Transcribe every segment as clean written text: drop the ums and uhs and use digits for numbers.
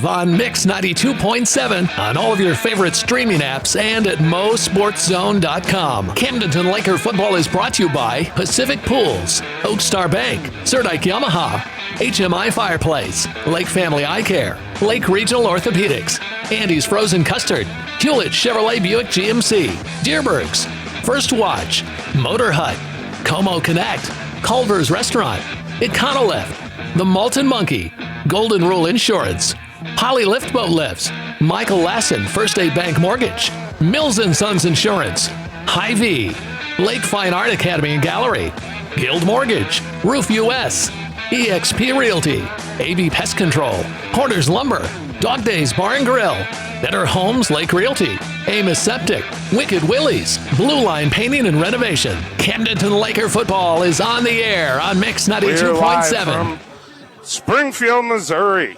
On Mix 92.7 on all of your favorite streaming apps and at mosportszone.com. Camdenton Laker football is brought to you by Pacific Pools, Oak Star Bank, Zerdike Yamaha, HMI Fireplace, Lake Family Eye Care, Lake Regional Orthopedics, Andy's Frozen Custard, Hewlett Chevrolet Buick GMC, Deerbergs, First Watch, Motor Hut, Como Connect, Culver's Restaurant, Econolift, The Malton Monkey, Golden Rule Insurance, Holly Lift Boat Lifts, Michael Lassen First State Bank Mortgage, Mills & Sons Insurance, Hy-Vee, Lake Fine Art Academy and Gallery, Guild Mortgage, Roof US, eXp Realty, AB Pest Control, Porter's Lumber, Dog Days Bar and Grill, Better Homes Lake Realty, Amos Septic, Wicked Willie's, Blue Line Painting and Renovation. Camdenton Laker football is on the air on Mix 92.7. Springfield, Missouri.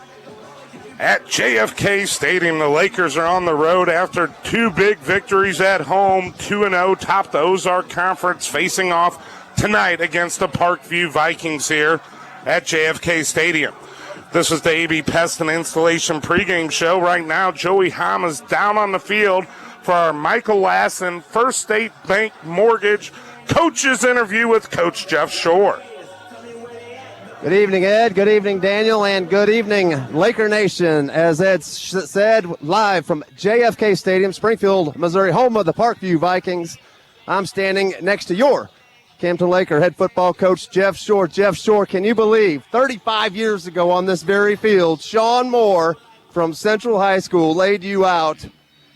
At JFK Stadium, the Lakers are on the road after two big victories at home, 2-0, top the Ozark Conference, facing off tonight against the Parkview Vikings here at JFK Stadium. This is the AB Pest and Installation pregame show. Right now, Joey Hom is down on the field for our Michael Lassen First State Bank Mortgage coaches interview with Coach Jeff Shore. Good evening, Ed. Good evening, Daniel. And good evening, Laker Nation. As Ed said, live from JFK Stadium, Springfield, Missouri, home of the Parkview Vikings. I'm standing next to your Camdenton Laker head football coach, Jeff Shore. Jeff Shore, can you believe 35 years ago on this very field, Sean Moore from Central High School laid you out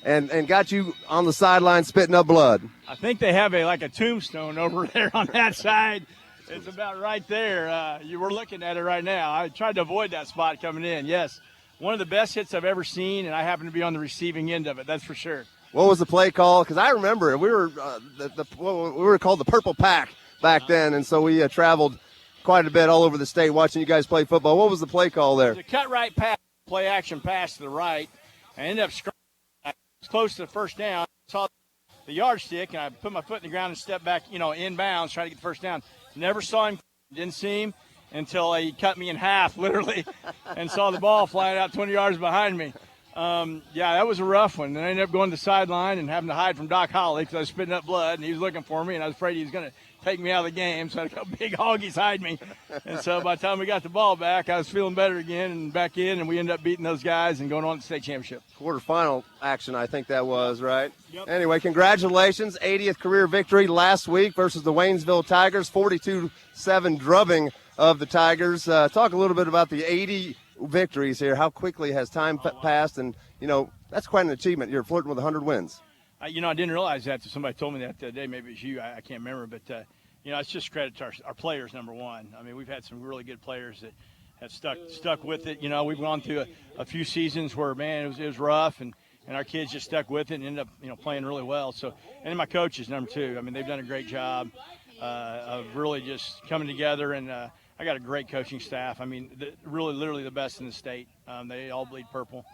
and got you on the sideline spitting up blood? I think they have a tombstone over there on that side. It's about right there. You were looking at it right now. I tried to avoid that spot coming in. Yes, one of the best hits I've ever seen, and I happen to be on the receiving end of it. That's for sure. What was the play call? Because I remember it. We were we were called the Purple Pack back then, and so we traveled quite a bit all over the state watching you guys play football. What was the play call there? It was a cut right pass, play action pass to the right. I ended up close to the first down. I saw the yardstick, and I put my foot in the ground and stepped back, inbounds, trying to get the first down. Never saw him, didn't see him until he cut me in half, literally, and saw the ball flying out 20 yards behind me. That was a rough one. And I ended up going to the sideline and having to hide from Doc Holly because I was spitting up blood, and he was looking for me, and I was afraid he was going to take me out of the game, so I had a couple big hoggies hide me. And so by the time we got the ball back, I was feeling better again and back in, and we ended up beating those guys and going on to the state championship. Quarterfinal action, I think that was, right? Yep. Anyway, congratulations. 80th career victory last week versus the Waynesville Tigers, 42-7 drubbing of the Tigers. Talk a little bit about the 80 victories here. How quickly has time passed? And, that's quite an achievement. You're flirting with 100 wins. I didn't realize that until somebody told me that today. Maybe it's you. I can't remember. But, it's just credit to our players, number one. I mean, we've had some really good players that have stuck with it. We've gone through a few seasons where, man, it was rough, and our kids just stuck with it and ended up, playing really well. So, and then my coaches, number two. I mean, they've done a great job of really just coming together, and I got a great coaching staff. I mean, really, literally the best in the state. They all bleed purple.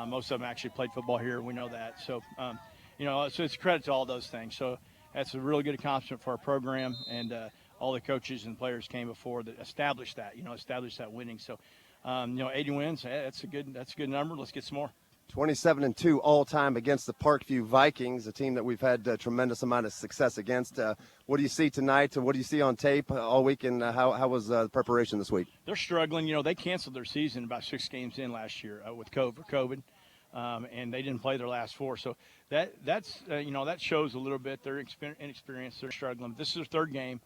Most of them actually played football here. We know that. So, so it's a credit to all those things. So that's a really good accomplishment for our program, and all the coaches and players came before that established that winning. So, 80 wins, that's a good number. Let's get some more. 27-2 all-time against the Parkview Vikings, a team that we've had a tremendous amount of success against. What do you see tonight? What do you see on tape all week, and how was the preparation this week? They're struggling. They canceled their season about 6 games in last year with COVID, and they didn't play their last 4. So that shows a little bit. They're inexperienced. They're struggling. This is their 3rd game,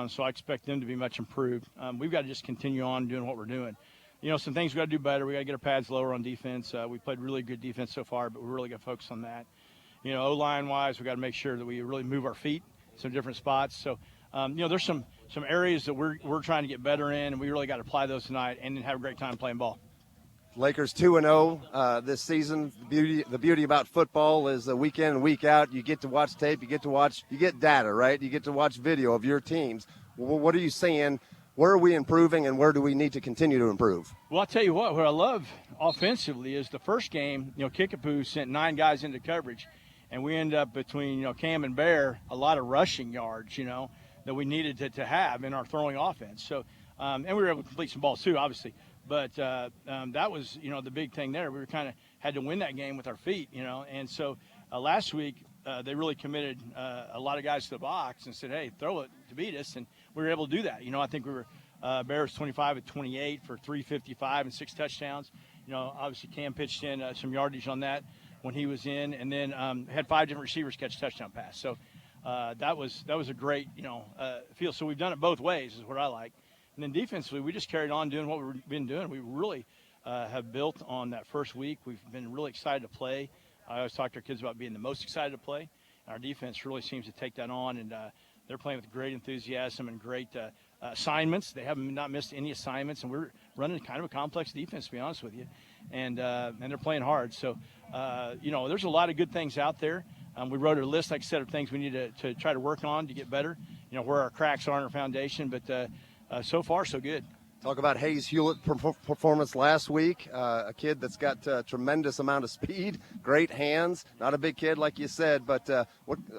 so I expect them to be much improved. We've got to just continue on doing what we're doing. Some things we got to do better. We got to get our pads lower on defense. We played really good defense so far, but we really got to focus on that. O-line wise, we got to make sure that we really move our feet some different spots. So, there's some areas that we're trying to get better in, and we really got to apply those tonight and then have a great time playing ball. Lakers 2-0 this season. The beauty about football is week in and week out, you get to watch tape, you get data, right? You get to watch video of your teams. What are you seeing? Where are we improving, and where do we need to continue to improve? Well, I'll tell you what I love offensively is the first game, Kickapoo sent 9 guys into coverage, and we end up between, Cam and Bear, a lot of rushing yards, that we needed to have in our throwing offense. So, and we were able to complete some balls too, obviously. But that was, the big thing there. We were kind of had to win that game with our feet, And so last week they really committed a lot of guys to the box and said, hey, throw it to beat us. And we were able to do that. I think we were Bears 25 of 28 for 355 and 6 touchdowns. Obviously Cam pitched in some yardage on that when he was in, and then had 5 different receivers catch touchdown pass. So that was a great, feel. So we've done it both ways is what I like. And then defensively, we just carried on doing what we've been doing. We really have built on that first week. We've been really excited to play. I always talk to our kids about being the most excited to play. And our defense really seems to take that on, and they're playing with great enthusiasm and great assignments. They haven't not missed any assignments, and we're running kind of a complex defense, to be honest with you. And they're playing hard. So, there's a lot of good things out there. We wrote a list, like I said, of things we need to try to work on to get better, where our cracks are in our foundation. But so far, so good. Talk about Hayes Hewlett's performance last week. A kid that's got a tremendous amount of speed, great hands. Not a big kid, like you said, but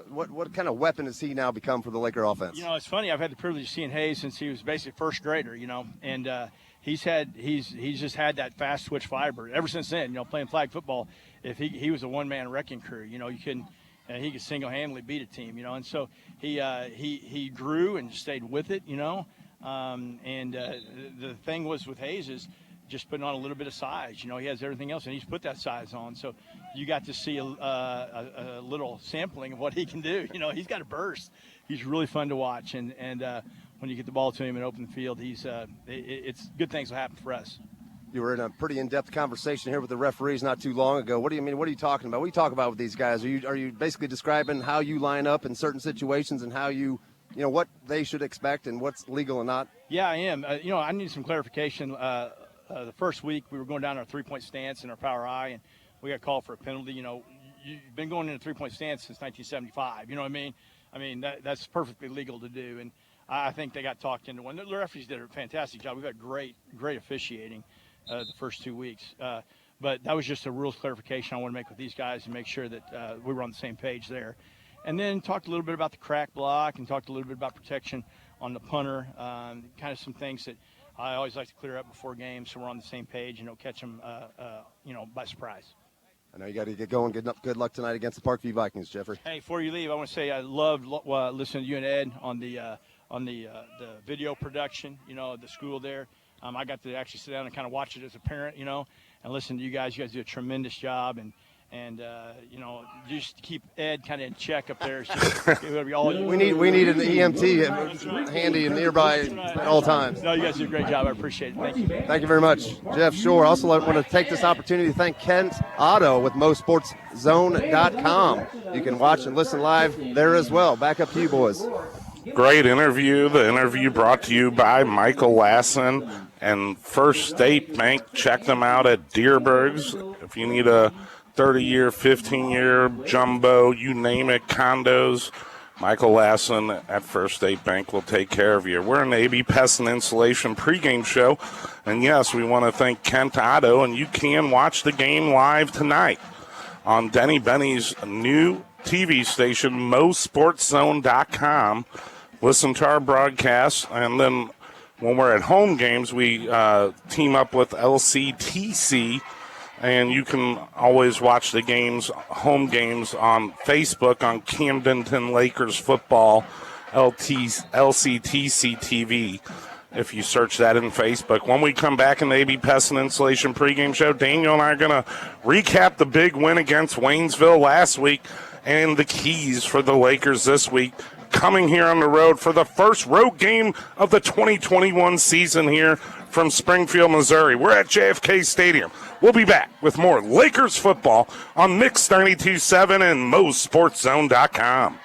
what kind of weapon has he now become for the Laker offense? It's funny. I've had the privilege of seeing Hayes since he was basically first grader. And he's just had that fast twitch fiber ever since then. Playing flag football, if he was a one-man wrecking crew. You couldn't. He could single-handedly beat a team. And so he grew and stayed with it. The thing was with Hayes is just putting on a little bit of size. He has everything else, and he's put that size on. So you got to see a little sampling of what he can do. He's got a burst. He's really fun to watch, and when you get the ball to him and open the field, it's good things will happen for us. You were in a pretty in-depth conversation here with the referees not too long ago. What do you mean? What are you talking about? What do you talk about with these guys? Are you basically describing how you line up in certain situations and how you what they should expect and what's legal and not? Yeah, I am. I need some clarification. The first week we were going down our three-point stance in our power I, and we got called for a penalty. You've been going in a three-point stance since 1975. You know what I mean? That's perfectly legal to do, and I think they got talked into one. The referees did a fantastic job. We've had great officiating the first 2 weeks. But that was just a rules clarification I want to make with these guys and make sure that we were on the same page there. And then talked a little bit about the crack block and talked a little bit about protection on the punter, kind of some things that I always like to clear up before games so we're on the same page and don't catch them, by surprise. I know you got to get going. Good luck tonight against the Parkview Vikings, Jeffrey. Hey, before you leave, I want to say I loved listening to you and Ed on the video production, the school there. I got to actually sit down and kind of watch it as a parent, and listen to you guys. You guys do a tremendous job, and just keep Ed kind of in check up there. We need an EMT handy and nearby at all times. No, you guys do a great job. I appreciate it. Thank you. Thank you very much, Jeff Shore. Also, I want to take this opportunity to thank Kent Otto with MoSportsZone.com. You can watch and listen live there as well. Back up to you, boys. Great interview. The interview brought to you by Michael Lassen and First State Bank. Check them out at Deerberg's. If you need a 30-year, 15-year, jumbo, you name it, condos, Michael Lassen at First State Bank will take care of you. We're an AB Pest and Insulation pregame show. And, yes, we want to thank Kent Otto, and you can watch the game live tonight on Denny Benny's new TV station, MoSportsZone.com. Listen to our broadcasts, and then when we're at home games, we team up with LCTC, and you can always watch the games, home games, on Facebook on Camdenton Lakers football, LCTC TV. If you search that in Facebook. When we come back in the AB Pest and Insulation pregame show, Daniel and I are going to recap the big win against Waynesville last week and the keys for the Lakers this week. Coming here on the road for the first road game of the 2021 season here from Springfield, Missouri. We're at JFK Stadium. We'll be back with more Lakers football on Mix 92.7 and MoSportsZone.com.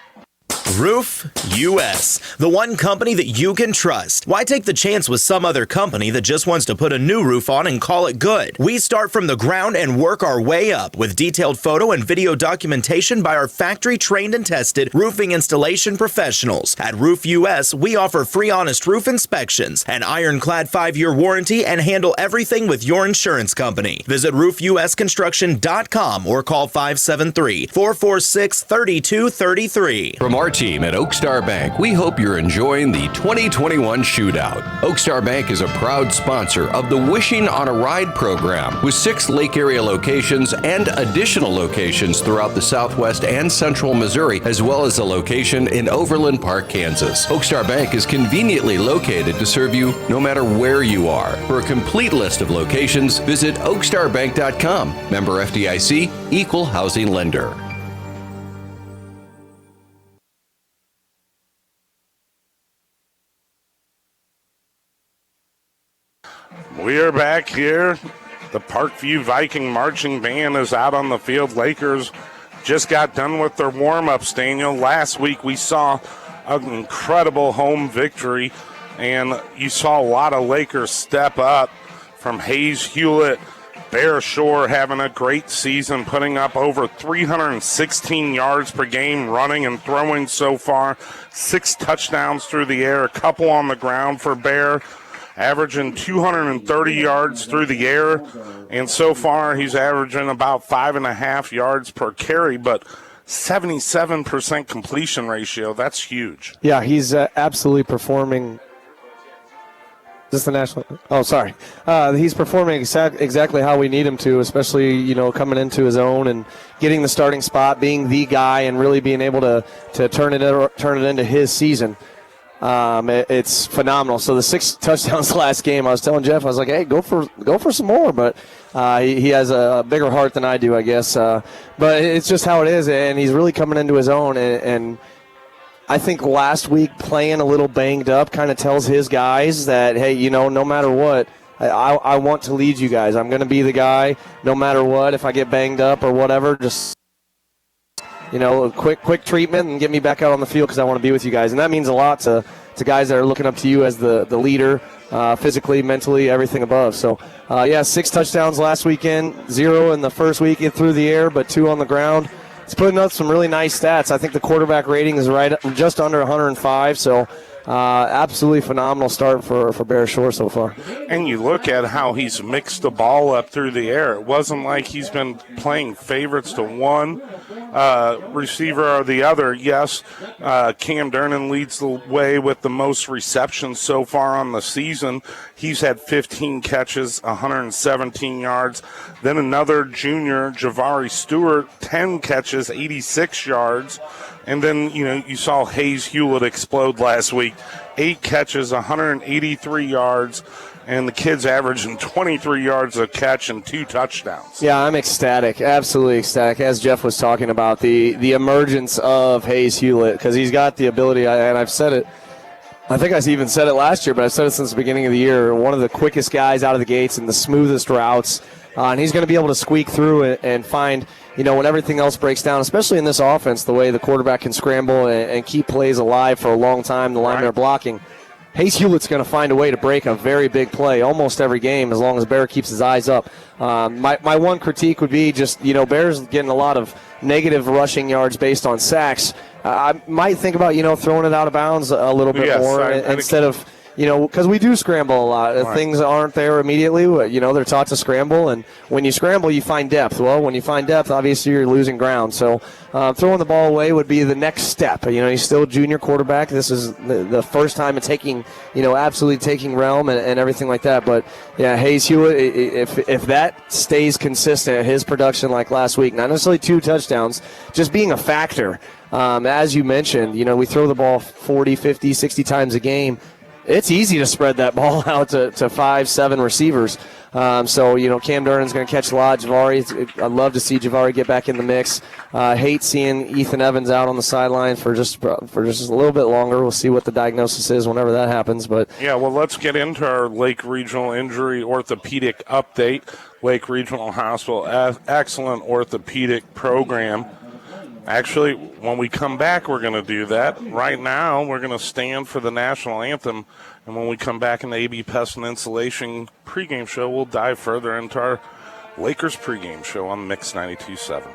Roof US, the one company that you can trust. Why take the chance with some other company that just wants to put a new roof on and call it good? We start from the ground and work our way up with detailed photo and video documentation by our factory-trained and tested roofing installation professionals. At Roof US, we offer free honest roof inspections, an ironclad 5-year warranty, and handle everything with your insurance company. Visit roofusconstruction.com or call 573-446-3233. our team at Oakstar Bank, we hope you're enjoying the 2021 Shootout. Oakstar Bank is a proud sponsor of the Wishing on a Ride program with 6 Lake area locations and additional locations throughout the Southwest and Central Missouri, as well as a location in Overland Park, Kansas. Oakstar Bank is conveniently located to serve you no matter where you are. For a complete list of locations, visit oakstarbank.com. Member FDIC, Equal Housing Lender. We are back here. The Parkview Viking marching band is out on the field. Lakers just got done with their warm-ups, Daniel. Last week we saw an incredible home victory, and you saw a lot of Lakers step up, from Hayes Hewlett, Bear Shore having a great season, putting up over 316 yards per game running and throwing so far, 6 touchdowns through the air, a couple on the ground for Bear, averaging 230 yards through the air, and so far he's averaging about 5.5 yards per carry, but 77% completion ratio. That's huge. Yeah, he's absolutely performing. Is this the national? Oh, sorry. He's performing exactly how we need him to, especially, coming into his own and getting the starting spot, being the guy, and really being able to turn it into his season. It's phenomenal. So the 6 touchdowns last game, I was telling Jeff, I was like, hey, go for some more. But he has a bigger heart than I do, I guess. But it's just how it is, and he's really coming into his own. And I think last week playing a little banged up kind of tells his guys that, hey, no matter what, I want to lead you guys. I'm going to be the guy no matter what. If I get banged up or whatever, just a quick treatment and get me back out on the field because I want to be with you guys. And that means a lot to guys that are looking up to you as the leader, physically, mentally, everything above. So, 6 touchdowns last weekend, 0 in the first week through the air, but 2 on the ground. It's putting up some really nice stats. I think the quarterback rating is just under 105, so absolutely phenomenal start for Bear Shore so far. And you look at how he's mixed the ball up through the air. It wasn't like he's been playing favorites to one receiver or the other. Yes, Camdenton leads the way with the most receptions so far on the season. He's had 15 catches, 117 yards. Then another junior, Javari Stewart, 10 catches, 86 yards. And then, you saw Hayes Hewlett explode last week. 8 catches, 183 yards, and the kid's averaging 23 yards a catch and 2 touchdowns. Yeah, I'm ecstatic, absolutely ecstatic. As Jeff was talking about, the emergence of Hayes Hewlett, because he's got the ability, and I've said it, I think I even said it last year, but I've said it since the beginning of the year, one of the quickest guys out of the gates and the smoothest routes, and he's going to be able to squeak through it and find, when everything else breaks down, especially in this offense, the way the quarterback can scramble and keep plays alive for a long time, the linemen are blocking. Hayes Hewlett's going to find a way to break a very big play almost every game as long as Bear keeps his eyes up. My one critique would be just, Bear's getting a lot of negative rushing yards based on sacks. I might think about, throwing it out of bounds a little bit more instead of, because we do scramble a lot. Right. Things aren't there immediately. They're taught to scramble, and when you scramble, you find depth. Well, when you find depth, obviously you're losing ground. So throwing the ball away would be the next step. He's still a junior quarterback. This is the first time it's taking, absolutely taking realm and everything like that. But, yeah, Hayes Hewlett, if that stays consistent, his production like last week, not necessarily 2 touchdowns, just being a factor. As you mentioned, we throw the ball 40, 50, 60 times a game. It's easy to spread that ball out to 5-7 receivers. Cam Durnan's going to catch a lot. Javari, I'd love to see Javari get back in the mix. Hate seeing Ethan Evans out on the sideline for just a little bit longer. We'll see what the diagnosis is whenever that happens. But yeah, well, let's get into our Lake Regional Injury Orthopedic update. Lake Regional Hospital, excellent orthopedic program. Actually, when we come back, we're going to do that. Right now, we're going to stand for the national anthem, and when we come back in the AB Pest and Insulation pregame show, we'll dive further into our Lakers pregame show on Mix 92.7.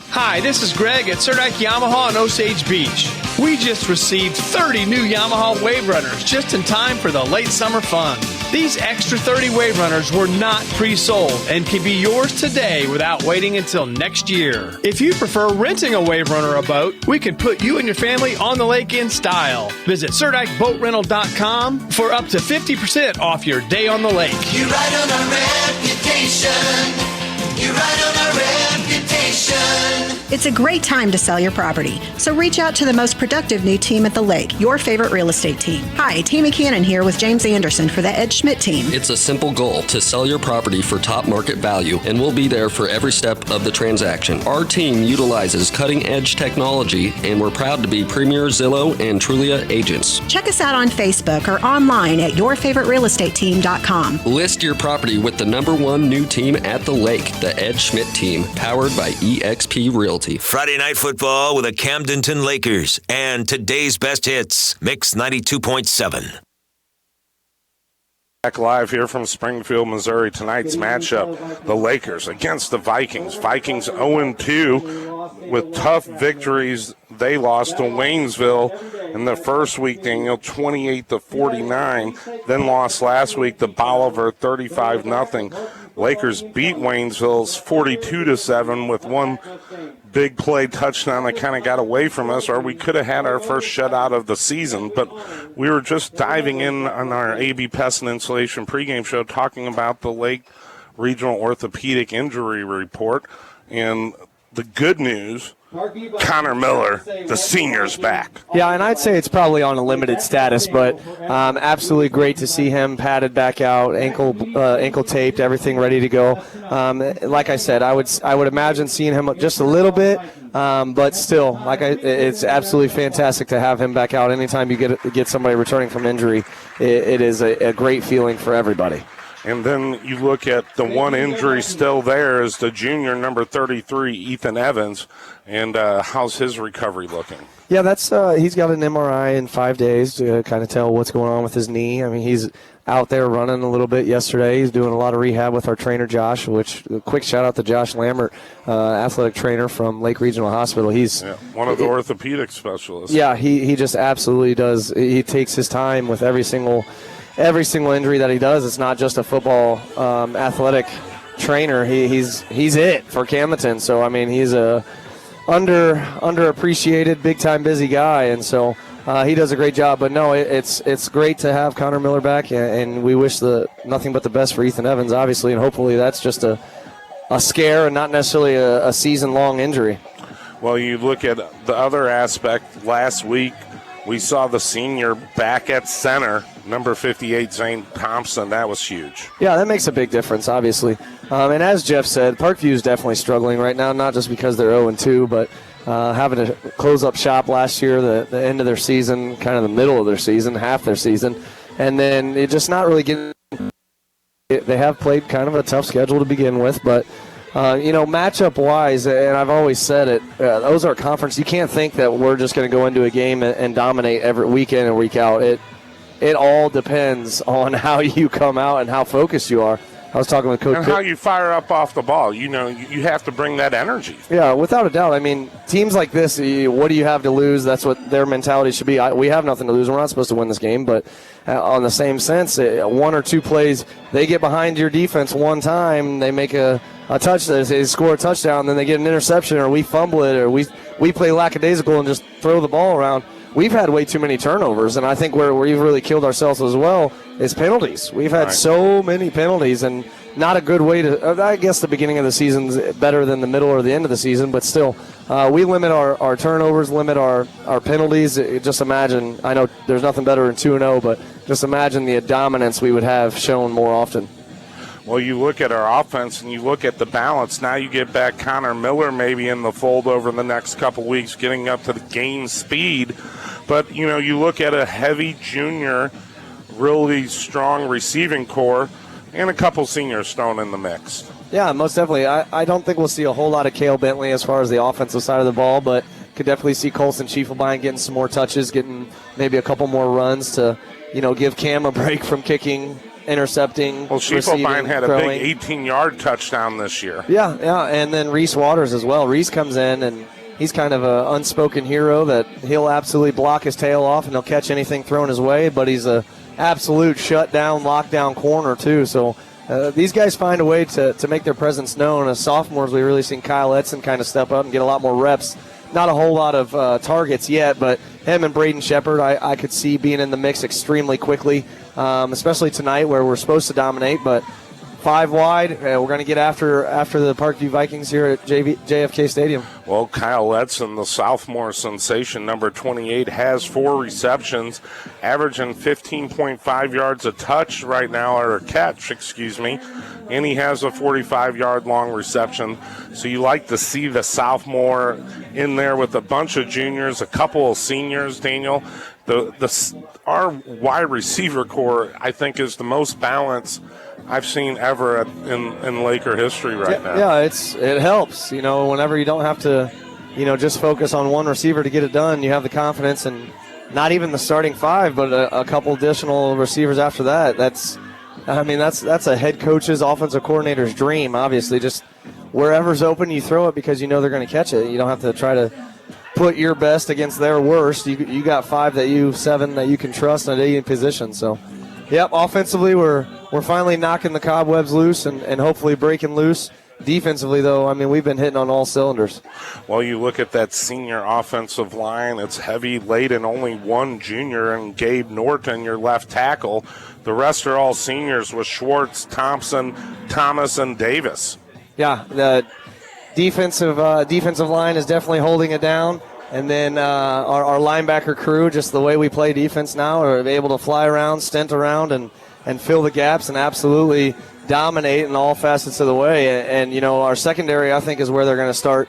Hi, this is Greg at Surdike Yamaha in Osage Beach. We just received 30 new Yamaha Wave Runners just in time for the late summer fun. These extra 30 wave runners were not pre-sold and can be yours today without waiting until next year. If you prefer renting a wave runner or boat, we can put you and your family on the lake in style. Visit SurdikeBoatRental.com for up to 50% off your day on the lake. You ride on our reputation. You ride on our reputation. It's a great time to sell your property, so reach out to the most productive new team at the lake, your favorite real estate team. Hi, Tammy Cannon here with James Anderson for the Ed Schmidt team. It's a simple goal to sell your property for top market value, and we'll be there for every step of the transaction. Our team utilizes cutting-edge technology, and we're proud to be premier Zillow and Trulia agents. Check us out on Facebook or online at yourfavoriterealestateteam.com. List your property with the #1 new team at the lake, the Ed Schmidt team, powered by eXp Realty. Friday night football with the Camdenton Lakers and today's best hits, Mix 92.7. Back live here from Springfield, Missouri. Tonight's matchup, the Lakers against the Vikings. Vikings 0-2 with tough victories. They lost to Waynesville in the first week, Daniel, 28-49. Then lost last week to Bolivar, 35-0. Lakers beat Waynesville's 42-7 with one big play touchdown that kind of got away from us, or we could have had our first shutout of the season. But we were just diving in on our AB Pest and Insulation pregame show talking about the Lake Regional Orthopedic Injury Report. And the good news, Connor Miller, the senior's back. Yeah, and I'd say it's probably on a limited status, but absolutely great to see him padded back out, ankle taped, everything ready to go. Like I said, I would imagine seeing him just a little bit, but still, it's absolutely fantastic to have him back out. Anytime you get somebody returning from injury, it is a great feeling for everybody. And then you look at the one injury still there is the junior, number 33, Ethan Evans. And how's his recovery looking? Yeah, that's he's got an MRI in 5 days to kind of tell what's going on with his knee. I mean, he's out there running a little bit yesterday. He's doing a lot of rehab with our trainer, Josh, which a quick shout-out to Josh Lambert, athletic trainer from Lake Regional Hospital. He's one of the orthopedic specialists. Yeah, he just absolutely does. He takes his time with every single injury that he does. It's not just a football athletic trainer. He's it for Camdenton. So, I mean, he's a underappreciated, big-time busy guy, and so he does a great job. But, no, it's great to have Connor Miller back, and we wish nothing but the best for Ethan Evans, obviously, and hopefully that's just a scare and not necessarily a season-long injury. Well, you look at the other aspect. Last week we saw the senior back at center, number 58, Zane Thompson. That was huge. Yeah, that makes a big difference, obviously. And as Jeff said, Parkview is definitely struggling right now, not just because they're 0-2, but having to close up shop last year, the end of their season, kind of the middle of their season, half their season, and then it just not really getting – they have played kind of a tough schedule to begin with, but matchup-wise, and I've always said it, those are conference. You can't think that we're just going to go into a game and dominate every week in and week out. It all depends on how you come out and how focused you are. I was talking with Coach. And how you fire up off the ball. You have to bring that energy. Yeah, without a doubt. I mean, teams like this, what do you have to lose? That's what their mentality should be. We have nothing to lose. We're not supposed to win this game. But on the same sense, one or two plays, they get behind your defense one time, they make a touchdown, they score a touchdown, then they get an interception, or we fumble it, or we play lackadaisical and just throw the ball around. We've had way too many turnovers, and I think where we've really killed ourselves as well is penalties. We've had so many penalties, and not a good way to – I guess the beginning of the season is better than the middle or the end of the season, but still, we limit our turnovers, limit our penalties. Just imagine – I know there's nothing better than 2-0, but just imagine the dominance we would have shown more often. Well, you look at our offense and you look at the balance. Now you get back Connor Miller maybe in the fold over the next couple weeks, getting up to the game speed. But, you look at a heavy junior, really strong receiving core, and a couple seniors thrown in the mix. Yeah, most definitely. I don't think we'll see a whole lot of Cale Bentley as far as the offensive side of the ball, but could definitely see Colson Schiefelbein getting some more touches, getting maybe a couple more runs to, give Cam a break from kicking, intercepting. Well, Schiefelbein had a big 18-yard touchdown this year. Yeah, and then Reese Waters as well. Reese comes in, and he's kind of an unspoken hero that he'll absolutely block his tail off and he'll catch anything thrown his way, but he's a absolute shutdown, lockdown corner too. So these guys find a way to make their presence known. As sophomores, we've really seen Kyle Edson kind of step up and get a lot more reps. Not a whole lot of targets yet, but him and Braden Shepard, I could see being in the mix extremely quickly, especially tonight where we're supposed to dominate. But 5 wide, we're going to get after the Parkview Vikings here at JFK Stadium. Well, Kyle Edson, the sophomore sensation, number 28, has 4 receptions, averaging 15.5 yards a touch right now, or a catch, excuse me, and he has a 45-yard long reception. So you like to see the sophomore in there with a bunch of juniors, a couple of seniors, Daniel. Our wide receiver core, I think, is the most balanced I've seen ever in Laker history right now. Yeah, it helps. Whenever you don't have to, just focus on one receiver to get it done, you have the confidence, and not even the starting 5, but a couple additional receivers after that. That's a head coach's, offensive coordinator's dream. Obviously, just wherever's open, you throw it because you know they're going to catch it. You don't have to try to put your best against their worst. You got 7 that you can trust in any position. So, yep, offensively we're finally knocking the cobwebs loose and hopefully breaking loose. Defensively, though, we've been hitting on all cylinders. Well, you look at that senior offensive line, it's heavy laden, only one junior, and Gabe Norton, your left tackle. The rest are all seniors with Schwartz, Thompson, Thomas, and Davis. Yeah, the defensive line is definitely holding it down. And then our linebacker crew, just the way we play defense now, are able to fly around, stint around, and fill the gaps and absolutely dominate in all facets of the way. And our secondary, I think, is where they're going to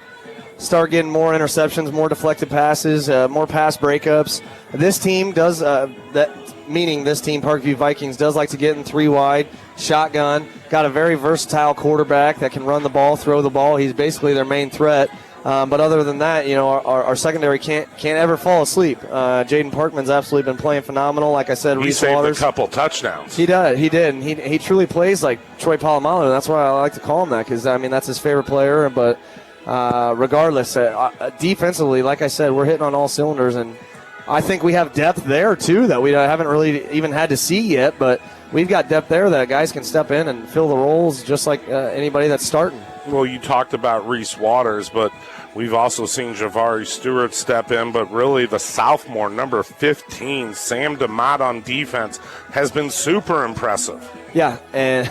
start getting more interceptions, more deflected passes, more pass breakups. This team does this team, Parkview Vikings, does like to get in 3 wide, shotgun. Got a very versatile quarterback that can run the ball, throw the ball. He's basically their main threat. But other than that, our secondary can't ever fall asleep. Jaden Parkman's absolutely been playing phenomenal. Like I said, he Reese saved Waters, a couple touchdowns. He did, and he truly plays like Troy Polamalu. That's why I like to call him that, because that's his favorite player. But regardless, defensively, like I said, we're hitting on all cylinders, and I think we have depth there too that we haven't really even had to see yet. But we've got depth there that guys can step in and fill the roles just like anybody that's starting. Well, you talked about Reese Waters, but we've also seen Javari Stewart step in, but really the sophomore, number 15, Sam DeMott on defense, has been super impressive. Yeah, and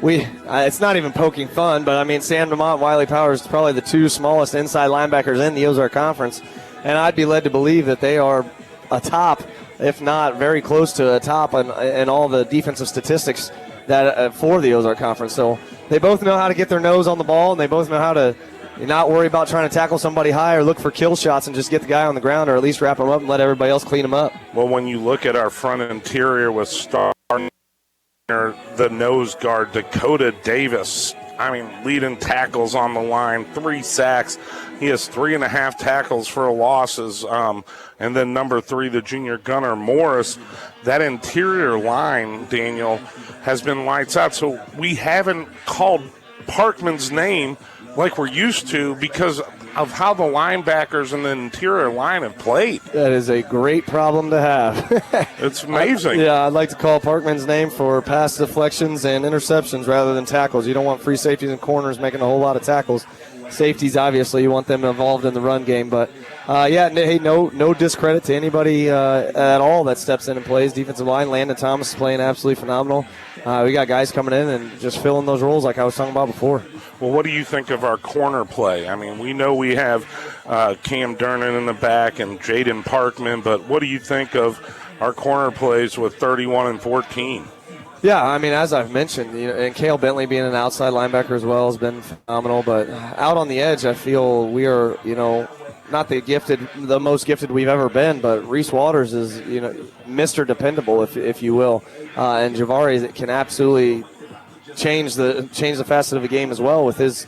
it's not even poking fun, but Sam DeMott, Wiley Powers, probably the 2 smallest inside linebackers in the Ozark Conference, and I'd be led to believe that they are a top, if not very close to a top in all the defensive statistics that for the Ozark Conference. So they both know how to get their nose on the ball, and they both know how to not worry about trying to tackle somebody high or look for kill shots and just get the guy on the ground, or at least wrap him up and let everybody else clean him up. Well, when you look at our front interior with the nose guard, Dakota Davis, leading tackles on the line, 3 sacks. He has 3.5 tackles for losses. And then number 3, the junior gunner, Morris. That interior line, Daniel, has been lights out. So we haven't called Parkman's name like we're used to because of how the linebackers and the interior line have played. That is a great problem to have. It's amazing. I'd like to call Parkman's name for pass deflections and interceptions rather than tackles. You don't want free safeties and corners making a whole lot of tackles. Safeties, obviously, you want them involved in the run game. But, no discredit to anybody at all that steps in and plays. Defensive line, Landon Thomas is playing absolutely phenomenal. We got guys coming in and just filling those roles like I was talking about before. Well, what do you think of our corner play? We know we have Cam Durnan in the back and Jaden Parkman, but what do you think of our corner plays with 31 and 14? Yeah, as I've mentioned, and Cale Bentley being an outside linebacker as well has been phenomenal. But out on the edge, I feel we are, not the most gifted we've ever been. But Reese Waters is, Mr. Dependable, if you will, and Javari can absolutely change the facet of the game as well with his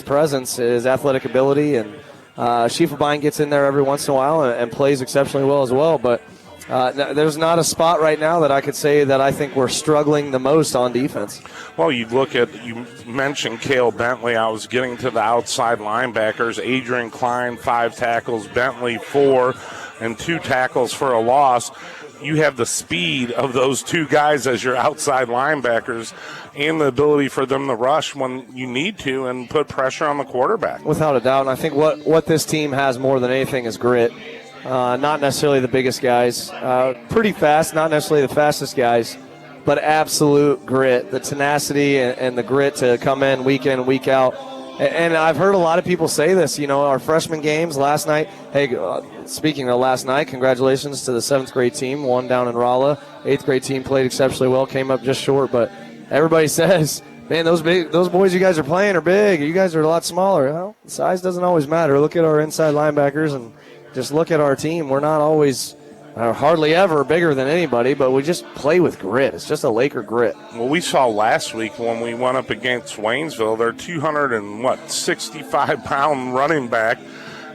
presence, his athletic ability, and Schiefelbein gets in there every once in a while and plays exceptionally well as well. But there's not a spot right now that I could say that I think we're struggling the most on defense. Well, you mentioned Cale Bentley. I was getting to the outside linebackers. Adrian Klein, 5 tackles. Bentley, 4, and 2 tackles for a loss. you have the speed of those two guys as your outside linebackers and the ability for them to rush when you need to and put pressure on the quarterback. Without a doubt. And I think what this team has more than anything is grit. Not necessarily the biggest guys. Pretty fast, not necessarily the fastest guys, but absolute grit, the tenacity and the grit to come in, week out. And I've heard a lot of people say this, our freshman games last night. Hey, speaking of last night, congratulations to the 7th grade team, won down in Rolla. 8th grade team played exceptionally well, came up just short. But everybody says, man, those boys you guys are playing are big. You guys are a lot smaller. Well, size doesn't always matter. Look at our inside linebackers and just look at our team. We're not always hardly ever bigger than anybody, but we just play with grit. It's just a Laker grit. Well, we saw last week when we went up against Waynesville, their 265-pound running back.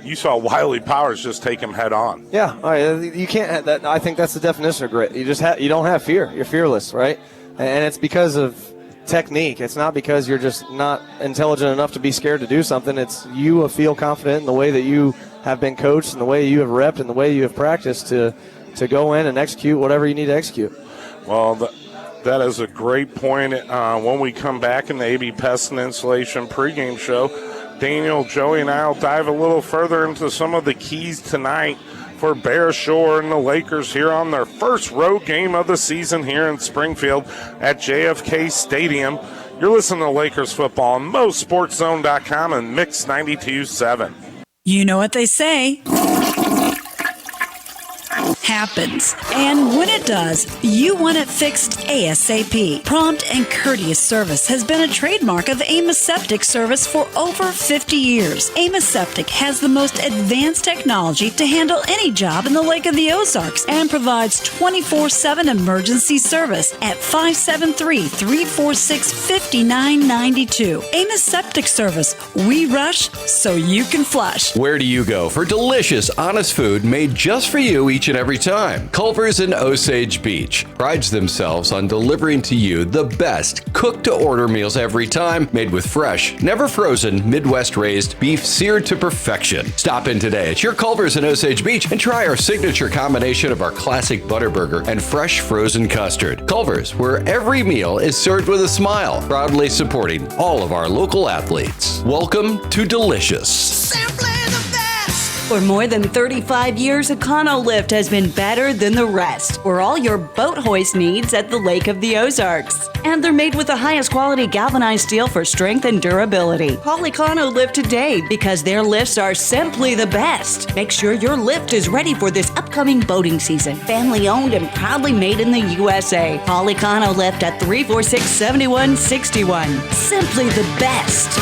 You saw Wiley Powers just take him head on. Yeah, you can't. I think that's the definition of grit. You don't have fear. You're fearless, right? And it's because of technique. It's not because you're just not intelligent enough to be scared to do something. It's you feel confident in the way that you have been coached and the way you have repped and the way you have practiced to go in and execute whatever you need to execute. Well, that is a great point. When we come back in the AB Pest and Insulation pregame show, Daniel, Joey, and I will dive a little further into some of the keys tonight for Bear Shore and the Lakers here on their first road game of the season here in Springfield at JFK Stadium. You're listening to Lakers football on MoSportsZone.com and Mix 92.7. You know what they say happens. And when it does, you want it fixed ASAP. Prompt and courteous service has been a trademark of Amos Septic Service for over 50 years. Amos Septic has the most advanced technology to handle any job in the Lake of the Ozarks and provides 24/7 emergency service at 573-346-5992. Amos Septic Service. We rush so you can flush. Where do you go for delicious, honest food made just for you each and every time? Culver's in Osage Beach prides themselves on delivering to you the best cooked-to-order meals every time, made with fresh, never frozen, Midwest-raised beef seared to perfection. Stop in today at your Culver's in Osage Beach and try our signature combination of our classic butter burger and fresh frozen custard. Culver's, where every meal is served with a smile, proudly supporting all of our local athletes. Welcome to Delicious. For more than 35 years, Econo-Lift has been better than the rest for all your boat hoist needs at the Lake of the Ozarks. And they're made with the highest quality galvanized steel for strength and durability. Call Econo-Lift today because their lifts are simply the best. Make sure your lift is ready for this upcoming boating season. Family owned and proudly made in the USA. Call Econo-Lift at 346-7161. Simply the best.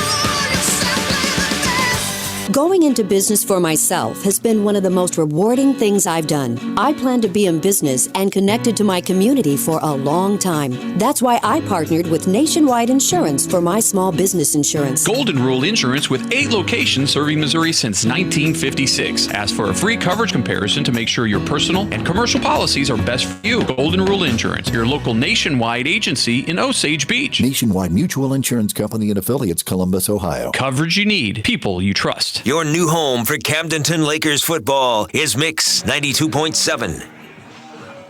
Going into business for myself has been one of the most rewarding things I've done. I plan to be in business and connected to my community for a long time. That's why I partnered with Nationwide Insurance for my small business insurance. Golden Rule Insurance with 8 locations serving Missouri since 1956. Ask for a free coverage comparison to make sure your personal and commercial policies are best for you. Golden Rule Insurance, your local nationwide agency in Osage Beach. Nationwide Mutual Insurance Company and affiliates, Columbus, Ohio. Coverage you need, people you trust. Your new home for Camdenton Lakers football is Mix 92.7.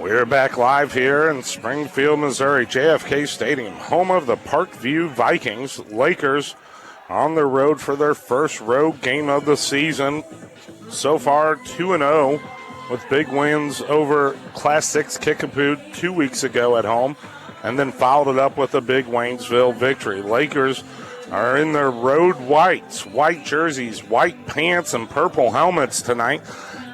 We're back live here in Springfield, Missouri, JFK Stadium, home of the Parkview Vikings. Lakers on the road for their first road game of the season. So far, 2-0 with big wins over Class 6 Kickapoo 2 weeks ago at home, and then followed it up with a big Waynesville victory. Lakers are in their road whites, white jerseys, white pants, and purple helmets tonight.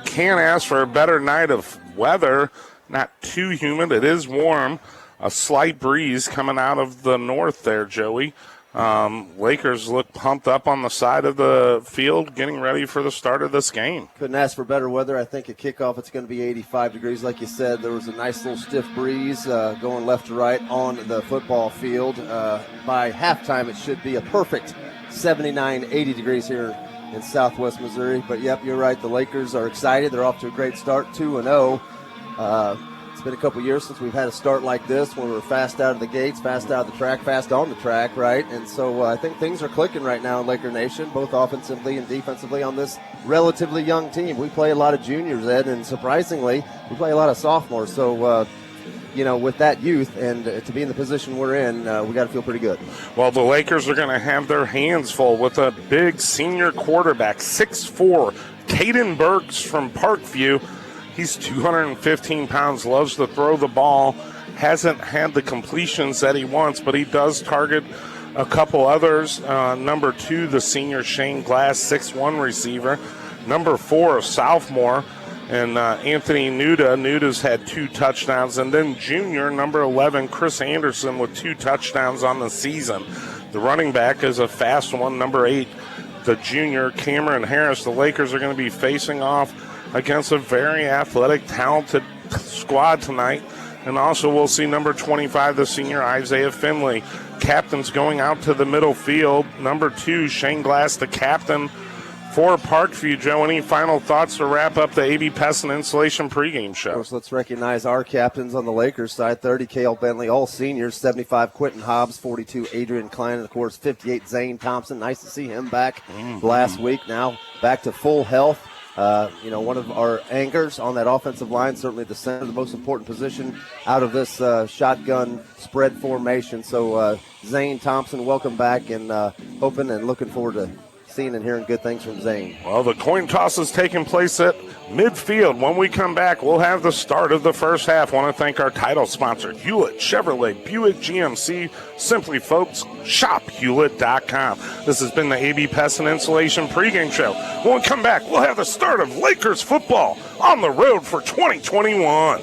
Can't ask for a better night of weather. Not too humid. It is warm. A slight breeze coming out of the north there, Joey. Lakers look pumped up on the side of the field, getting ready for the start of this game. Couldn't ask for better weather. I think at kickoff it's going to be 85 degrees. Like you said, there was a nice little stiff breeze going left to right on the football field. By halftime, it should be a perfect 79, 80 degrees here in southwest Missouri. But, yep, you're right. The Lakers are excited. They're off to a great start, 2-0. It's been a couple years since we've had a start like this when we're fast out of the gates, fast out of the track, fast on the track, right? And so I think things are clicking right now in Laker Nation, both offensively and defensively on this relatively young team. We play a lot of juniors, Ed, and surprisingly, we play a lot of sophomores. So, with that youth and to be in the position we're in, we got to feel pretty good. Well, the Lakers are going to have their hands full with a big senior quarterback, 6'4", Caden Burks from Parkview. He's 215 pounds, loves to throw the ball, hasn't had the completions that he wants, but he does target a couple others. Number 2, the senior Shane Glass, 6'1" receiver. Number 4, a sophomore, and Anthony Nuda. Nuda's had 2 touchdowns. And then junior, number 11, Chris Anderson, with 2 touchdowns on the season. The running back is a fast one, number 8, the junior Cameron Harris. The Lakers are going to be facing off against a very athletic, talented squad tonight. And also we'll see number 25, the senior Isaiah Finley. Captain's going out to the middle field. Number 2, Shane Glass, the captain for Parkview. Joe, any final thoughts to wrap up the A.B. Pessin Insulation pregame show? Of course, let's recognize our captains on the Lakers side. 30, Cale Bentley, all seniors. 75, Quentin Hobbs. 42, Adrian Klein. And, of course, 58, Zane Thompson. Nice to see him back last week. Now back to full health. One of our anchors on that offensive line, certainly the center, the most important position out of this shotgun spread formation. So, Zane Thompson, welcome back, and hoping and looking forward to seeing and hearing good things from Zane. Well, the coin toss is taking place at midfield. When we come back, we'll have the start of the first half. Want to thank our title sponsor, Hewlett Chevrolet, Buick GMC. Simply, folks, shop Hewlett.com. This has been the A.B. Pessin Insulation pregame show. When we come back, we'll have the start of Lakers football on the road for 2021.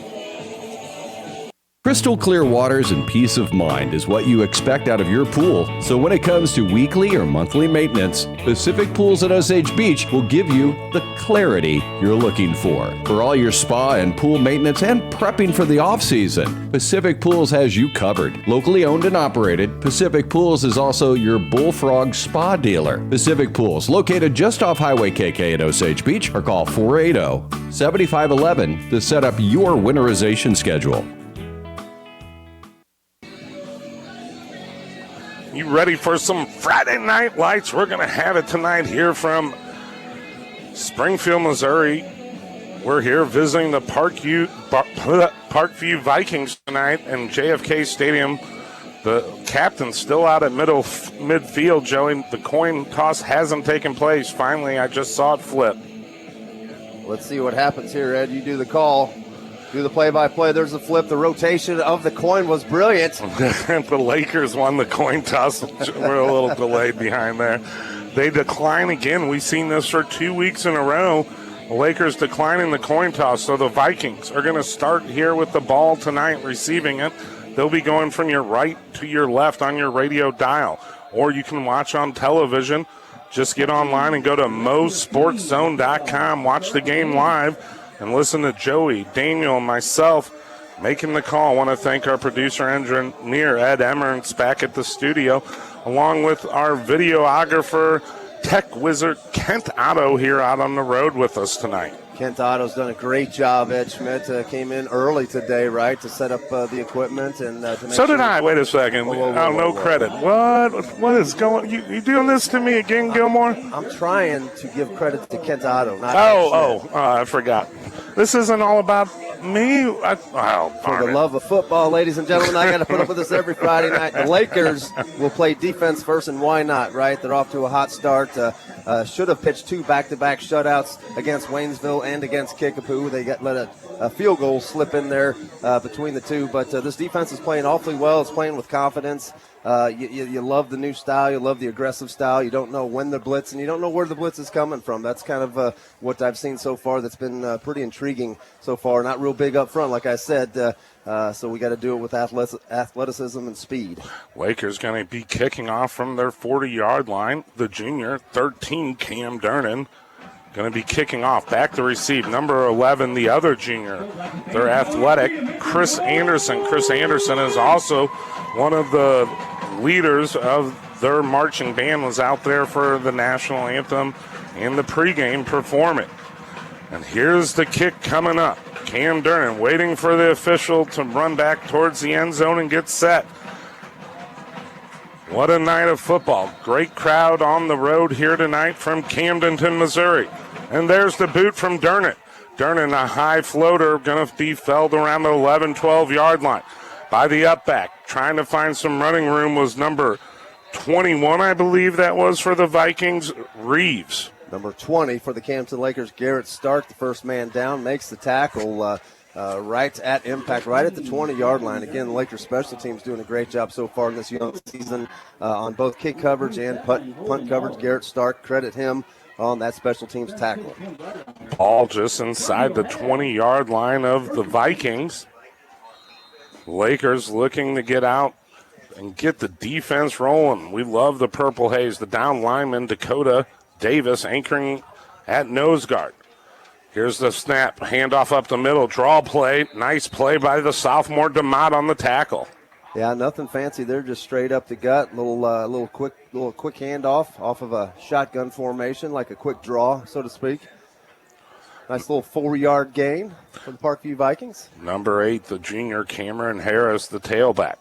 Crystal clear waters and peace of mind is what you expect out of your pool. So when it comes to weekly or monthly maintenance, Pacific Pools at Osage Beach will give you the clarity you're looking for. For all your spa and pool maintenance and prepping for the off-season, Pacific Pools has you covered. Locally owned and operated, Pacific Pools is also your Bullfrog Spa dealer. Pacific Pools, located just off Highway KK at Osage Beach, or call 480-7511 to set up your winterization schedule. You ready for some Friday Night Lights? We're going to have it tonight here from Springfield, Missouri. We're here visiting the Parkview Vikings tonight in JFK Stadium. The captain's still out at midfield, Joey. The coin toss hasn't taken place. Finally, I just saw it flip. Let's see what happens here, Ed. You do the call. Do the play-by-play. There's the flip. The rotation of the coin was brilliant. The Lakers won the coin toss. We're a little delayed behind there. They decline again. We've seen this for 2 weeks in a row. The Lakers declining the coin toss. So the Vikings are going to start here with the ball tonight, receiving it. They'll be going from your right to your left on your radio dial. Or you can watch on television. Just get online and go to mosportszone.com. Watch the game live. And listen to Joey, Daniel, and myself making the call. I want to thank our producer engineer, Ed Emmerts, back at the studio, along with our videographer, tech wizard, Kent Otto, here out on the road with us tonight. Kent Otto's done a great job. Ed Schmidt came in early today, right, to set up the equipment. And to make so did I. Wait a second. No credit. What is going? You doing this to me again, Gilmore? I'm trying to give credit to Kent Otto. Not I forgot. This isn't all about me. For the love of football, ladies and gentlemen, I got to put up with this every Friday night. The Lakers will play defense first, and why not, right? They're off to a hot start. Should have pitched 2 back-to-back shutouts against Waynesville and against Kickapoo. They let a field goal slip in there between the two. But this defense is playing awfully well. It's playing with confidence. You love the new style. You love the aggressive style. You don't know when they're blitzing. You don't know where the blitz is coming from. That's kind of what I've seen so far that's been pretty intriguing so far. Not real big up front, like I said. So we got to do it with athleticism and speed. Lakers going to be kicking off from their 40-yard line. The junior, 13, Cam Durnan, going to be kicking off. Back to receive, number 11, the other junior. They're athletic, Chris Anderson. Chris Anderson is also one of the leaders of their marching band, was out there for the national anthem and the pregame performance. And here's the kick coming up. Cam Durnan waiting for the official to run back towards the end zone and get set. What a night of football. Great crowd on the road here tonight from Camdenton, Missouri. And there's the boot from Durnan. Durnan, a high floater, going to be felled around the 11, 12-yard line by the up back. Trying to find some running room was number 21, I believe that was for the Vikings, Reeves. Number 20 for the Camdenton Lakers, Garrett Stark, the first man down, makes the tackle right at impact, right at the 20-yard line. Again, the Lakers special teams doing a great job so far in this young season on both kick coverage and punt coverage. Garrett Stark, credit him on that special teams tackle. Ball just inside the 20-yard line of the Vikings. Lakers looking to get out and get the defense rolling. We love the Purple Haze. The down lineman, Dakota Davis, anchoring at nose guard. Here's the snap, handoff up the middle, draw play. Nice play by the sophomore DeMott on the tackle. Yeah, nothing fancy there, just straight up the gut. Little quick handoff off of a shotgun formation, like a quick draw, so to speak. Nice little 4-yard gain for the Parkview Vikings. Number 8, the junior Cameron Harris, the tailback.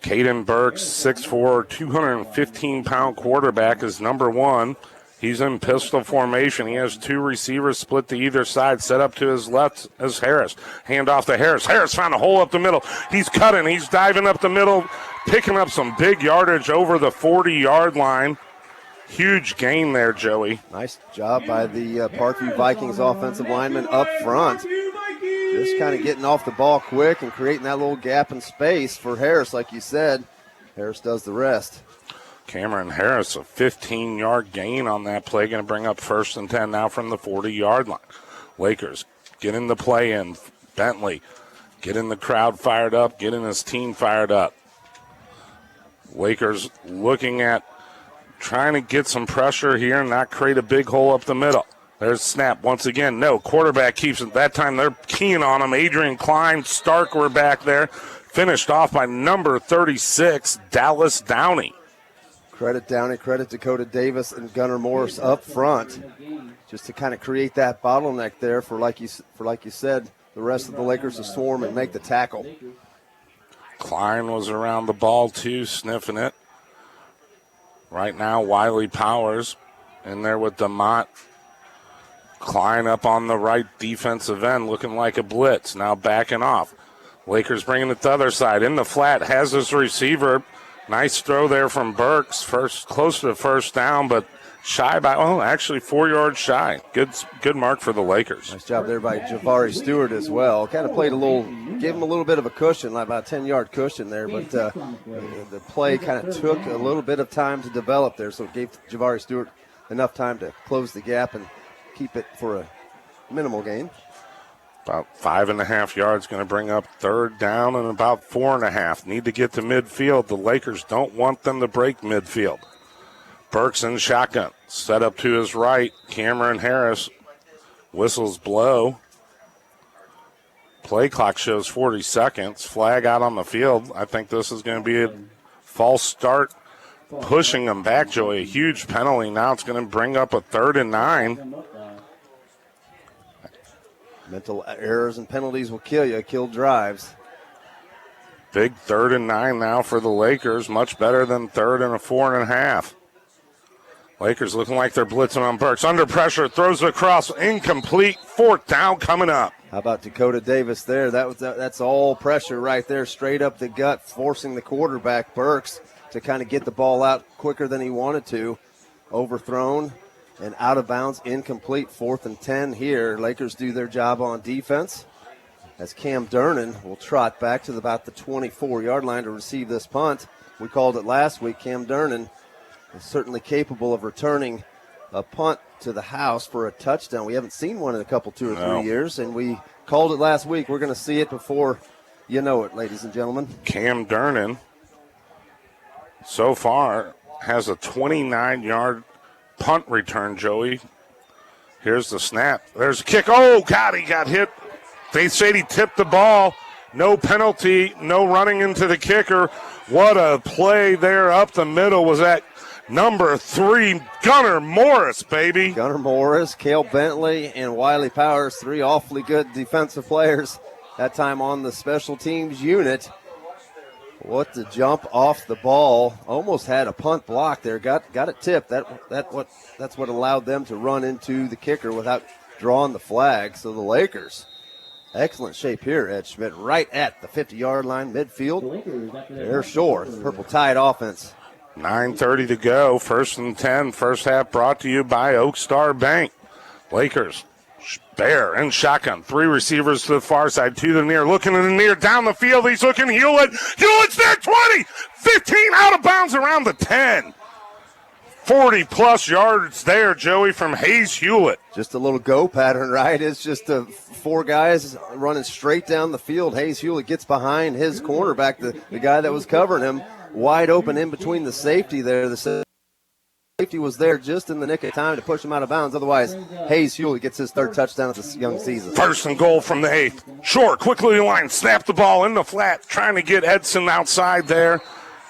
Caden Burks, 6'4", 215-pound quarterback, is number 1. He's in pistol formation. He has 2 receivers split to either side. Set up to his left as Harris. Hand off to Harris. Harris found a hole up the middle. He's cutting. He's diving up the middle, picking up some big yardage over the 40-yard line. Huge gain there, Joey. Nice job by the Parkview Vikings offensive lineman up front. Just kind of getting off the ball quick and creating that little gap in space for Harris, like you said. Harris does the rest. Cameron Harris, a 15-yard gain on that play, going to bring up 1st and 10 now from the 40-yard line. Lakers getting the play in. Bentley getting the crowd fired up, getting his team fired up. Lakers looking at trying to get some pressure here and not create a big hole up the middle. There's snap once again. No, quarterback keeps it. That time they're keying on him. Adrian Klein, Stark were back there. Finished off by number 36, Dallas Downey. Credit Downey, credit Dakota Davis and Gunnar Morris up front, just to kind of create that bottleneck there for like you said, the rest of the Lakers to swarm and make the tackle. Klein was around the ball too, sniffing it. Right now, Wiley Powers in there with DeMott. Klein up on the right defensive end, looking like a blitz. Now backing off. Lakers bringing it to the other side. In the flat, has his receiver. Nice throw there from Burks. Close to the first down, but shy by, actually 4 yards shy. Good mark for the Lakers. Nice job there by Javari Stewart as well. Kind of gave him a little bit of a cushion, like about a 10-yard cushion there, but the play kind of took a little bit of time to develop there, so it gave Javari Stewart enough time to close the gap and keep it for a minimal gain. About 5.5 yards, going to bring up 3rd down and about 4.5. Need to get to midfield. The Lakers don't want them to break midfield. Burks in shotgun. Set up to his right. Cameron Harris. Whistles blow. Play clock shows 40 seconds. Flag out on the field. I think this is going to be a false start. Pushing them back, Joey. A huge penalty. Now it's going to bring up a 3rd and 9. Mental errors and penalties will kill drives. Big 3rd and 9 now for the Lakers. Much better than 3rd and a 4.5. Lakers looking like they're blitzing on Burks. Under pressure, throws it across, incomplete. 4th down coming up. How about Dakota Davis there? That's all pressure right there, straight up the gut, forcing the quarterback, Burks, to kind of get the ball out quicker than he wanted to. Overthrown and out of bounds, incomplete. 4th and 10 here. Lakers do their job on defense as Cam Durnan will trot back to about the 24-yard line to receive this punt. We called it last week. Cam Durnan is certainly capable of returning a punt to the house for a touchdown. We haven't seen one in a couple, 2 or 3 years, and we called it last week. We're going to see it before you know it, ladies and gentlemen. Cam Durnan so far has a 29-yard punt return, Joey. Here's the snap. There's a kick. Oh, God, he got hit. They said he tipped the ball. No penalty, no running into the kicker. What a play there up the middle. Was that Number 3, Gunnar Morris, baby. Gunnar Morris, Cale Bentley, and Wiley Powers, 3 awfully good defensive players. That time on the special teams unit. What the jump off the ball. Almost had a punt block there. Got it tipped. That's what allowed them to run into the kicker without drawing the flag. So the Lakers, excellent shape here, Ed Schmidt, right at the 50-yard line, midfield. They're short. Purple Tide offense. 9:30 to go. 1st and 10. First half brought to you by Oak Star Bank. Lakers, Bear in shotgun. 3 receivers to the far side, to the near. Looking in the near, down the field. He's looking. Hewlett's there. 20, 15, out of bounds around the 10. 40-plus yards there, Joey, from Hayes Hewlett. Just a little go pattern, right? It's just 4 guys running straight down the field. Hayes Hewlett gets behind his cornerback, the guy that was covering him, wide open in between the safety there. The safety was there just in the nick of time to push him out of bounds. Otherwise, Hayes Hewlett gets his 3rd touchdown of the young season. 1st and goal from the 8th. Short, quickly line, snap the ball in the flat, trying to get Edson outside there.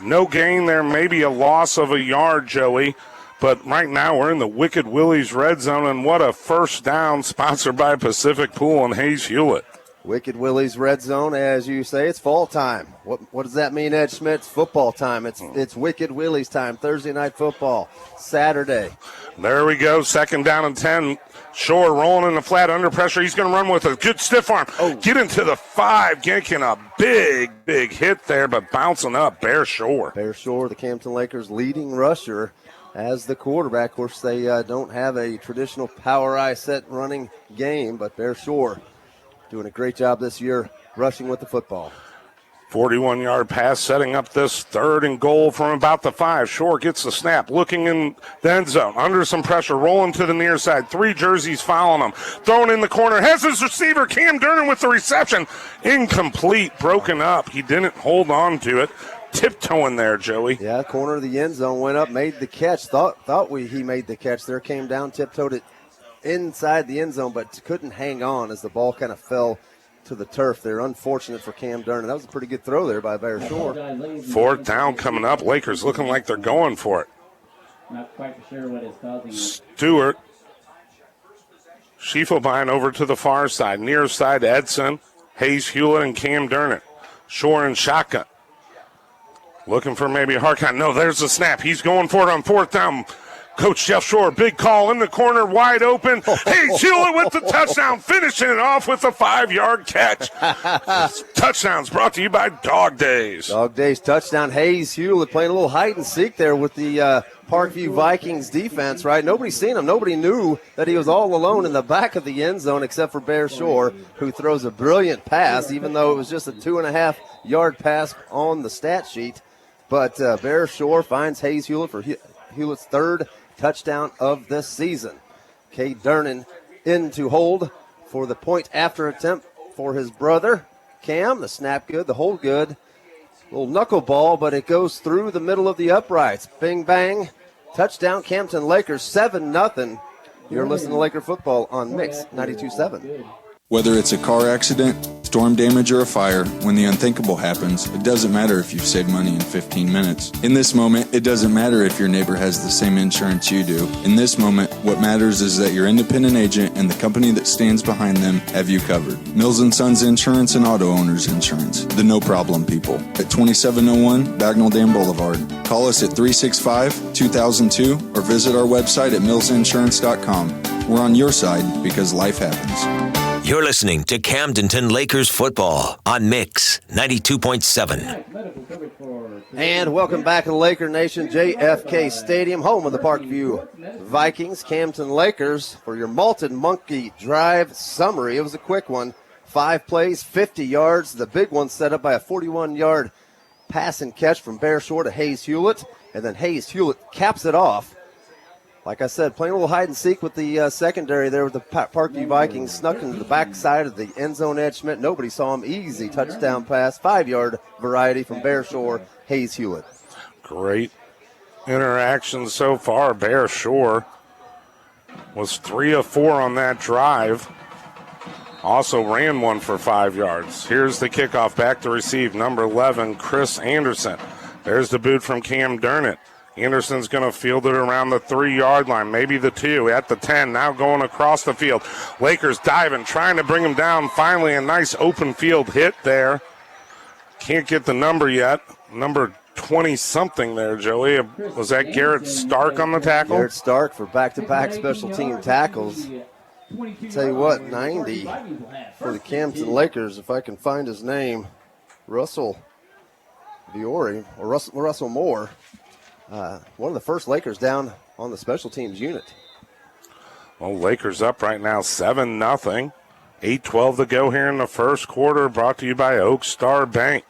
No gain there, maybe a loss of a yard, Joey. But right now we're in the Wicked Willie's red zone, and what a first down, sponsored by Pacific Pool and Hayes Hewlett. Wicked Willie's red zone, as you say, it's fall time. What does that mean, Ed Schmidt? It's football time. It's Wicked Willie's time. Thursday night football, Saturday. There we go. 2nd down and 10. Shore rolling in the flat under pressure. He's going to run with a good stiff arm. Get into the 5, getting a big hit there, but bouncing up. Bear Shore. Bear Shore, the Camdenton Lakers' leading rusher as the quarterback. Of course, they don't have a traditional power eye set running game, but Bear Shore doing a great job this year rushing with the football. 41-yard pass setting up this 3rd and goal from about the 5. Shore gets the snap, looking in the end zone, under some pressure, rolling to the near side. 3 jerseys following him. Thrown in the corner, has his receiver, Cam Durnan with the reception. Incomplete, broken up. He didn't hold on to it. Tiptoeing there, Joey. Yeah, corner of the end zone, went up, made the catch. He made the catch there, came down, tiptoed it inside the end zone, but couldn't hang on as the ball kind of fell to the turf there. Unfortunate for Cam Durnan. That was a pretty good throw there by Bear Shore. 4th down coming up. Lakers looking like they're going for it. Not quite sure what is causing Stewart. Schiefelbein over to the far side. Near side, Edson, Hayes Hewlett, and Cam Durnan. Shore in shotgun. Looking for maybe a hard count. No, there's the snap. He's going for it on 4th down. Coach Jeff Shore, big call in the corner, wide open. Hayes Hewlett with the touchdown, finishing it off with a 5-yard catch. Touchdowns brought to you by Dog Days. Dog Days touchdown. Hayes Hewlett playing a little hide and seek there with the Parkview Vikings defense, right? Nobody's seen him. Nobody knew that he was all alone in the back of the end zone except for Bear Shore, who throws a brilliant pass, even though it was just a 2.5-yard pass on the stat sheet. But Bear Shore finds Hayes Hewlett for Hewlett's 3rd touchdown of the season. Cade Durnan in to hold for the point after attempt for his brother Cam. The snap good, the hold good. Little knuckleball, but it goes through the middle of the uprights. Bing, bang. Touchdown, Camdenton Lakers, 7-0. You're listening to Laker football on Mix 92.7. Whether it's a car accident, storm damage, or a fire, when the unthinkable happens, it doesn't matter if you've saved money in 15 minutes. In this moment, it doesn't matter if your neighbor has the same insurance you do. In this moment, what matters is that your independent agent and the company that stands behind them have you covered. Mills & Sons Insurance and Auto Owners Insurance. The no-problem people. At 2701 Bagnell Dam Boulevard. Call us at 365-2002 or visit our website at millsinsurance.com. We're on your side because life happens. You're listening to Camdenton Lakers football on Mix 92.7. And welcome back to the Laker Nation, JFK Stadium, home of the Parkview Vikings, Camdenton Lakers, for your Malted Monkey Drive summary. It was a quick one. 5 plays, 50 yards. The big one set up by a 41-yard pass and catch from Bear Shore to Hayes Hewlett. And then Hayes Hewlett caps it off. Like I said, playing a little hide and seek with the secondary there with the Parkview Vikings, snuck into the backside of the end zone. Ed Schmidt, nobody saw him. Easy touchdown pass, 5-yard variety from Bear Shore, Hayes Hewlett. Great interaction so far. Bear Shore was 3 of 4 on that drive. Also ran one for 5 yards. Here's the kickoff back to receive, number 11, Chris Anderson. There's the boot from Cam Durnan. Anderson's going to field it around the 3-yard line, maybe the 2, at the 10, now going across the field. Lakers diving, trying to bring him down. Finally, a nice open field hit there. Can't get the number yet. Number 20-something there, Joey. Was that Garrett Stark on the tackle? Garrett Stark for back-to-back special team tackles. Tell you what, 90 for the Camdenton Lakers, if I can find his name. Russell Viore, or Russell Moore. One of the first Lakers down on the special teams unit. Well, Lakers up right now 7-0. 8:12 to go here in the first quarter, brought to you by Oak Star Bank.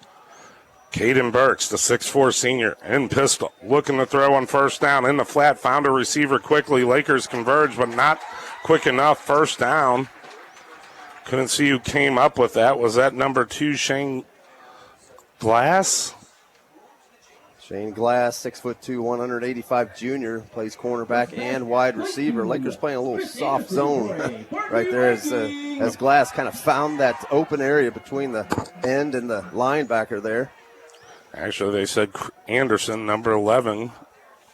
Caden Burks, the 6'4 senior, in pistol, looking to throw on first down. In the flat, found a receiver quickly. Lakers converge, but not quick enough. First down. Couldn't see who came up with that. Was that number 2, Shane Glass? Shane Glass, 6'2", 185 junior, plays cornerback and wide receiver. Lakers playing a little soft zone right there as Glass kind of found that open area between the end and the linebacker there. Actually, they said Anderson, number 11,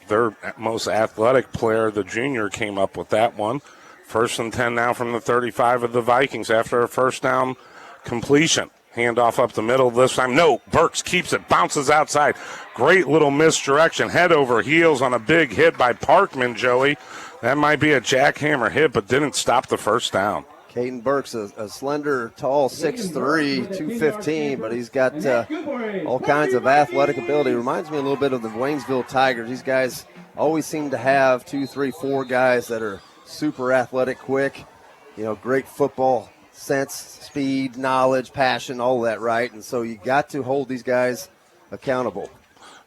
their most athletic player, the junior, came up with that one. 1st and 10 now from the 35 of the Vikings after a first down completion. Handoff up the middle this time. No, Burks keeps it, bounces outside. Great little misdirection, head over heels on a big hit by Parkman, Joey. That might be a jackhammer hit, but didn't stop the first down. Caden Burks, a slender, tall, 6'3", 215, but he's got all kinds of athletic ability. Reminds me a little bit of the Waynesville Tigers. These guys always seem to have 2, 3, 4 guys that are super athletic, quick, great football sense, speed, knowledge, passion, all of that, right? And so you got to hold these guys accountable.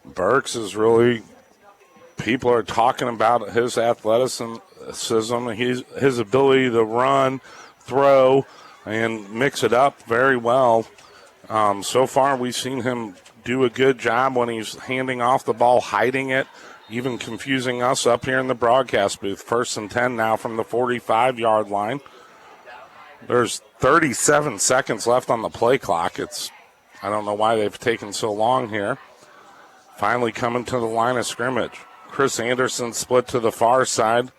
Burks is really, people are talking about his athleticism, his ability to run, throw, and mix it up very well. So far, we've seen him do a good job when he's handing off the ball, hiding it, even confusing us up here in the broadcast booth. 1st and 10 now from the 45-yard line. There's 37 seconds left on the play clock. I don't know why they've taken so long here. Finally coming to the line of scrimmage. Chris Anderson split to the far side.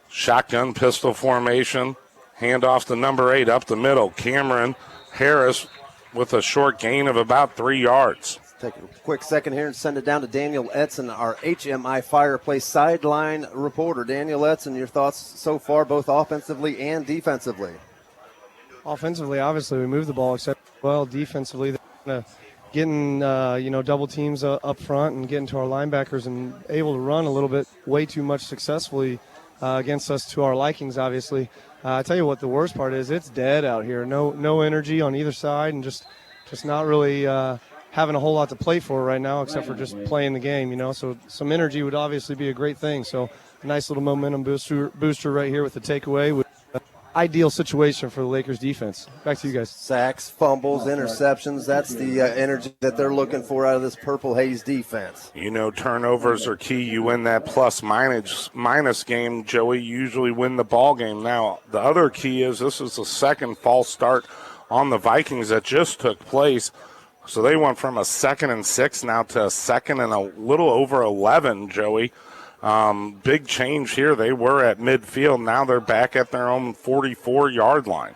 Shotgun pistol formation. Handoff to number 8 up the middle. Cameron Harris with a short gain of about 3 yards. Take a quick second here and send it down to Daniel Etzen, our HMI Fireplace sideline reporter. Daniel Etzen, your thoughts so far, both offensively and defensively? Offensively, obviously, we moved the ball except well. Defensively, getting double teams up front and getting to our linebackers and able to run a little bit way too much successfully against us to our likings, obviously. I tell you what, the worst part is it's dead out here. No energy on either side, and just not really having a whole lot to play for right now except for just playing the game, So some energy would obviously be a great thing. So a nice little momentum booster right here with the takeaway. With ideal situation for the Lakers defense. Back to you guys. Sacks, fumbles, interceptions. That's the energy that they're looking for out of this Purple Haze defense. Turnovers are key. You win that plus-minus game, Joey, you usually win the ball game. Now, the other key is this is the second false start on the Vikings that just took place. So they went from a 2nd and 6 now to a 2nd and a little over 11, Joey. Big change here. They were at midfield. Now they're back at their own 44-yard line.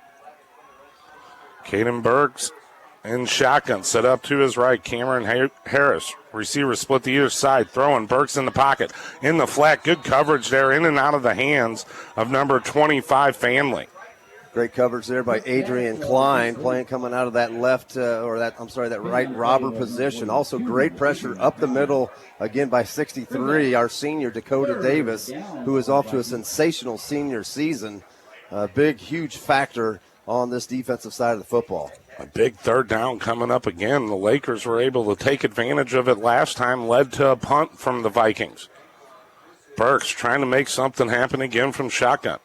Caden Burks in shotgun, set up to his right. Cameron Harris, receiver split to either side, throwing Burks in the pocket. In the flat, good coverage there, in and out of the hands of number 25, Family. Great coverage there by Adrian Klein, coming out of that that right robber position. Also great pressure up the middle, again by 63, our senior Dakota Davis, who is off to a sensational senior season. A big, huge factor on this defensive side of the football. A big third down coming up again. The Lakers were able to take advantage of it last time, led to a punt from the Vikings. Burks trying to make something happen again from shotgun.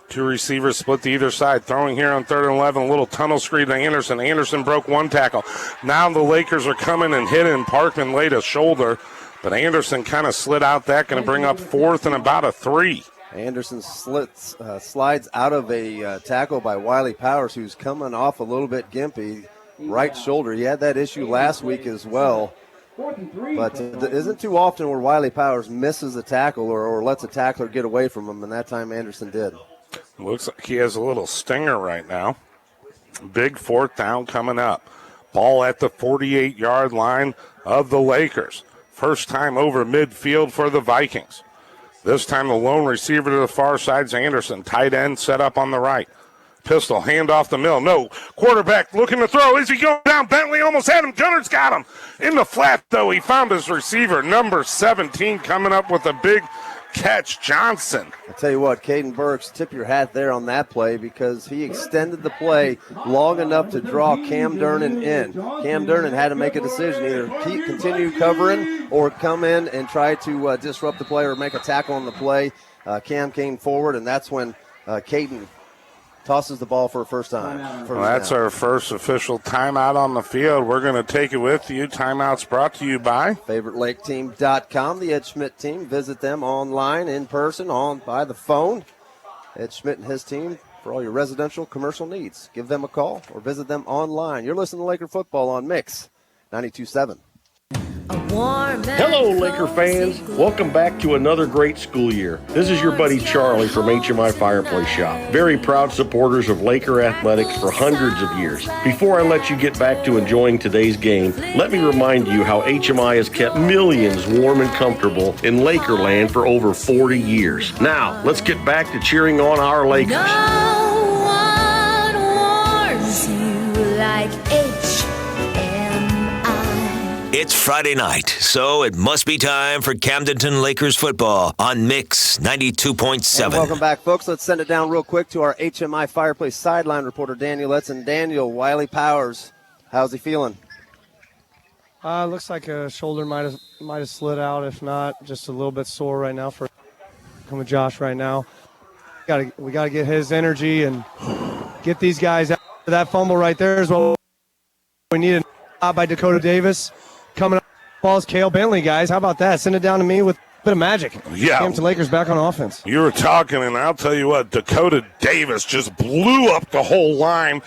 2 receivers split to either side. Throwing here on 3rd and 11. A little tunnel screen to Anderson. Anderson broke 1 tackle. Now the Lakers are coming and hitting. Parkman laid a shoulder, but Anderson kind of slid out that. Going to bring up 4th and about a 3. Anderson slides out of a tackle by Wiley Powers, who's coming off a little bit gimpy. Right shoulder. He had that issue last week as well. But it isn't too often where Wiley Powers misses a tackle or lets a tackler get away from him, and that time Anderson did. Looks like he has a little stinger right now. Big fourth down coming up. Ball at the 48-yard line of the Lakers. First time over midfield for the Vikings. This time the lone receiver to the far side's Anderson. Tight end set up on the right. Pistol, hand off the middle. No, quarterback looking to throw. Is he going down? Bentley almost had him. Gunner's got him. In the flat, though, he found his receiver, number 17, coming up with a big catch, Johnson. I tell you what, Caden Burks, tip your hat there on that play because he extended the play long enough to draw Cam Durnan in. Cam Durnan had to make a decision, either continue covering or come in and try to disrupt the play or make a tackle on the play. Cam came forward, and that's when Caden tosses the ball for a first time. Well, that's our first official timeout on the field. We're going to take it with you. Timeout's brought to you by FavoriteLakeTeam.com, the Ed Schmidt team. Visit them online, in person, by the phone. Ed Schmidt and his team for all your residential, commercial needs. Give them a call or visit them online. You're listening to Laker Football on Mix 92.7. Hello, Laker fans. Welcome back to another great school year. This is your buddy Charlie from HMI Fireplace Shop. Very proud supporters of Laker athletics for hundreds of years. Before I let you get back to enjoying today's game, let me remind you how HMI has kept millions warm and comfortable in Lakerland for over 40 years. Now, let's get back to cheering on our Lakers. No one warms you like HMI. It's Friday night, so it must be time for Camdenton Lakers football on Mix 92.7. And welcome back, folks. Let's send it down real quick to our HMI Fireplace sideline reporter, Daniel Letson. Daniel, Wiley Powers, how's he feeling? Looks like a shoulder might have slid out. If not, just a little bit sore right now for coming Josh right now. We got to get his energy and get these guys out. That fumble right there is what we need. By Dakota Davis. Coming up, balls Cale Bentley, guys. How about that? Send it down to me with a bit of magic. Yeah. Camdenton Lakers back on offense. You were talking, and I'll tell you what, Dakota Davis just blew up the whole line,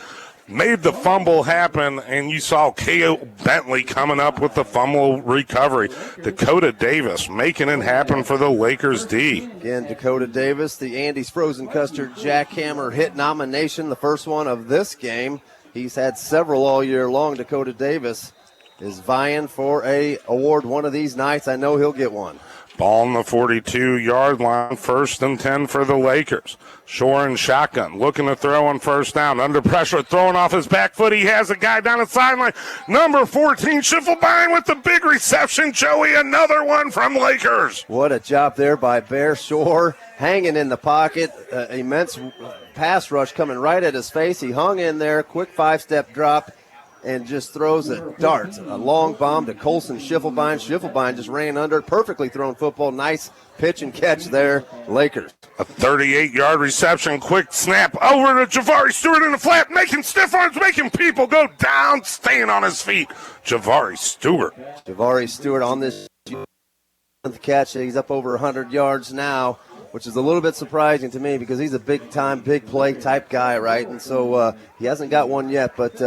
made the fumble happen, and you saw Cale Bentley coming up with the fumble recovery. Dakota Davis making it happen for the Lakers D. Again, Dakota Davis, the Andy's Frozen Custard Jackhammer hit nomination, the first one of this game. He's had several all year long. Dakota Davis is vying for a award one of these nights. I know he'll get one. Ball on the 42-yard line, 1st and 10 for the Lakers. Shore and shotgun, looking to throw on first down. Under pressure, throwing off his back foot. He has a guy down the sideline. Number 14, Schiffelbein with the big reception. Joey, another one from Lakers. What a job there by Bear Shore, hanging in the pocket. Immense pass rush coming right at his face. He hung in there, quick 5-step drop, and just throws a dart, a long bomb to Colson Schiffelbein. Schiffelbein just ran under, perfectly thrown football. Nice pitch and catch there, Lakers. A 38-yard reception, quick snap over to Javari Stewart in the flat, making stiff arms, making people go down, staying on his feet. Javari Stewart. Javari Stewart on this catch. He's up over 100 yards now, which is a little bit surprising to me because he's a big-time, big-play type guy, right? And so he hasn't got one yet, but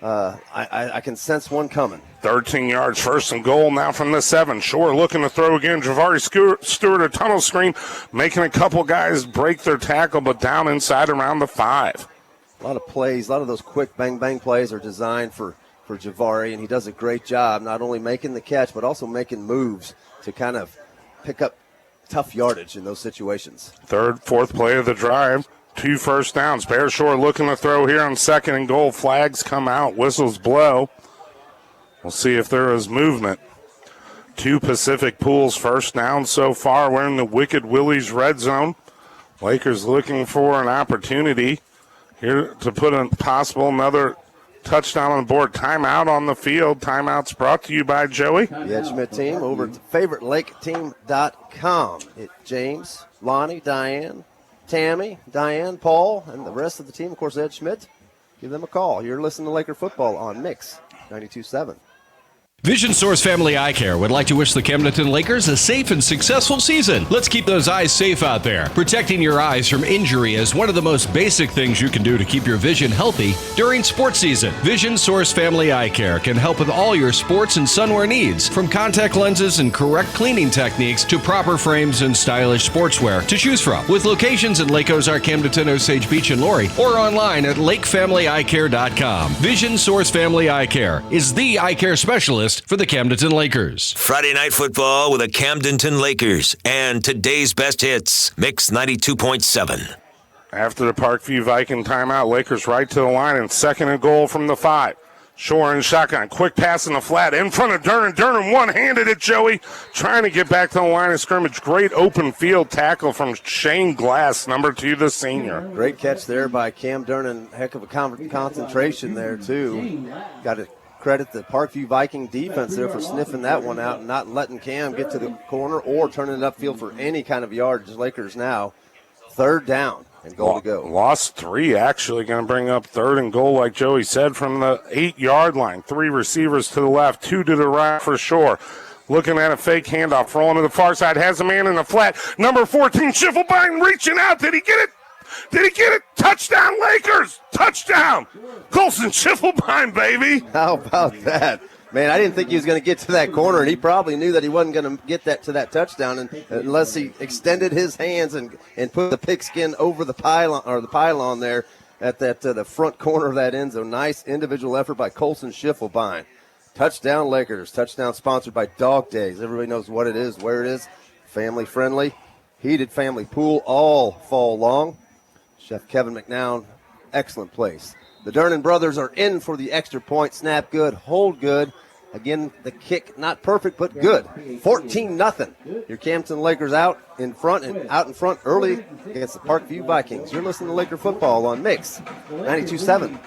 I can sense one coming. 13 yards, 1st and goal now from the 7. Shore looking to throw again. Javari Stewart, a tunnel screen, making a couple guys break their tackle, but down inside around the 5. A lot of plays, a lot of those quick bang-bang plays are designed for Javari, and he does a great job not only making the catch but also making moves to kind of pick up tough yardage in those situations. 3rd, 4th play of the drive. 2 first downs. Bear Shore looking to throw here on 2nd and goal. Flags come out. Whistles blow. We'll see if there is movement. 2 Pacific Pools first down so far. We're in the Wicked Willie's red zone. Lakers looking for an opportunity here to put a possible another touchdown on the board. Timeout on the field. Timeout's brought to you by Joey. The Ed Schmidt team over at FavoriteLakeTeam.com. It's James, Lonnie, Diane, Tammy, Diane, Paul, and the rest of the team, of course, Ed Schmidt. Give them a call. You're listening to Laker football on Mix 92.7. Vision Source Family Eye Care would like to wish the Camdenton Lakers a safe and successful season. Let's keep those eyes safe out there. Protecting your eyes from injury is one of the most basic things you can do to keep your vision healthy during sports season. Vision Source Family Eye Care can help with all your sports and sunwear needs, from contact lenses and correct cleaning techniques to proper frames and stylish sportswear to choose from. With locations in Lake Ozark, Camdenton, Osage Beach, and Laurie, or online at lakefamilyeyecare.com. Vision Source Family Eye Care is the eye care specialist for the Camdenton Lakers. Friday night football with the Camdenton Lakers and today's best hits, Mix 92.7. After the Parkview Viking timeout, Lakers right to the line and 2nd and goal from the 5. Shore in shotgun, quick pass in the flat in front of Durnan. Durnan one-handed it, Joey, trying to get back to the line of scrimmage. Great open field tackle from Shane Glass, number 2, the senior. Great catch there by Cam Durnan. Heck of a concentration there, too. Got to credit the Parkview Viking defense there for sniffing that one out and not letting Cam get to the corner or turning it upfield for any kind of yardage. Lakers now 3rd down and goal to go. Lost 3, actually. Going to bring up 3rd and goal, like Joey said, from the 8-yard line. 3 receivers to the left, 2 to the right for Shore. Looking at a fake handoff, rolling to the far side, has a man in the flat. Number 14, Schiffelbein reaching out. Did he get it? Did he get it? Touchdown, Lakers! Touchdown! Colson Schiffelbein, baby! How about that? Man, I didn't think he was going to get to that corner, and he probably knew that he wasn't going to get that to that touchdown unless he extended his hands and put the pigskin over the pylon there at that the front corner of that end zone. Nice individual effort by Colson Schiffelbein. Touchdown, Lakers. Touchdown sponsored by Dog Days. Everybody knows what it is, where it is. Family friendly. Heated family pool all fall long. Chef Kevin McNown, excellent place. The Durnan brothers are in for the extra point. Snap good, hold good. Again, the kick not perfect, but good. 14-0. Your Camdenton Lakers out in front early against the Parkview Vikings. You're listening to Laker football on Mix 92.7.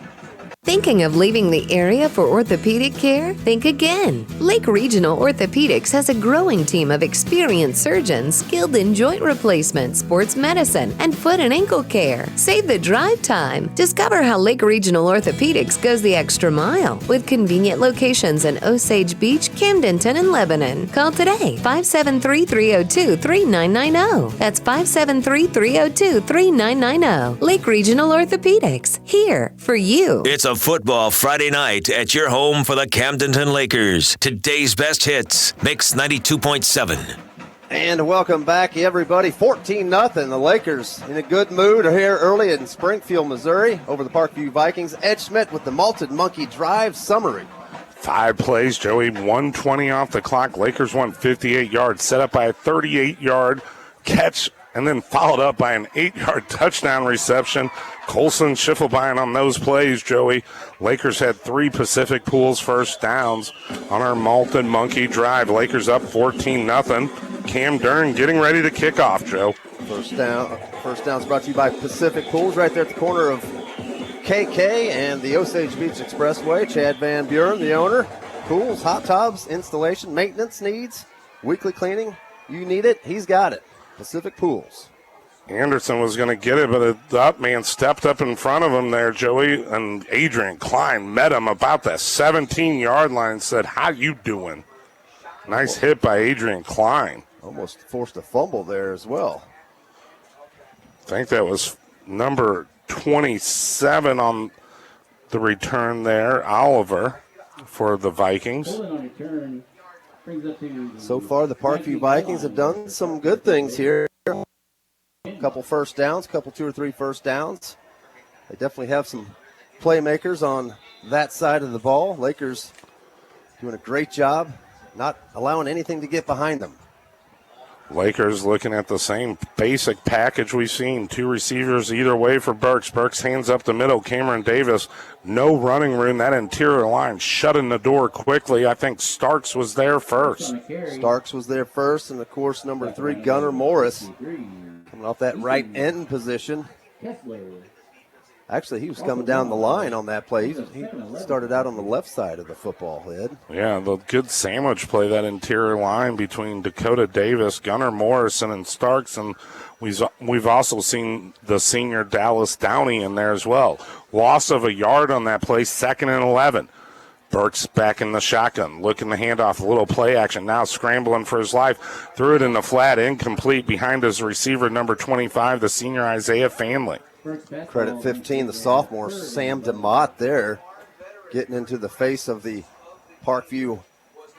Thinking of leaving the area for orthopedic care? Think again. Lake Regional Orthopedics has a growing team of experienced surgeons skilled in joint replacement, sports medicine, and foot and ankle care. Save the drive time. Discover how Lake Regional Orthopedics goes the extra mile with convenient locations in Osage Beach, Camdenton, and Lebanon. Call today, 573-302-3990. That's 573-302-3990. Lake Regional Orthopedics, here for you. It's a football Friday night at your home for the Camdenton Lakers. Today's best hits, Mix 92.7. And welcome back, everybody. 14-0. The Lakers in a good mood are here early in Springfield, Missouri, over the Parkview Vikings. Ed Schmidt with the Malted Monkey Drive summary. 5 plays, Joey, 120 off the clock. Lakers won 58 yards, set up by a 38-yard catch, and then followed up by an 8-yard touchdown reception. Colson Schiffelbein on those plays, Joey. Lakers had 3 Pacific Pools first downs on our Malted Monkey Drive. Lakers up 14-0. Cam Durnan getting ready to kick off, Joe. First down's brought to you by Pacific Pools right there at the corner of KK and the Osage Beach Expressway. Chad Van Buren, the owner. Pools, hot tubs, installation, maintenance needs, weekly cleaning. You need it, he's got it. Pacific Pools. Anderson was going to get it, but the up man stepped up in front of him there, Joey, and Adrian Klein met him about the 17-yard line and said, "How you doing?" Nice hit by Adrian Klein. Almost forced a fumble there as well. I think that was number 27 on the return there, Oliver, for the Vikings. So far, the Parkview Vikings have done some good things here. A couple first downs, couple 2 or 3 first downs. They definitely have some playmakers on that side of the ball. Lakers doing a great job, not allowing anything to get behind them. Lakers looking at the same basic package we've seen. 2 receivers either way for Burks. Burks hands up the middle. Cameron Davis, no running room. That interior line shutting the door quickly. I think Starks was there first. Starks was there first, and of course, number 3, Gunnar Morris, coming off that right end position. Actually, he was coming down the line on that play. He started out on the left side of the football head. Yeah, the good sandwich play, that interior line between Dakota Davis, Gunnar Morrison, and Starks. And we've also seen the senior Dallas Downey in there as well. Loss of a yard on that play, 2nd and 11. Burks back in the shotgun, looking to hand off a little play action. Now scrambling for his life. Threw it in the flat, incomplete behind his receiver, number 25, the senior Isaiah Fanley. Credit 15, the sophomore Sam DeMott there, getting into the face of the Parkview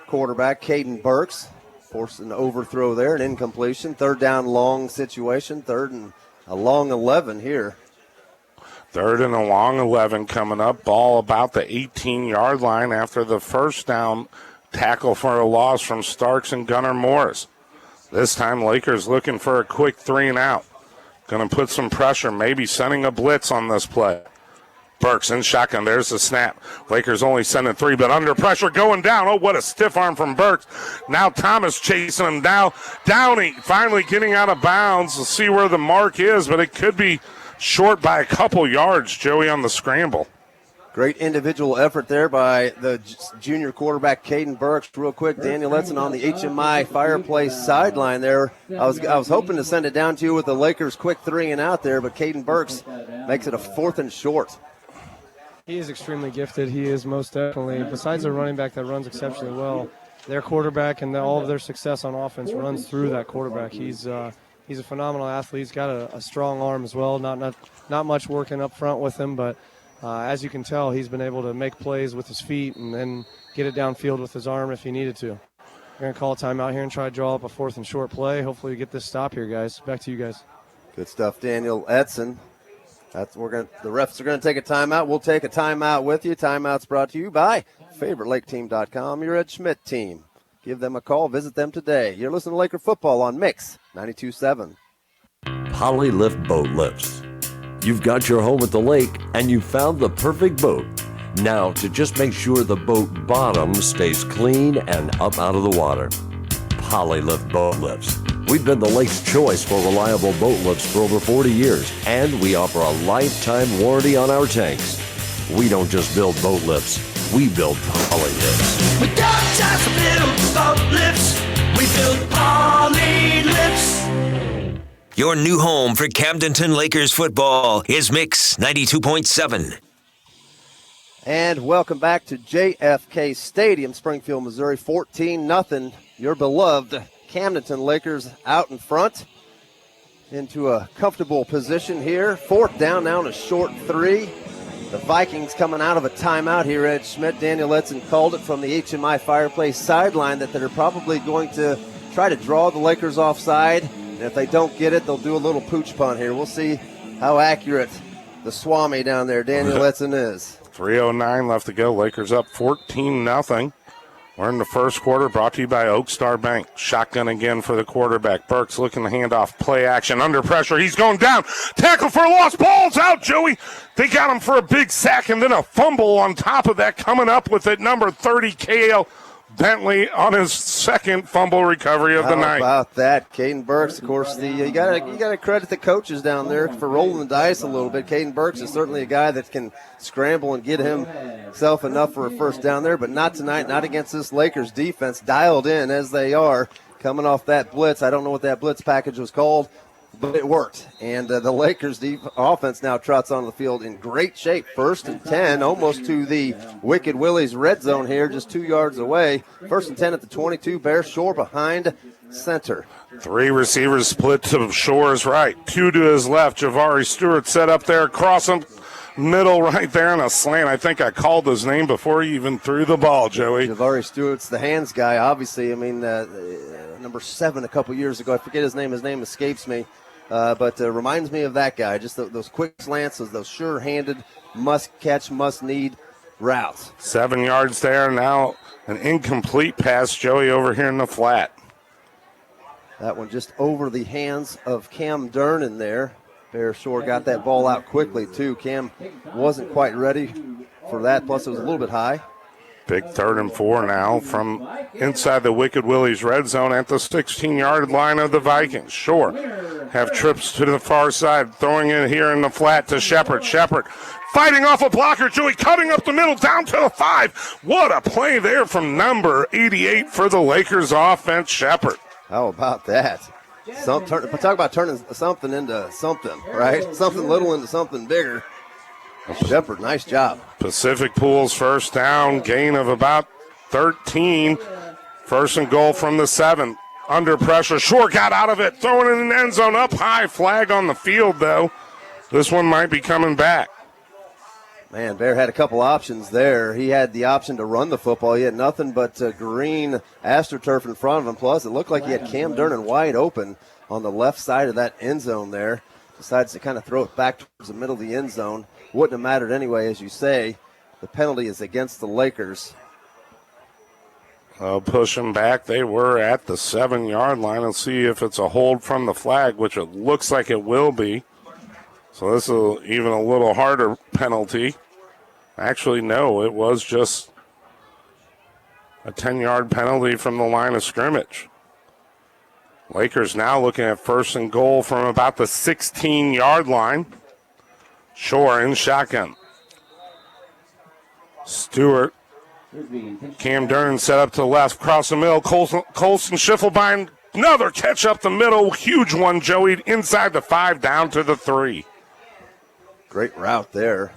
quarterback, Caden Burks. Forced an overthrow there, an incompletion. Third down long situation, third and a long 11 here. Third and a long 11 coming up. Ball about the 18-yard line after the first down tackle for a loss from Starks and Gunnar Morris. This time Lakers looking for a quick 3-and-out. Going to put some pressure, maybe sending a blitz on this play. Burks in shotgun. There's the snap. Lakers only sending 3, but under pressure going down. Oh, what a stiff arm from Burks. Now Thomas chasing him down. Downey finally getting out of bounds. We'll see where the mark is, but it could be short by a couple yards, Joey, on the scramble. Great individual effort there by the junior quarterback, Caden Burks. Real quick, Daniel Letson on the HMI Fireplace sideline there. I was hoping to send it down to you with the Lakers' quick 3-and-out there, but Caden Burks makes it a 4th and short. He is extremely gifted. He is most definitely. Besides a running back that runs exceptionally well, their quarterback and all of their success on offense runs through that quarterback. He's a phenomenal athlete. He's got a strong arm as well. Not much working up front with him, but as you can tell, he's been able to make plays with his feet and then get it downfield with his arm if he needed to. We're going to call a timeout here and try to draw up a 4th and short play. Hopefully we get this stop here, guys. Back to you guys. Good stuff, Daniel Edson. The refs are going to take a timeout. We'll take a timeout with you. Timeout's brought to you by FavoriteLakeTeam.com, your Ed Schmidt team. Give them a call. Visit them today. You're listening to Laker Football on Mix 92.7. Polylift Boat Lifts. You've got your home at the lake, and you found the perfect boat. Now, to just make sure the boat bottom stays clean and up out of the water. Polylift Boat Lifts. We've been the lake's choice for reliable boat lifts for over 40 years, and we offer a lifetime warranty on our tanks. We don't just build boat lifts, we build poly lifts. We don't just build boat lifts, we build poly lifts. Your new home for Camdenton Lakers football is Mix 92.7. And welcome back to JFK Stadium, Springfield, Missouri, 14-0. Your beloved Camdenton Lakers out in front into a comfortable position here. 4th down now in a short 3. The Vikings coming out of a timeout here, Ed Schmidt. Daniel Edson called it from the HMI Fireplace sideline that they're probably going to try to draw the Lakers offside. And if they don't get it, they'll do a little pooch punt here. We'll see how accurate the Swami down there, Daniel Edson, is. 3:09 left to go. Lakers up 14-0. We're in the first quarter, brought to you by Oak Star Bank. Shotgun again for the quarterback. Burks looking to hand off, play action, under pressure. He's going down. Tackle for a loss. Ball's out, Joey. They got him for a big sack and then a fumble on top of that. Coming up with it, number 30, K.L. Bentley on his second fumble recovery of the night. How about that? Caden Burks, of course, you gotta credit the coaches down there for rolling the dice a little bit. Caden Burks is certainly a guy that can scramble and get himself enough for a first down there, but not tonight, not against this Lakers defense, dialed in as they are, coming off that blitz. I don't know what that blitz package was called, but it worked. And the Lakers offense now trots on the field in great shape. 1st and 10, almost to the Wicked Willie's red zone here, just 2 yards away. 1st and 10 at the 22, Bear Shore behind center. 3 receivers split to Shore's right, 2 to his left. Javari Stewart set up there, across him, middle right there in a slant. I think I called his name before he even threw the ball, Joey. Javari Stewart's the hands guy, obviously. I mean, number 7 a couple years ago. I forget his name. His name escapes me. But reminds me of that guy. Just those quick slants, those sure-handed, must-catch, must-need routes. 7 yards there. Now an incomplete pass, Joey, over here in the flat. That one just over the hands of Cam Durnan there. Bear Shore got that ball out quickly, too. Cam wasn't quite ready for that, plus it was a little bit high. Big 3rd and 4 now from inside the Wicked Willie's red zone at the 16-yard line of the Vikings. Shore have trips to the far side, throwing it here in the flat to Shepard. Shepard fighting off a blocker. Joey cutting up the middle down to the 5. What a play there from number 88 for the Lakers offense, Shepard. How about that? Talk about turning something into something, right? Something little into something bigger. Shepard, nice job. Pacific Pools first down, gain of about 13. First and goal from the 7. Under pressure, Short got out of it, throwing it in the end zone, up high, flag on the field though. This one might be coming back. Man, Bear had a couple options there. He had the option to run the football. He had nothing but green AstroTurf in front of him. Plus, it looked like he had Cam Durnan wide open on the left side of that end zone there. Decides to kind of throw it back towards the middle of the end zone. Wouldn't have mattered anyway, as you say. The penalty is against the Lakers. Push them back. They were at the 7-yard line. Let's see if it's a hold from the flag, which it looks like it will be. So this is even a little harder penalty. Actually, no, it was just a 10-yard penalty from the line of scrimmage. Lakers now looking at first and goal from about the 16-yard line. Shore in shotgun. Stewart. Cam Durnan set up to the left, cross the middle. Colson Schiffelbein, another catch up the middle. Huge one, Joey, inside the 5, down to the 3. Great route there.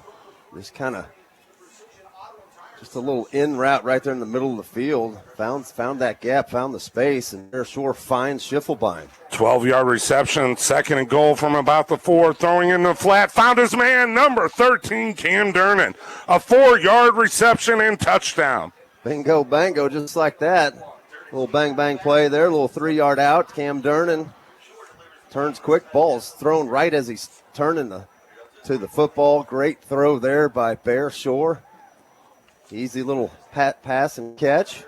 Just a little in route right there in the middle of the field. Found that gap, found the space, and there Shore finds Schiffelbein. 12-yard reception, second and goal from about the 4, throwing in the flat. Found his man, number 13, Cam Durnan. A 4-yard reception and touchdown. Bingo, bango, just like that. Little bang-bang play there, a little 3-yard out. Cam Durnan turns quick. Ball's thrown right as he's turning to the football. Great throw there by Bear Shore. Easy little pass and catch.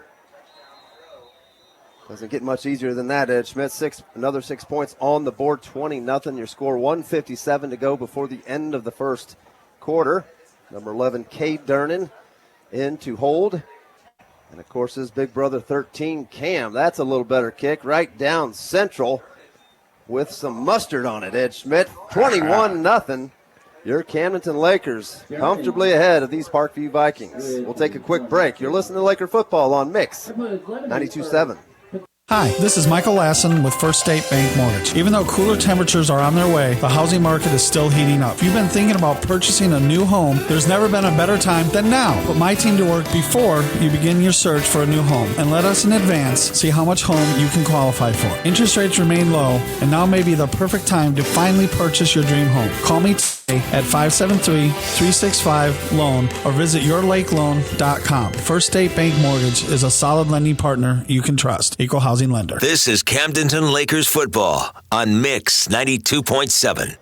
Doesn't get much easier than that, Ed Schmidt. Another 6 points on the board, 20-0. Your score, 1:57 to go before the end of the first quarter. Number 11, Cade Durnan, in to hold. And, of course, his big brother, 13, Cam. That's a little better kick right down central with some mustard on it, Ed Schmidt. 21-0. Your Camdenton Lakers comfortably ahead of these Parkview Vikings. We'll take a quick break. You're listening to Laker football on Mix 92.7. Hi, this is Michael Lassen with First State Bank Mortgage. Even though cooler temperatures are on their way, the housing market is still heating up. If you've been thinking about purchasing a new home, there's never been a better time than now. Put my team to work before you begin your search for a new home, and let us in advance see how much home you can qualify for. Interest rates remain low, and now may be the perfect time to finally purchase your dream home. Call me today at 573-365-LOAN or visit yourlakeloan.com. First State Bank Mortgage is a solid lending partner you can trust. Equal housing lender. This is Camdenton Lakers football on Mix 92.7.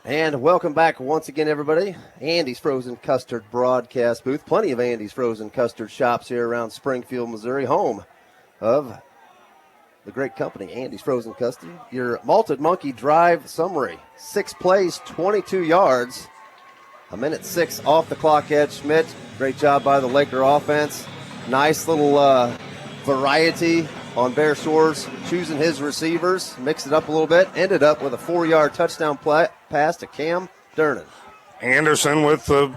And welcome back once again, everybody. Andy's Frozen Custard broadcast booth. Plenty of Andy's Frozen Custard shops here around Springfield, Missouri, home of the great company, Andy's Frozen Custard. Your Malted Monkey Drive summary. 6 plays, 22 yards. 1:06 off the clock, Ed Schmidt. Great job by the Laker offense. Nice little variety on Bear Shores, choosing his receivers, mixed it up a little bit, ended up with a 4-yard touchdown pass to Cam Durnan. Anderson with the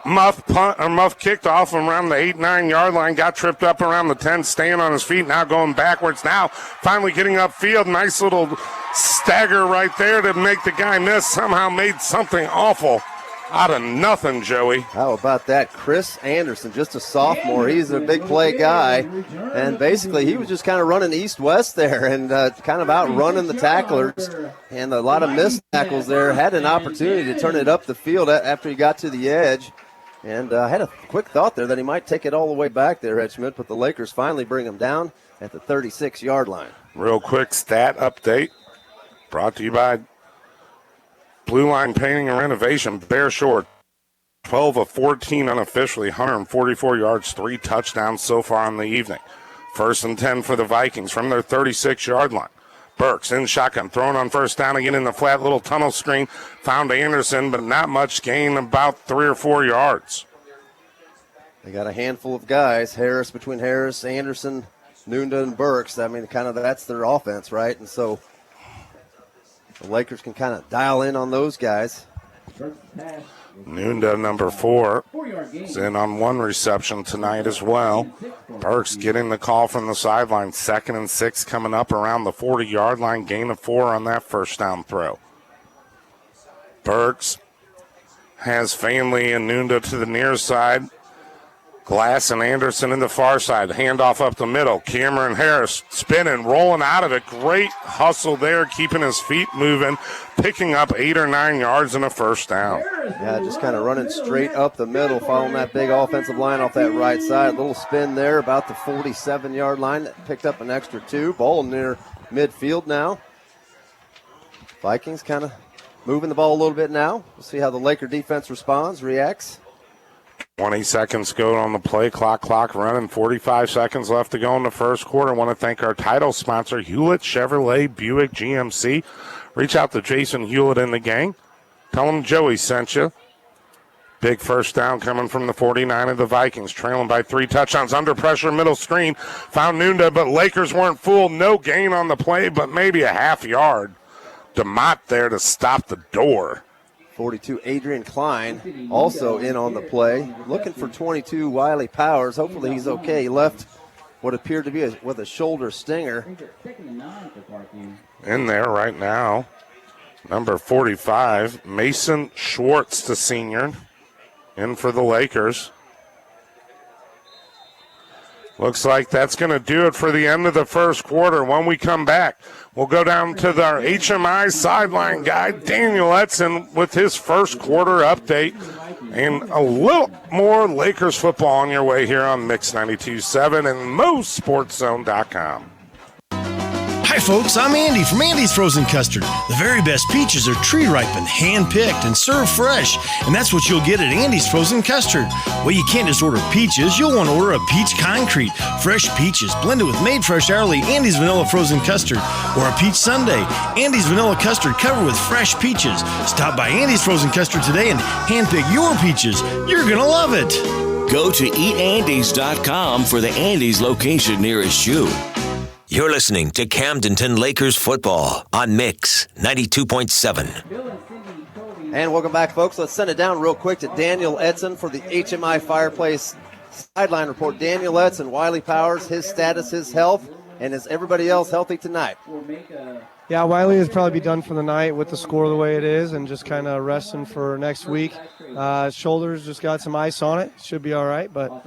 muff kicked off around the 8-9 yard line, got tripped up around the 10, staying on his feet, now going backwards, now finally getting upfield. Nice little stagger right there to make the guy miss. Somehow made something awful out of nothing, Joey. How about that? Chris Anderson, just a sophomore. He's a big play guy. And basically he was just kind of running east-west there and kind of outrunning the tacklers. And a lot of missed tackles there. Had an opportunity to turn it up the field after he got to the edge. And had a quick thought there that he might take it all the way back there, Ed Schmidt, but the Lakers finally bring him down at the 36-yard line. Real quick stat update brought to you by Blue Line Painting and Renovation. Bear Shore, 12 of 14 unofficially, 144 yards, 3 touchdowns so far in the evening. First and 10 for the Vikings from their 36-yard line. Burks in shotgun, throwing on first down again in the flat, little tunnel screen. Found Anderson, but not much gain, about 3 or 4 yards. They got a handful of guys, between Harris, Anderson, Nunda, and Burks. I mean, kind of that's their offense, right? And so the Lakers can kind of dial in on those guys. Nunda, number 4, is in on 1 reception tonight as well. Burks getting the call from the sideline. 2nd and 6 coming up around the 40-yard line. Gain of 4 on that first down throw. Burks has Fanley and Nunda to the near side. Glass and Anderson in the far side. Handoff up the middle. Cameron Harris spinning, rolling out of it. Great hustle there, keeping his feet moving, picking up 8 or 9 yards and a first down. Yeah, just kind of running straight up the middle, following that big offensive line off that right side. Little spin there about the 47-yard line. That picked up an extra 2. Ball near midfield now. Vikings kind of moving the ball a little bit now. We'll see how the Laker defense responds, reacts. 20 seconds go on the play clock running. 45 seconds left to go in the first quarter. I want to thank our title sponsor, Hewlett Chevrolet Buick GMC. Reach out to Jason Hewlett and the gang. Tell him Joey sent you. Big first down coming from the 49 of the Vikings, trailing by 3 touchdowns. Under pressure, middle screen. Found Nunda, but Lakers weren't fooled. No gain on the play, but maybe a half yard. DeMott there to stop the door. 42, Adrian Klein, also in on the play. Looking for 22, Wiley Powers. Hopefully he's okay. He left what appeared to be with a shoulder stinger. In there right now, number 45, Mason Schwartz, the senior, in for the Lakers. Looks like that's going to do it for the end of the first quarter. When we come back, we'll go down to our HMI sideline guy, Daniel Edson, with his first quarter update and a little more Lakers football on your way here on Mix 92.7 and MoSportsZone.com. Hi folks, I'm Andy from Andy's Frozen Custard. The very best peaches are tree ripened, hand picked, and served fresh. And that's what you'll get at Andy's Frozen Custard. Well, you can't just order peaches, you'll want to order a peach concrete. Fresh peaches blended with made fresh hourly Andy's Vanilla Frozen Custard. Or a peach sundae. Andy's Vanilla Custard covered with fresh peaches. Stop by Andy's Frozen Custard today and hand pick your peaches. You're gonna love it. Go to eatandys.com for the Andy's location nearest you. You're listening to Camdenton Lakers football on Mix 92.7. And welcome back, folks. Let's send it down real quick to Daniel Edson for the HMI Fireplace sideline report. Daniel Edson, Wiley Powers, his status, his health, and is everybody else healthy tonight? Yeah, Wiley is probably be done for the night with the score the way it is and just kind of resting for next week. Shoulders just got some ice on it. Should be all right, but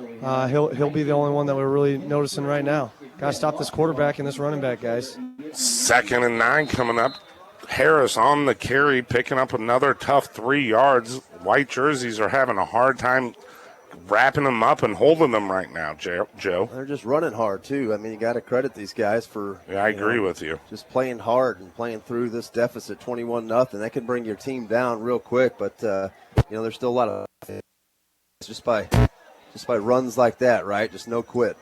he'll be the only one that we're really noticing right now. Got to stop this quarterback and this running back, guys. 2nd and 9 coming up. Harris on the carry, picking up another tough 3 yards. White jerseys are having a hard time wrapping them up and holding them right now, Joe. They're just running hard, too. I mean, you got to credit these guys for I agree with you. Just playing hard and playing through this deficit 21-0. That can bring your team down real quick, but, there's still a lot of just by runs like that, right? Just no quit.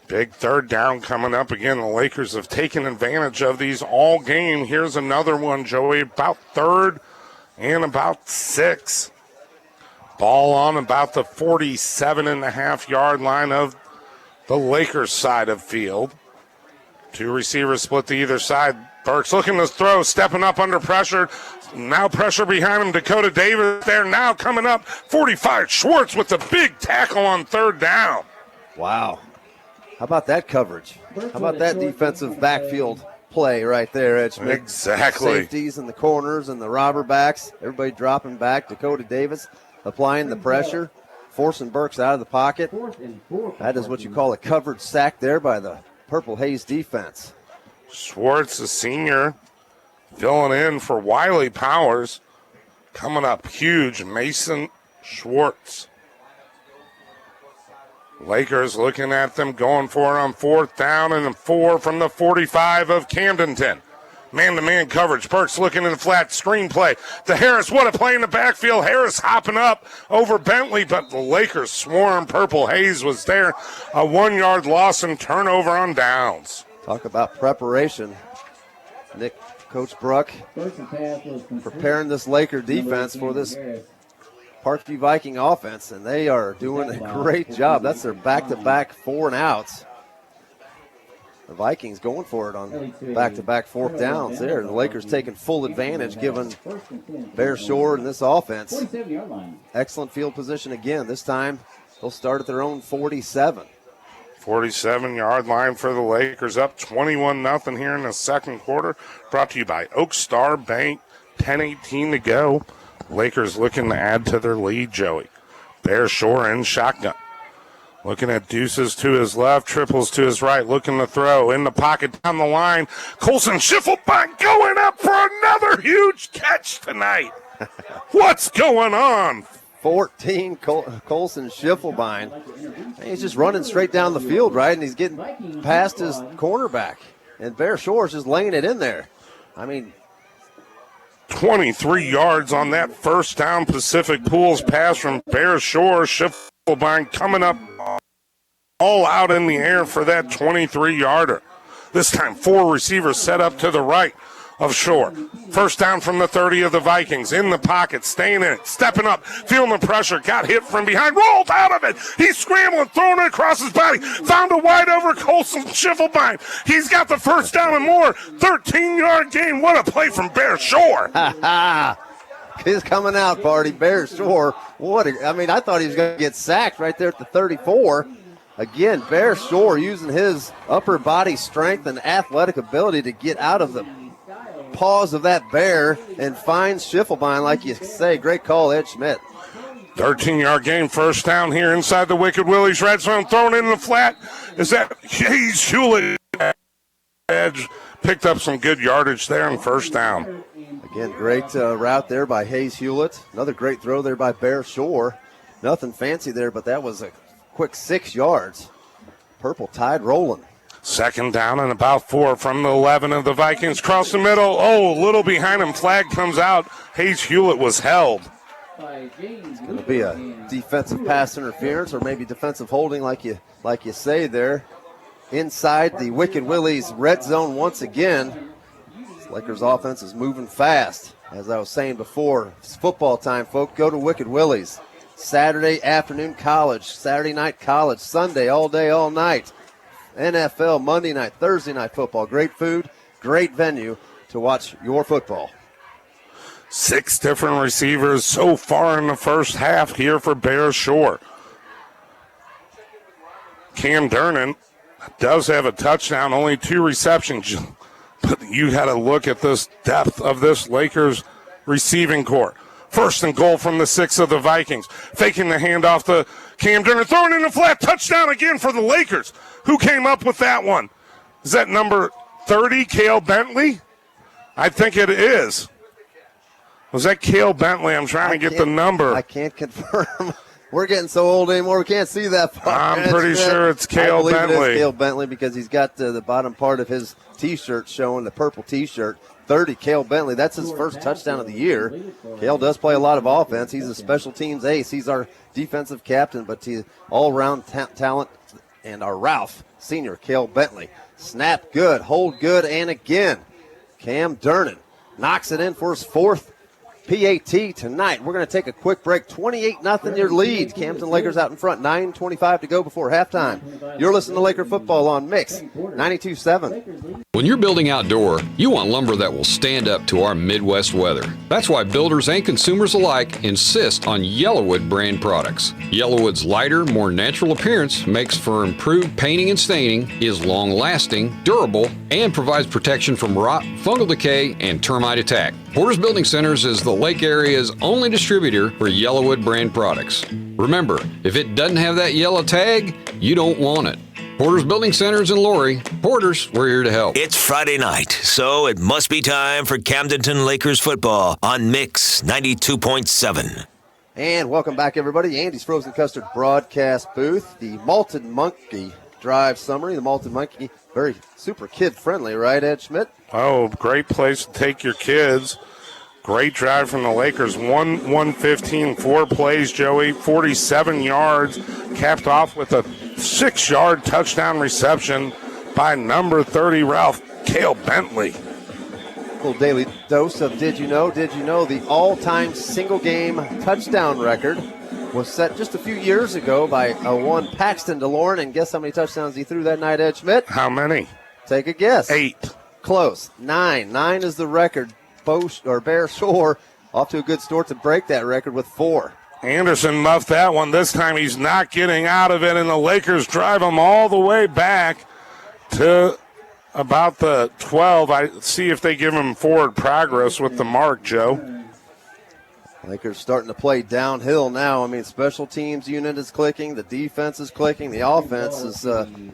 Big third down coming up again. The Lakers have taken advantage of these all game. Here's another one, Joey, about 3rd and about 6. Ball on about the 47.5-yard line of the Lakers side of field. 2 receivers split to either side. Burks looking to throw, stepping up under pressure. Now pressure behind him. Dakota Davis there now coming up. 45, Schwartz with the big tackle on 3rd down. Wow. How about that coverage? How about that defensive backfield play right there, Ed Schmidt? Exactly. Safeties in the corners and the robber backs. Everybody dropping back. Dakota Davis applying the pressure, forcing Burks out of the pocket. That is what you call a covered sack there by the Purple Haze defense. Schwartz, the senior, filling in for Wiley Powers. Coming up huge, Mason Schwartz. Lakers looking at them, going for it on 4th down and 4 from the 45 of Camdenton. Man-to-man coverage. Burks looking in the flat screen play to Harris. What a play in the backfield. Harris hopping up over Bentley, but the Lakers swarm. Purple Haze was there. A 1-yard loss and turnover on downs. Talk about preparation. Coach Bruck preparing this Laker defense for this Parkview Viking offense, and they are doing a great job. That's their back-to-back 4-and-outs. The Vikings going for it on back-to-back 4th downs there. The Lakers taking full advantage, giving Bear Shore and this offense excellent field position again. This time they'll start at their own 47. 47-yard line for the Lakers, up 21-0 here in the second quarter. Brought to you by Oak Star Bank. 10:18 to go. Lakers looking to add to their lead, Joey. Bear Shore in shotgun. Looking at deuces to his left, triples to his right, looking to throw in the pocket down the line. Colson Schiffelbein going up for another huge catch tonight. What's going on? 14, Colson Schiffelbein. He's just running straight down the field, right? And he's getting past his cornerback. And Bear Shore's just laying it in there. I mean, 23 yards on that first down Pacific Pools pass from Bear Shore. Schiffelbein coming up all out in the air for that 23-yarder. This time 4 receivers set up to the right of Shore. First down from the 30 of the Vikings. In the pocket, staying in it, stepping up, feeling the pressure, got hit from behind, rolled out of it. He's scrambling, throwing it across his body. Found a wide over Colson Schiffelbein. He's got the first down and more. 13-yard gain. What a play from Bear Shore. He's coming out, party. Bear Shore. I thought he was going to get sacked right there at the 34. Again, Bear Shore using his upper body strength and athletic ability to get out of the paws of that bear and finds Schiffelbein, like you say. Great call, Ed Schmidt. 13-yard gain, first down here inside the Wicked Willie's red zone, thrown in the flat. Is that Hayes Hewlett? Edge picked up some good yardage there on first down. Again, great route there by Hayes Hewlett. Another great throw there by Bear Shore. Nothing fancy there, but that was a quick 6 yards. Purple Tide rolling. Second down and about 4 from the 11 of the Vikings. Cross the middle. Oh, a little behind him. Flag comes out. Hayes Hewlett was held. It's going to be a defensive pass interference or maybe defensive holding like you say there. Inside the Wicked Willie's red zone once again. This Lakers offense is moving fast. As I was saying before, it's football time, folks. Go to Wicked Willie's. Saturday afternoon college, Saturday night college, Sunday all day, all night. NFL, Monday night, Thursday night football. Great food, great venue to watch your football. 6 different receivers so far in the first half here for Bear Shore. Camdenton does have a touchdown, only 2 receptions. But you got to look at this depth of this Lakers receiving corps. First and goal from the 6 of the Vikings. Faking the handoff to Camdenton, throwing in the flat. Touchdown again for the Lakers. Who came up with that one? Is that number 30, Cale Bentley? I think it is. Was that Cale Bentley? I'm trying to get the number. I can't confirm. We're getting so old anymore, we can't see that far. I'm pretty sure it's Cale Bentley. I believe it is Cale Bentley because he's got the bottom part of his T-shirt showing, the purple T-shirt. 30, Cale Bentley. That's his first touchdown of the year. Cale does play a lot of offense. He's a special teams ace. He's our defensive captain, but he's all-around talent. And our Ralph, senior, Cale Bentley. Snap good, hold good, and again, Camdenton knocks it in for his 4th PAT tonight. We're going to take a quick break. 28-0 your lead. Camdenton Lakers out in front. 9:25 to go before halftime. You're listening to Laker football on Mix 92.7. When you're building outdoor, you want lumber that will stand up to our Midwest weather. That's why builders and consumers alike insist on Yellowwood brand products. Yellowwood's lighter, more natural appearance makes for improved painting and staining, is long-lasting, durable, and provides protection from rot, fungal decay, and termite attack. Porter's Building Centers is the Lake Area's only distributor for Yellowwood brand products. Remember, if it doesn't have that yellow tag, you don't want it. Porter's Building Centers in Lori. Porter's, we're here to help. It's Friday night, so it must be time for Camdenton Lakers football on Mix 92.7. And welcome back, everybody. Andy's Frozen Custard broadcast booth. The Malted Monkey Drive Summary. The Malted Monkey, very super kid-friendly, right, Ed Schmidt? Oh, great place to take your kids. Great drive from the Lakers. 115, 4 plays, Joey, 47 yards, capped off with a 6-yard touchdown reception by number 30, Ralph Cale Bentley. Little daily dose of Did You Know? Did you know the all-time single-game touchdown record was set just a few years ago by one Paxton DeLorme, and guess how many touchdowns he threw that night, Ed Schmidt? How many? Take a guess. 8. Close. 9. 9 is the record. Bear Shore off to a good start to break that record with 4. Anderson muffed that one. This time he's not getting out of it, and the Lakers drive him all the way back to about the 12. I see if they give him forward progress with the mark, Joe. Lakers starting to play downhill now. I mean, special teams unit is clicking. The defense is clicking. The offense is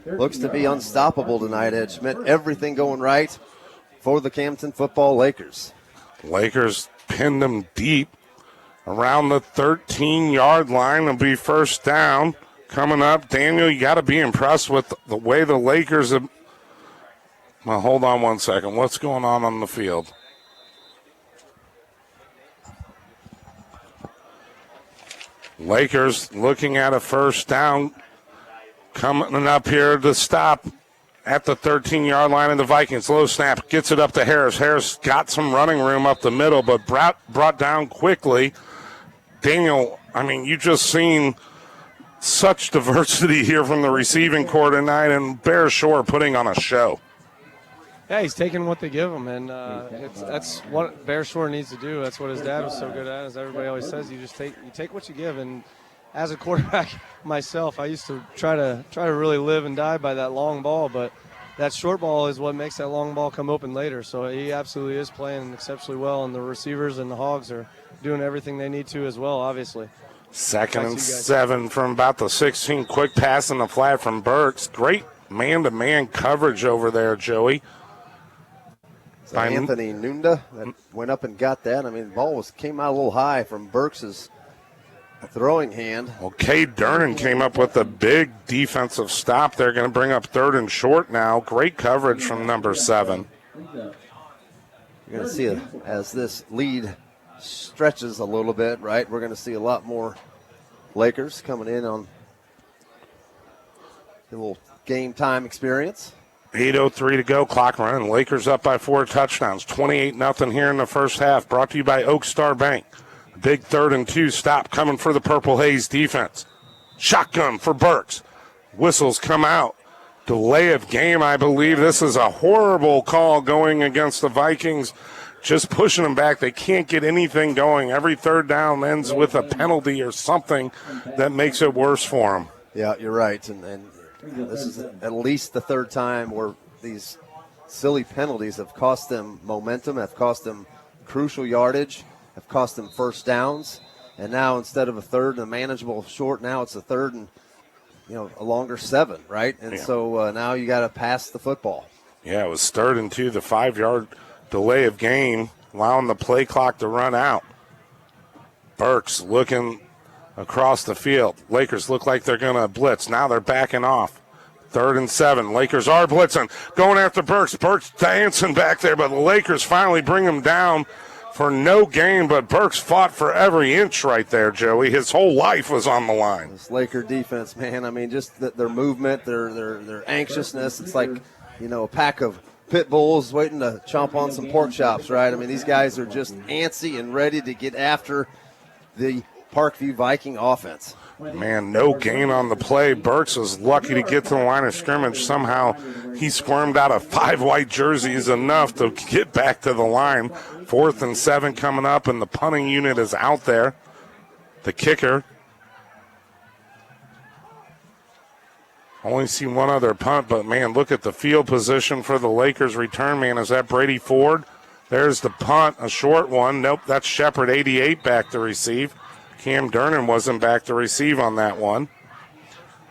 looks to be unstoppable tonight, Ed Schmidt. Everything going right for the Camdenton football Lakers. Lakers pinned them deep around the 13-yard line. It'll be first down coming up. Daniel, you got to be impressed with the way the Lakers have. Well, hold on one second. What's going on the field? Lakers looking at a first down coming up here to stop at the 13-yard line of the Vikings. Low snap, gets it up to Harris. Harris got some running room up the middle, but brought down quickly. Daniel, I mean, you just seen such diversity here from the receiving corps tonight, and Bear Shore putting on a show. Yeah, he's taking what they give him, and that's what Bear Shore needs to do. That's what his dad was so good at, as everybody always says. You take what you give, and as a quarterback myself, I used to try to really live and die by that long ball, but that short ball is what makes that long ball come open later. So he absolutely is playing exceptionally well, and the receivers and the Hogs are doing everything they need to as well, obviously. Second and 7 from about the 16. Quick pass in the flat from Burks. Great man-to-man coverage over there, Joey. Anthony Nunda that went up and got that. I mean, the ball came out a little high from Burks' throwing hand. Well, Cade Durnan came up with a big defensive stop. They're going to bring up 3rd and short now. Great coverage from number 7. You're going to see as this lead stretches a little bit, right? We're going to see a lot more Lakers coming in on a little game time experience. 8:03 to go, clock running. Lakers up by 4 touchdowns. 28-0 here in the first half. Brought to you by Oak Star Bank. Big 3rd and 2 stop coming for the Purple Haze defense. Shotgun for Burks. Whistles come out. Delay of game, I believe. This is a horrible call going against the Vikings. Just pushing them back. They can't get anything going. Every 3rd down ends with a penalty or something that makes it worse for them. Yeah, you're right. And this is at least the 3rd time where these silly penalties have cost them momentum, have cost them crucial yardage, have cost them first downs. And now instead of a 3rd and a manageable short, now it's a 3rd and a longer 7, right? And so now you got to pass the football. Yeah, it was 3rd and 2, the 5-yard delay of game, allowing the play clock to run out. Burks looking across the field. Lakers look like they're going to blitz. Now they're backing off. 3rd and 7. Lakers are blitzing. Going after Burks. Burks dancing back there, but the Lakers finally bring him down for no gain, but Burks fought for every inch right there, Joey. His whole life was on the line. This Laker defense, man, I mean, just their movement, their anxiousness. It's like, a pack of pit bulls waiting to chomp on some pork chops, right? I mean, these guys are just antsy and ready to get after the Parkview Viking offense. Man, no gain on the play. Burks was lucky to get to the line of scrimmage. Somehow he squirmed out of 5 white jerseys enough to get back to the line. 4th and 7 coming up, and the punting unit is out there. The kicker. Only see one other punt, but, man, look at the field position for the Lakers return man. Is that Brady Ford? There's the punt, a short one. Nope, that's Shepard, 88, back to receive. Cam Durnan wasn't back to receive on that one.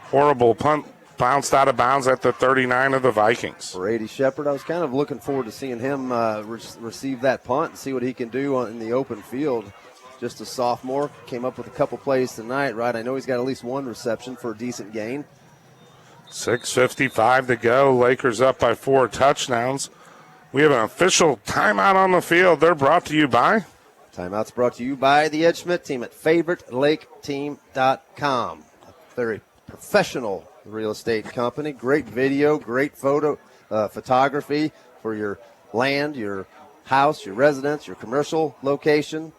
Horrible punt, bounced out of bounds at the 39 of the Vikings. Brady Shepard, I was kind of looking forward to seeing him receive that punt and see what he can do in the open field. Just a sophomore, came up with a couple plays tonight, right? I know he's got at least 1 reception for a decent gain. 6:55 to go. Lakers up by 4 touchdowns. We have an official timeout on the field. They're brought to you by? Timeout's brought to you by the Ed Schmidt team at FavoriteLakeTeam.com. A very professional real estate company. Great video, great photography for your land, your house, your residence, your commercial location.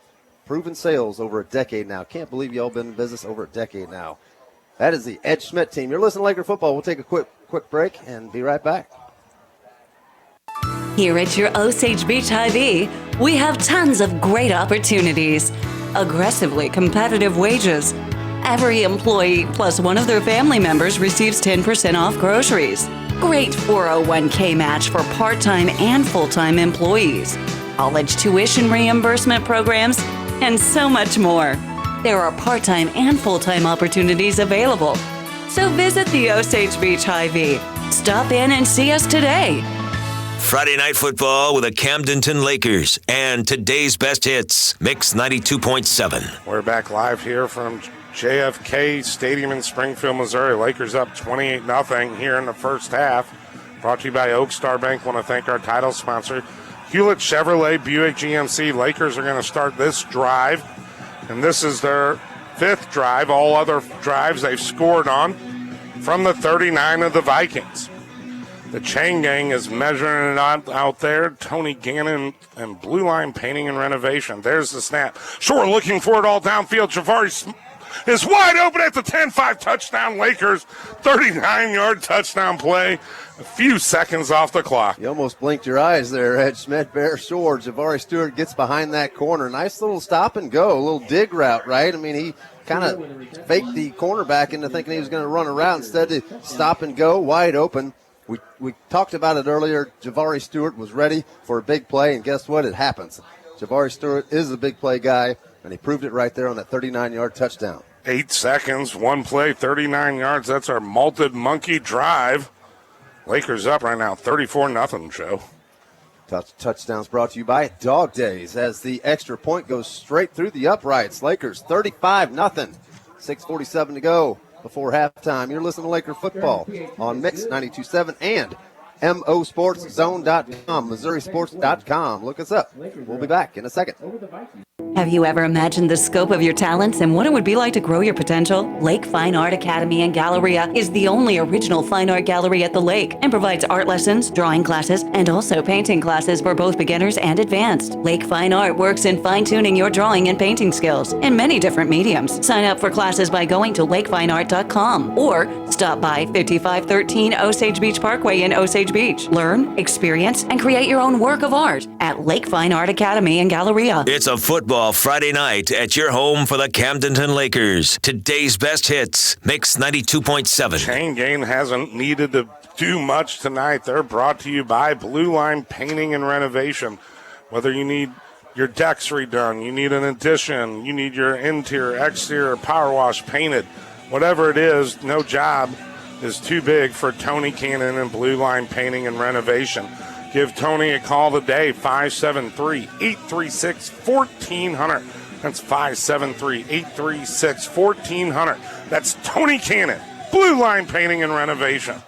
Proven sales over a decade now. Can't believe y'all been in business over a decade now. That is the Ed Schmidt team. You're listening to Laker Football. We'll take a quick break and be right back. Here at your Osage Beach Hy-Vee, we have tons of great opportunities, aggressively competitive wages. Every employee plus one of their family members receives 10% off groceries. Great 401k match for part-time and full-time employees. College tuition reimbursement programs, and so much more. There are part-time and full-time opportunities available. So visit the Osage Beach Hy-Vee. Stop in and see us today. Friday Night Football with the Camdenton Lakers and today's best hits, Mix 92.7. We're back live here from JFK Stadium in Springfield, Missouri. Lakers up 28-0 here in the first half. Brought to you by Oakstar Bank. Want to thank our title sponsor, Hewlett Chevrolet Buick GMC. Lakers are going to start this drive, and this is their 5th drive. All other drives they've scored on from the 39 of the Vikings. The Chain Gang is measuring it out there. Tony Gannon and Blue Line Painting and Renovation. There's the snap. Short looking for it all downfield. Javari is wide open at the 10-5 touchdown. Lakers 39-yard touchdown play. A few seconds off the clock. You almost blinked your eyes there, Ed Schmidt. Bear Shore. Javari Stewart gets behind that corner. Nice little stop and go, a little dig route, right? I mean, he kind of faked the cornerback into thinking he was going to run around. Instead, to stop and go, wide open. We talked about it earlier. Javari Stewart was ready for a big play, and guess what? It happens. Javari Stewart is a big play guy, and he proved it right there on that 39-yard touchdown. 8 seconds, one play, 39 yards. That's our malted monkey drive. Lakers up right now, 34-0, Joe. Touchdowns brought to you by Dog Days as the extra point goes straight through the uprights. Lakers 35-0. 6:47 to go before halftime. You're listening to Laker football on Mix 92.7 and MOSportszone.com, MissouriSports.com. Look us up. We'll be back in a second. Have you ever imagined the scope of your talents and what it would be like to grow your potential? Lake Fine Art Academy and Galleria is the only original fine art gallery at the lake and provides art lessons, drawing classes, and also painting classes for both beginners and advanced. Lake Fine Art works in fine-tuning your drawing and painting skills in many different mediums. Sign up for classes by going to lakefineart.com or stop by 5513 Osage Beach Parkway in Osage Beach. Learn, experience, and create your own work of art at Lake Fine Art Academy and Galleria. It's a football Friday night at your home for the Camdenton Lakers. Today's best hits, Mix 92.7. Chain Gang hasn't needed to do much tonight. They're brought to you by Blue Line Painting and Renovation. Whether you need your decks redone, you need an addition, you need your interior, exterior power wash painted, whatever it is, no job is too big for Tony Cannon and Blue Line Painting and Renovation. Give Tony a call today, 573-836-1400. That's 573-836-1400. That's Tony Cannon, Blue Line Painting and Renovation.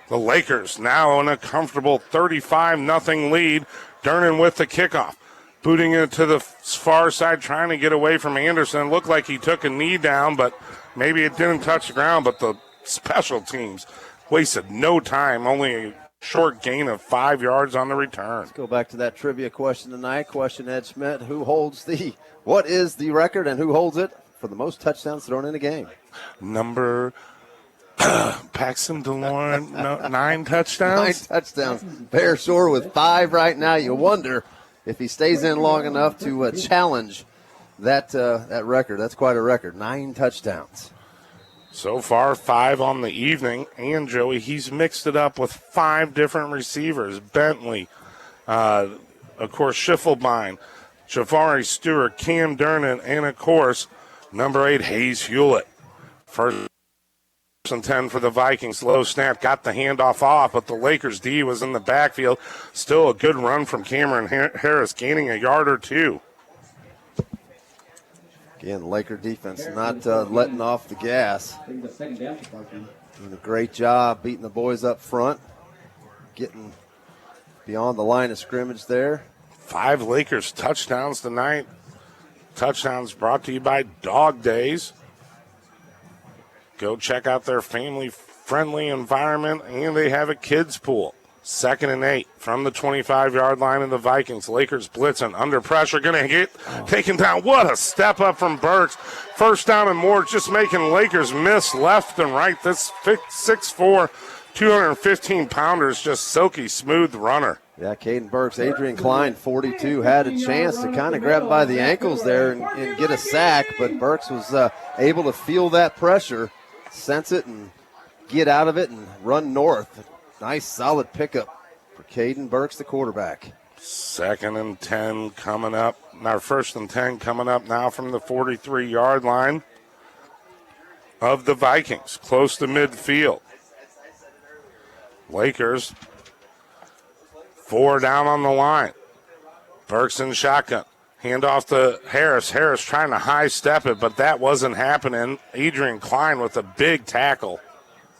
The Lakers now in a comfortable 35-0 lead. Durnan with the kickoff. Booting it to the far side, trying to get away from Anderson. Looked like he took a knee down, but maybe it didn't touch the ground. But the special teams wasted no time, only a short gain of 5 yards on the return. Let's go back to that trivia question tonight. Question, Ed Schmidt, what is the record and who holds it for the most touchdowns thrown in a game? Number Paxton DeLorean, 9 touchdowns. 9 touchdowns. Bear Shore with 5 right now. You wonder if he stays in long enough to challenge that record. That's quite a record. 9 touchdowns. So far, 5 on the evening. And, Joey, he's mixed it up with 5 different receivers. Bentley, of course, Schiffelbein, Javari Stewart, Cam Durnan, and, of course, number 8, Hayes Hewlett. First and 10 for the Vikings. Low snap, got the handoff off, but the Lakers' D was in the backfield. Still a good run from Cameron Harris, gaining a yard or 2. Again, Laker defense not letting off the gas. Doing a great job beating the boys up front, getting beyond the line of scrimmage there. 5 Lakers touchdowns tonight. Touchdowns brought to you by Dog Days. Go check out their family-friendly environment, and they have a kids pool. 2nd and 8 from the 25-yard line of the Vikings. Lakers blitzing, under pressure, going to get taken down. What a step up from Burks. First down and more, just making Lakers miss left and right. This 6'4", 215-pounder is just silky smooth runner. Yeah, Caden Burks, Adrian Klein, 42, had a chance to kind of grab by the ankles there and get a sack, but Burks was able to feel that pressure, sense it, and get out of it and run north. Nice, solid pickup for Caden Burks, the quarterback. Second and 10 coming up. Our first and 10 coming up now from the 43-yard line of the Vikings, close to midfield. Lakers, 4 down on the line. Burks in shotgun. Hand off to Harris. Harris trying to high step it, but that wasn't happening. Adrian Klein with a big tackle.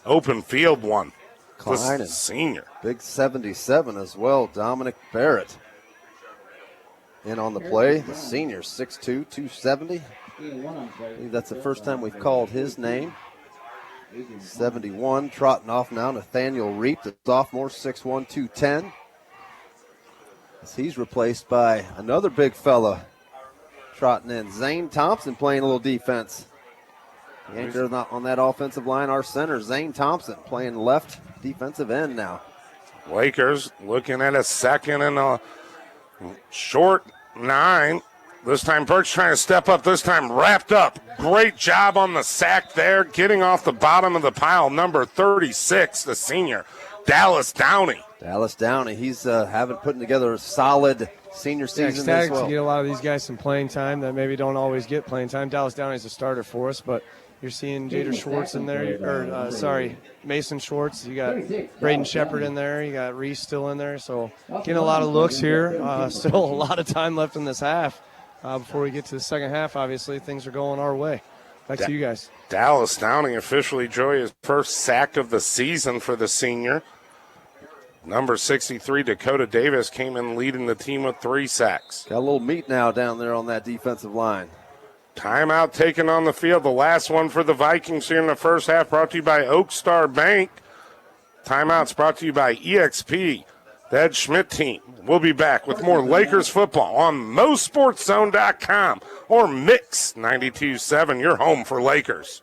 Open field one. Klein, this senior. Big 77 as well. Dominic Barrett in on the play. The senior, 6'2", 270. I believe that's the first time we've called his name. 71, trotting off now. Nathaniel Reap, the sophomore, 6'1", 210. As he's replaced by another big fella trotting in. Zane Thompson playing a little defense. The anchor on that offensive line, our center, Zane Thompson, playing left defensive end now. Lakers looking at a second and a short 9. This time Burks trying to step up, this time wrapped up. Great job on the sack there, getting off the bottom of the pile. Number 36, the senior, Dallas Downey. Dallas Downey, he's putting together a solid senior season as well. To get a lot of these guys some playing time that maybe don't always get playing time. Dallas Downey's a starter for us, but you're seeing Jader Schwartz in there, Mason Schwartz. You got Braden Shepard in there. You got Reese still in there. So getting a lot of looks here. Still a lot of time left in this half. Before we get to the second half, obviously, things are going our way. Back to you guys. Dallas Downing officially, Joey, his first sack of the season for the senior. Number 63, Dakota Davis, came in leading the team with 3 sacks. Got a little meat now down there on that defensive line. Timeout taken on the field. The last one for the Vikings here in the first half, brought to you by Oak Star Bank. Timeouts brought to you by EXP, the Ed Schmidt team. We'll be back with more Lakers football on MoSportsZone.com or Mix 92.7, your home for Lakers.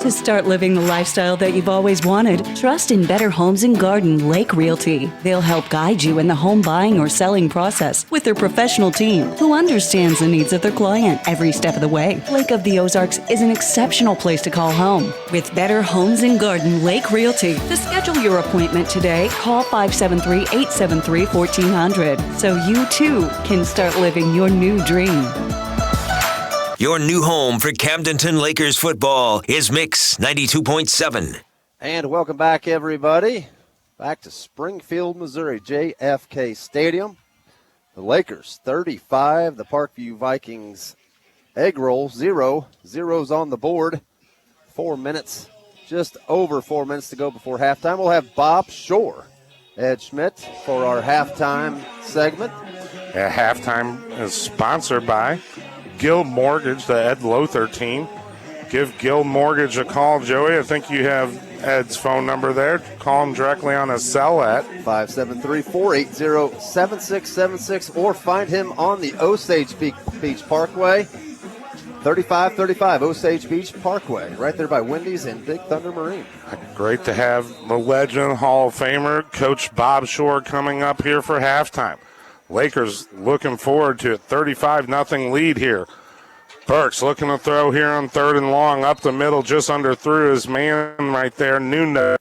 To start living the lifestyle that you've always wanted, trust in Better Homes and Garden Lake Realty. They'll help guide you in the home buying or selling process with their professional team who understands the needs of their client every step of the way. Lake of the Ozarks is an exceptional place to call home. With Better Homes and Garden Lake Realty, to schedule your appointment today, call 573-873-1400 so you too can start living your new dream. Your new home for Camdenton Lakers football is Mix 92.7. And welcome back, everybody. Back to Springfield, Missouri, JFK Stadium. The Lakers 35, the Parkview Vikings egg roll 0. 0's on the board. 4 minutes, just over 4 minutes to go before halftime. We'll have Bob Shore, Ed Schmidt, for our halftime segment. Halftime is sponsored by Guild Mortgage, the Ed Lothar team. Give Guild Mortgage a call, Joey. I think you have Ed's phone number there. Call him directly on his cell at 573-480-7676 or find him on the Osage Beach Parkway. 3535 Osage Beach Parkway, right there by Wendy's and Big Thunder Marine. Great to have the legend, Hall of Famer, Coach Bob Shore, coming up here for halftime. Lakers looking forward to it. 35-0 lead here. Burks looking to throw here on 3rd and long. Up the middle, just under through his man right there. Nunez.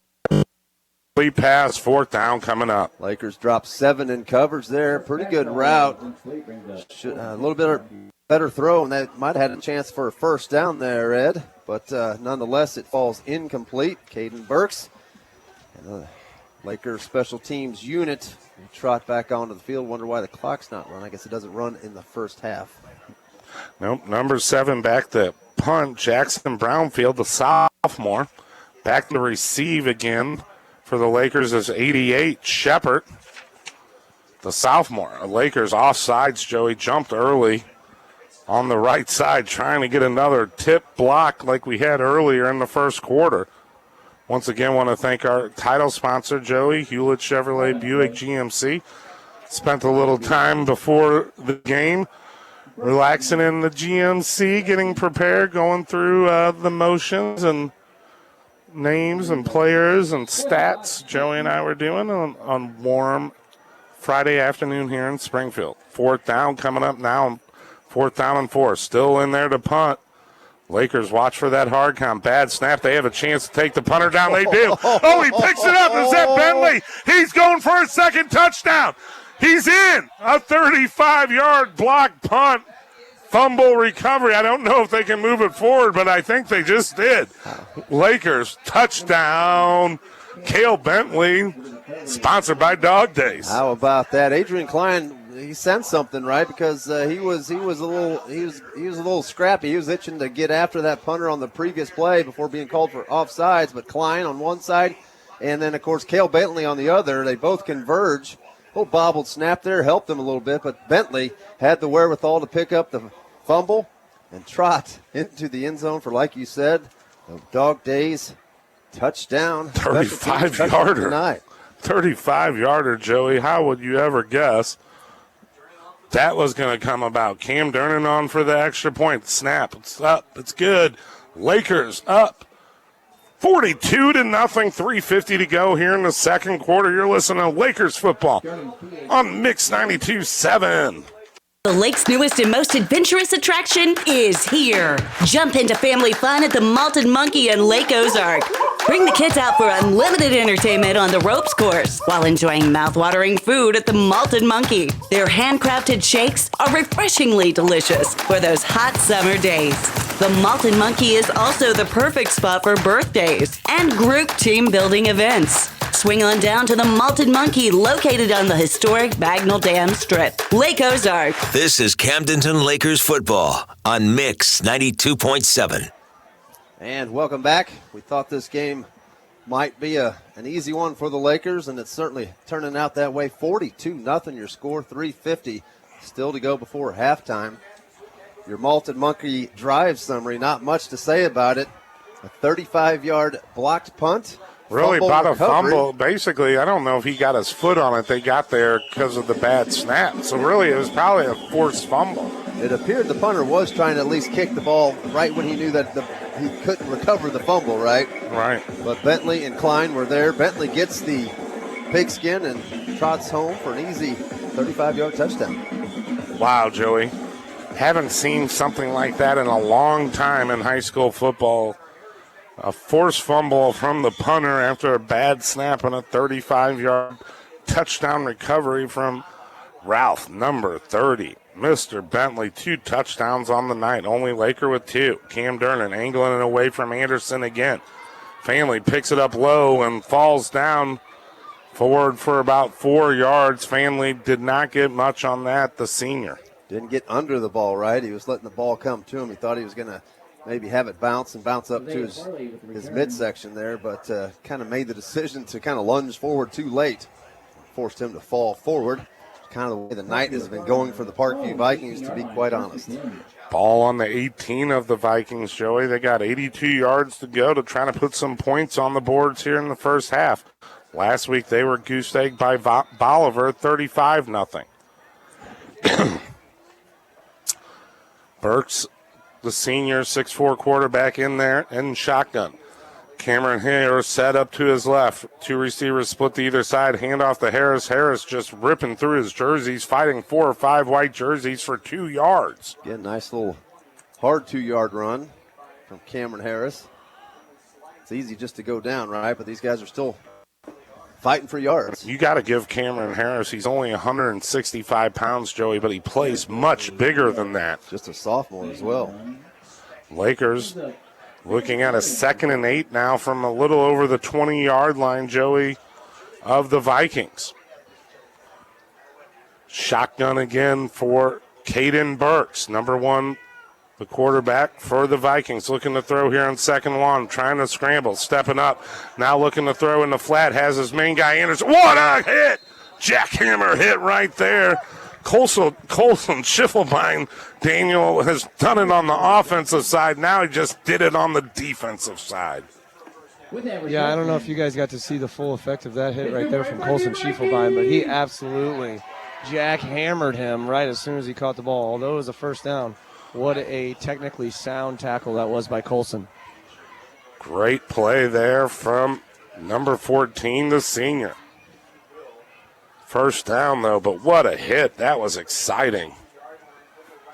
Lead pass, 4th down coming up. Lakers drop 7 in coverage there. Pretty good route. A little bit better throw, and that might have had a chance for a first down there, Ed. But nonetheless, it falls incomplete. Caden Burks and the Lakers special teams unit will trot back onto the field. Wonder why the clock's not run. I guess it doesn't run in the first half. Nope, number 7 back to punt. Jackson Brownfield, the sophomore, back to receive again for the Lakers is 88, Shepard, the sophomore. The Lakers offsides, Joey, jumped early on the right side, trying to get another tip block like we had earlier in the first quarter. Once again, want to thank our title sponsor, Joey, Hewlett Chevrolet Buick GMC. Spent a little time before the game relaxing in the GMC, getting prepared, going through the motions and names and players and stats Joey and I were doing on warm Friday afternoon here in Springfield. 4th down coming up now. 4th down and 4. Still in there to punt. Lakers watch for that hard count. Bad snap. They have a chance to take the punter down. They do. Oh, he picks it up. Is that Bentley? He's going for a second touchdown. He's in. A 35-yard block punt. Fumble recovery. I don't know if they can move it forward, but I think they just did. Lakers touchdown. Cale Bentley, sponsored by Dog Days. How about that? Adrian Klein, he sensed something, right? Because he was a little scrappy. He was itching to get after that punter on the previous play before being called for offsides. But Klein on one side, and then of course Cale Bentley on the other. They both converge. Little bobbled snap there helped them a little bit, but Bentley had the wherewithal to pick up the fumble and trot into the end zone for, like you said, the Dog Days touchdown. 35-yarder. 35-yarder, Joey. How would you ever guess that was going to come about? Cam Durnan on for the extra point. Snap. It's up. It's good. Lakers up 42-0. 3:50 to go here in the second quarter. You're listening to Lakers football on Mix 92.7. The lake's newest and most adventurous attraction is here. Jump into family fun at the Malted Monkey in Lake Ozark. Bring the kids out for unlimited entertainment on the ropes course while enjoying mouth-watering food at the Malted Monkey. Their handcrafted shakes are refreshingly delicious for those hot summer days. The Malted Monkey is also the perfect spot for birthdays and group team building events. Swing on down to the Malted Monkey, located on the historic Bagnell Dam Strip, Lake Ozark. This is Camdenton Lakers football on Mix 92.7. And welcome back. We thought this game might be an easy one for the Lakers, and it's certainly turning out that way. 42-0 your score, 3:50 still to go before halftime. Your Malted Monkey drive summary, not much to say about it. A 35-yard blocked punt. Really about a recovery. fumble. Basically, I don't know if he got his foot on it. They got there because of the bad snap. So really, it was probably a forced fumble. It appeared the punter was trying to at least kick the ball right when he knew that he couldn't recover the fumble, right? Right. But Bentley and Klein were there. Bentley gets the pigskin and trots home for an easy 35-yard touchdown. Wow, Joey. Haven't seen something like that in a long time in high school football. A forced fumble from the punter after a bad snap and a 35-yard touchdown recovery from Ralph, number 30. Mr. Bentley, 2 touchdowns on the night. Only Laker with 2. Cam Durnan angling it away from Anderson again. Family picks it up low and falls down forward for about 4 yards. Family did not get much on that, the senior. Didn't get under the ball, right? He was letting the ball come to him. He thought he was going to maybe have it bounce up to his midsection there, but kind of made the decision to kind of lunge forward too late. Forced him to fall forward. Kind of the way the night has been going for the Parkview Vikings, to be quite honest. Ball on the 18 of the Vikings, Joey. They got 82 yards to go to try to put some points on the boards here in the first half. Last week they were goose-egged by Bolivar, 35-0. Burks, the senior 6'4" quarterback in there in shotgun. Cameron Harris set up to his left. 2 receivers split to either side. Hand off to Harris. Harris just ripping through his jerseys, fighting 4 or 5 white jerseys for 2 yards. Again, nice little hard 2-yard run from Cameron Harris. It's easy just to go down, right? But these guys are still fighting for yards. You got to give Cameron Harris, he's only 165 pounds, Joey, but he plays much bigger than that. Just a sophomore as well. Lakers looking at a 2nd and 8 now from a little over the 20-yard line, Joey, of the Vikings. Shotgun again for Caden Burks, number 1, the quarterback for the Vikings, looking to throw here on 2nd and 1, trying to scramble, stepping up, now looking to throw in the flat, has his main guy Anderson. What a hit! Jackhammer hit right there. Colson Schiffelbein, Daniel, has done it on the offensive side. Now he just did it on the defensive side. Yeah, I don't know if you guys got to see the full effect of that hit right there from Colson Schiffelbein, but he absolutely jackhammered him right as soon as he caught the ball. Although it was a first down, what a technically sound tackle that was by Colson. Great play there from number 14, the senior. First down, though, but what a hit. That was exciting.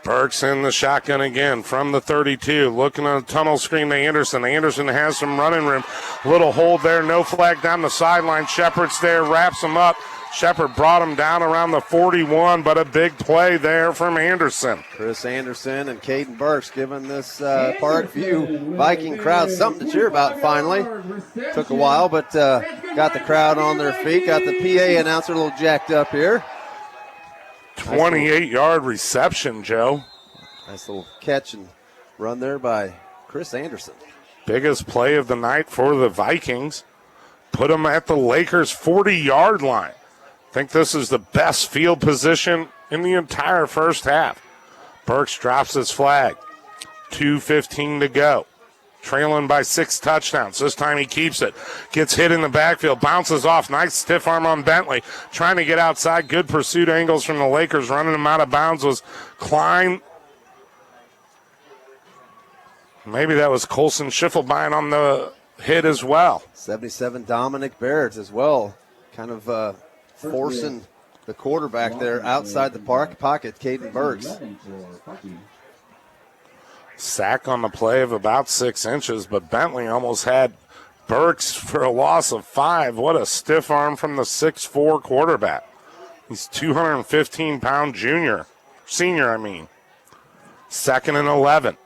Burks in the shotgun again from the 32. Looking on a tunnel screen to Anderson. Anderson has some running room. Little hold there. No flag down the sideline. Shepard's there. Wraps him up. Shepard brought him down around the 41, but a big play there from Anderson. Chris Anderson and Caden Burks giving this Parkview Viking crowd something to cheer about finally. Took a while, but got the crowd on their feet. Got the PA announcer a little jacked up here. 28-yard reception, Joe. Nice little catch and run there by Chris Anderson. Biggest play of the night for the Vikings. Put them at the Lakers' 40-yard line. I think this is the best field position in the entire first half. Burks drops his flag. 2:15 to go. Trailing by 6 touchdowns. This time he keeps it. Gets hit in the backfield. Bounces off. Nice stiff arm on Bentley. Trying to get outside. Good pursuit angles from the Lakers. Running him out of bounds was Klein. Maybe that was Colson Schiffelbein on the hit as well. 77 Dominic Barrett as well. Kind of forcing the quarterback there outside the pocket, Caden Burks. Sack on the play of about 6 inches, but Bentley almost had Burks for a loss of 5. What a stiff arm from the 6'4 quarterback. He's 215-pound senior. Second and 11.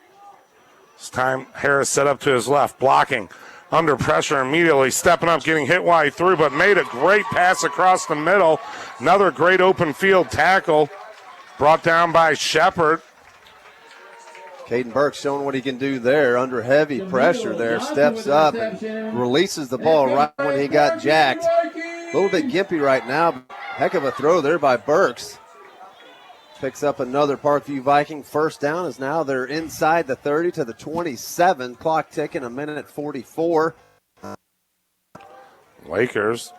This time Harris set up to his left, blocking. Under pressure immediately, stepping up, getting hit while he threw, but made a great pass across the middle. Another great open field tackle brought down by Shepard. Caden Burks showing what he can do there under heavy pressure there. Steps up and releases the ball right when he got jacked. A little bit gimpy right now. But heck of a throw there by Burks. Picks up another Parkview Viking first down as now they're inside the 30 to the 27. Clock ticking, 1:44. Lakers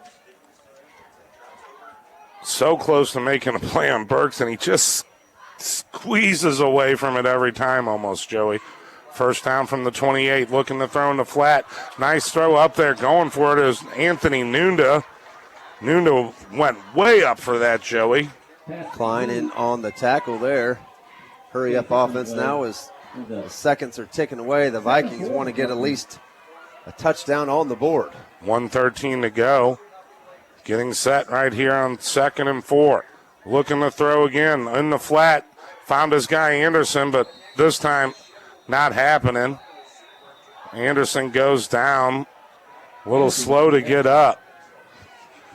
so close to making a play on Burks, and he just squeezes away from it every time almost, Joey. First down from the 28, looking to throw in the flat. Nice throw up there, going for it is Anthony Nunda. Nunda went way up for that, Joey. Klein in on the tackle there. Hurry up offense now as the seconds are ticking away. The Vikings want to get at least a touchdown on the board. 1:13 to go. Getting set right here on 2nd and 4. Looking to throw again in the flat. Found his guy Anderson, but this time not happening. Anderson goes down. A little slow to get up.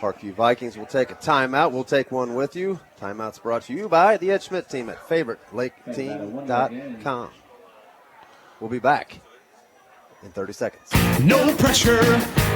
Parkview Vikings will take a timeout. We'll take one with you. Timeout's brought to you by the Ed Schmidt team at favoritelake.team.com. We'll be back in 30 seconds. No pressure,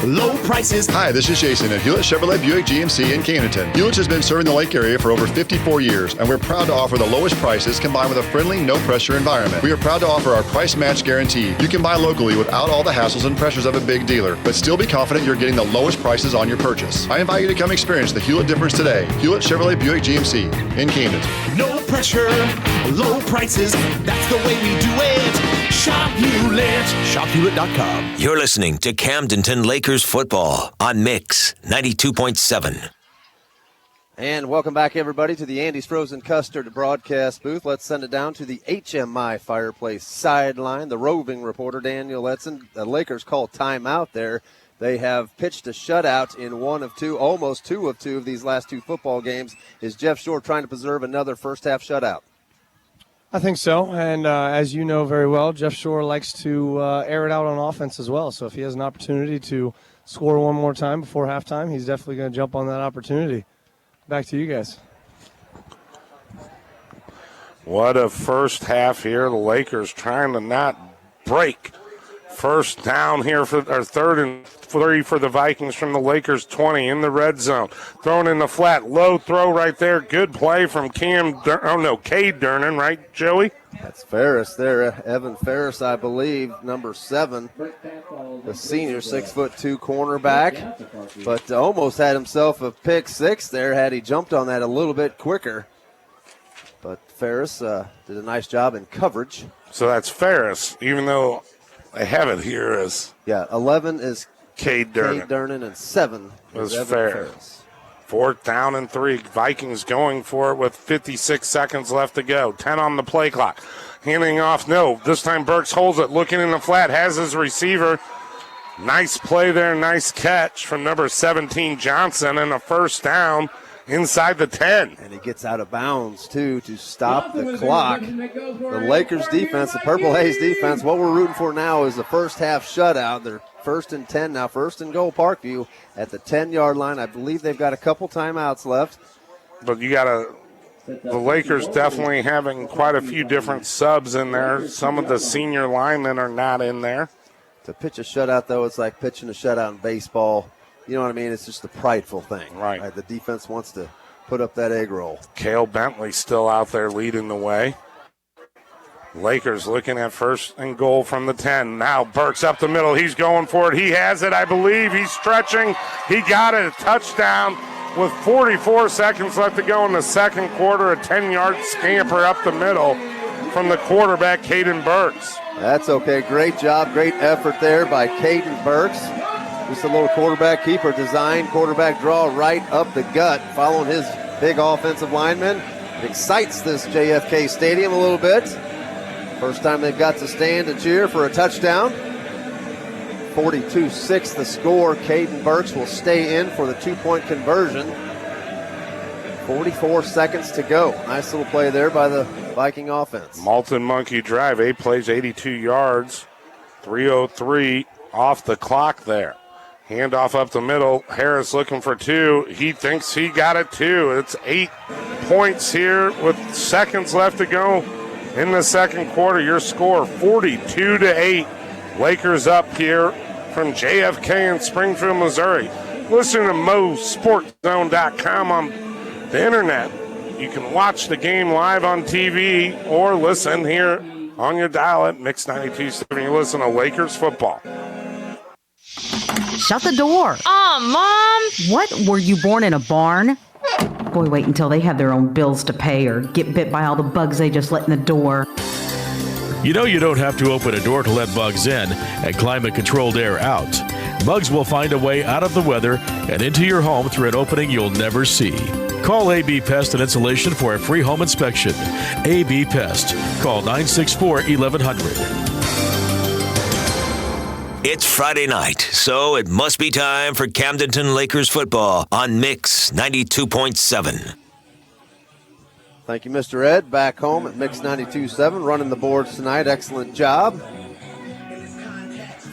low prices. Hi, this is Jason at Hewlett Chevrolet Buick GMC in Camdenton. Hewlett has been serving the Lake area for over 54 years, and we're proud to offer the lowest prices combined with a friendly, no-pressure environment. We are proud to offer our price match guarantee. You can buy locally without all the hassles and pressures of a big dealer, but still be confident you're getting the lowest prices on your purchase. I invite you to come experience the Hewlett difference today. Hewlett Chevrolet Buick GMC in Camdenton. No pressure, low prices. That's the way we do it. Shop Hewlett. ShopHewlett.com. You're listening to Camdenton Lakers football on Mix 92.7. And welcome back, everybody, to the Andy's Frozen Custard broadcast booth. Let's send it down to the HMI Fireplace sideline. The roving reporter, Daniel Letson. The Lakers call timeout there. They have pitched a shutout in 1 of 2, almost 2 of 2 of these last 2 football games. Is Jeff Shore trying to preserve another first-half shutout? I think so, and as you know very well, Jeff Shore likes to air it out on offense as well. So if he has an opportunity to score one more time before halftime, he's definitely going to jump on that opportunity. Back to you guys. What a first half here. The Lakers trying to not break. First down here for our 3rd and 3 for the Vikings from the Lakers 20 in the red zone. Thrown in the flat, low throw right there. Good play from Cade Durnan, right, Joey? That's Ferris there. Evan Ferris, I believe, number 7. The senior 6'2" cornerback. But almost had himself a pick 6 there had he jumped on that a little bit quicker. But Ferris did a nice job in coverage. So that's Ferris, even though I have it here as 11 is Cade Durnan. Cade Durnan, and 7 is Evan Ferris. 4th down and 3. Vikings going for it with 56 seconds left to go. 10 on the play clock. Handing off, no. This time Burks holds it, looking in the flat, has his receiver. Nice play there, nice catch from number 17, Johnson, and a first down inside the 10. And he gets out of bounds, too, to stop the clock. The Lakers defense, the Purple Haze defense, what we're rooting for now is the first half shutout. They're 1st and 10 now, 1st and goal Parkview at the 10-yard line. I believe they've got a couple timeouts left. But you got to... The Lakers definitely having quite a few different subs in there. Some of the senior linemen are not in there. To pitch a shutout, though, it's like pitching a shutout in baseball. You know what I mean? It's just a prideful thing. Right. The defense wants to put up that egg roll. Cale Bentley still out there leading the way. Lakers looking at 1st and goal from the 10. Now Burks up the middle. He's going for it. He has it, I believe. He's stretching. He got it. A touchdown. With 44 seconds left to go in the second quarter, a 10-yard scamper up the middle from the quarterback, Caden Burks. That's okay. Great job, great effort there by Caden Burks. Just a little quarterback keeper design, quarterback draw right up the gut, following his big offensive lineman. It excites this JFK Stadium a little bit. First time they've got to stand and cheer for a touchdown. 42-6 the score. Caden Burks will stay in for the 2-point conversion. 44 seconds to go. Nice little play there by the Viking offense. Malton Monkey drive, 8 plays, 82 yards. 3:03 off the clock there. Handoff up the middle. Harris looking for 2. He thinks he got it too. It's 8 points here with seconds left to go in the second quarter. Your score 42-8. Lakers up here from JFK in Springfield, Missouri. Listen to MoSportsZone.com on the internet. You can watch the game live on TV or listen here on your dial at Mix 92.7. You listen to Lakers football. Shut the door. Mom! What? Were you born in a barn? Boy, wait until they have their own bills to pay or get bit by all the bugs they just let in the door. You know you don't have to open a door to let bugs in and climate-controlled air out. Bugs will find a way out of the weather and into your home through an opening you'll never see. Call AB Pest and Insulation for a free home inspection. AB Pest. Call 964-1100. It's Friday night, so it must be time for Camdenton Lakers football on Mix 92.7. Thank you, Mr. Ed. Back home at Mix 92.7, running the boards tonight. Excellent job.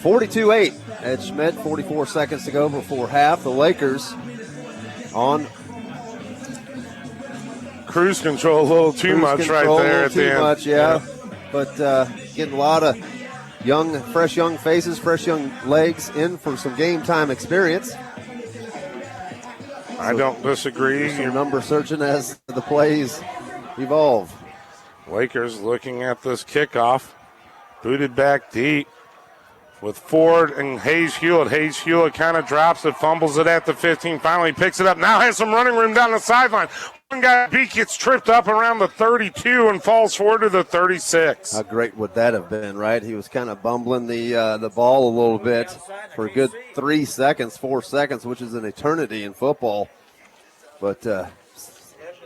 42-8. Ed Schmidt, 44 seconds to go before half. The Lakers on cruise control a little too much right there at the end. Too much, yeah. But getting a lot of fresh young faces, fresh young legs in for some game time experience. I don't disagree. Some number searching as the plays evolve. Lakers looking at this kickoff. Booted back deep with Ford and Hayes Hewlett. Hayes Hewlett kind of drops it, fumbles it at the 15, finally picks it up. Now has some running room down the sideline. One guy gets tripped up around the 32 and falls forward to the 36. How great would that have been, right? He was kind of bumbling the ball a little bit for a good 4 seconds, which is an eternity in football. But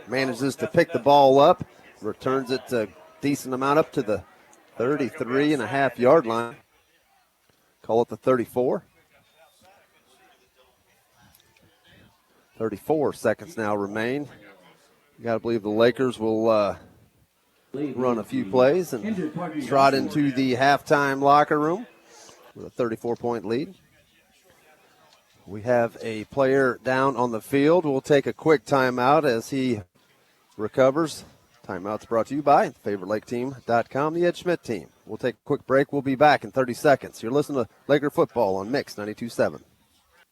manages to pick the ball up, returns it a decent amount up to the 33.5-yard line. Call it the 34. 34 seconds now remain. You got to believe the Lakers will run a few plays and trot into the halftime locker room with a 34-point lead. We have a player down on the field. We'll take a quick timeout as he recovers. Timeout's brought to you by FavoriteLakeTeam.com, the Ed Schmidt team. We'll take a quick break. We'll be back in 30 seconds. You're listening to Laker Football on Mix 92.7.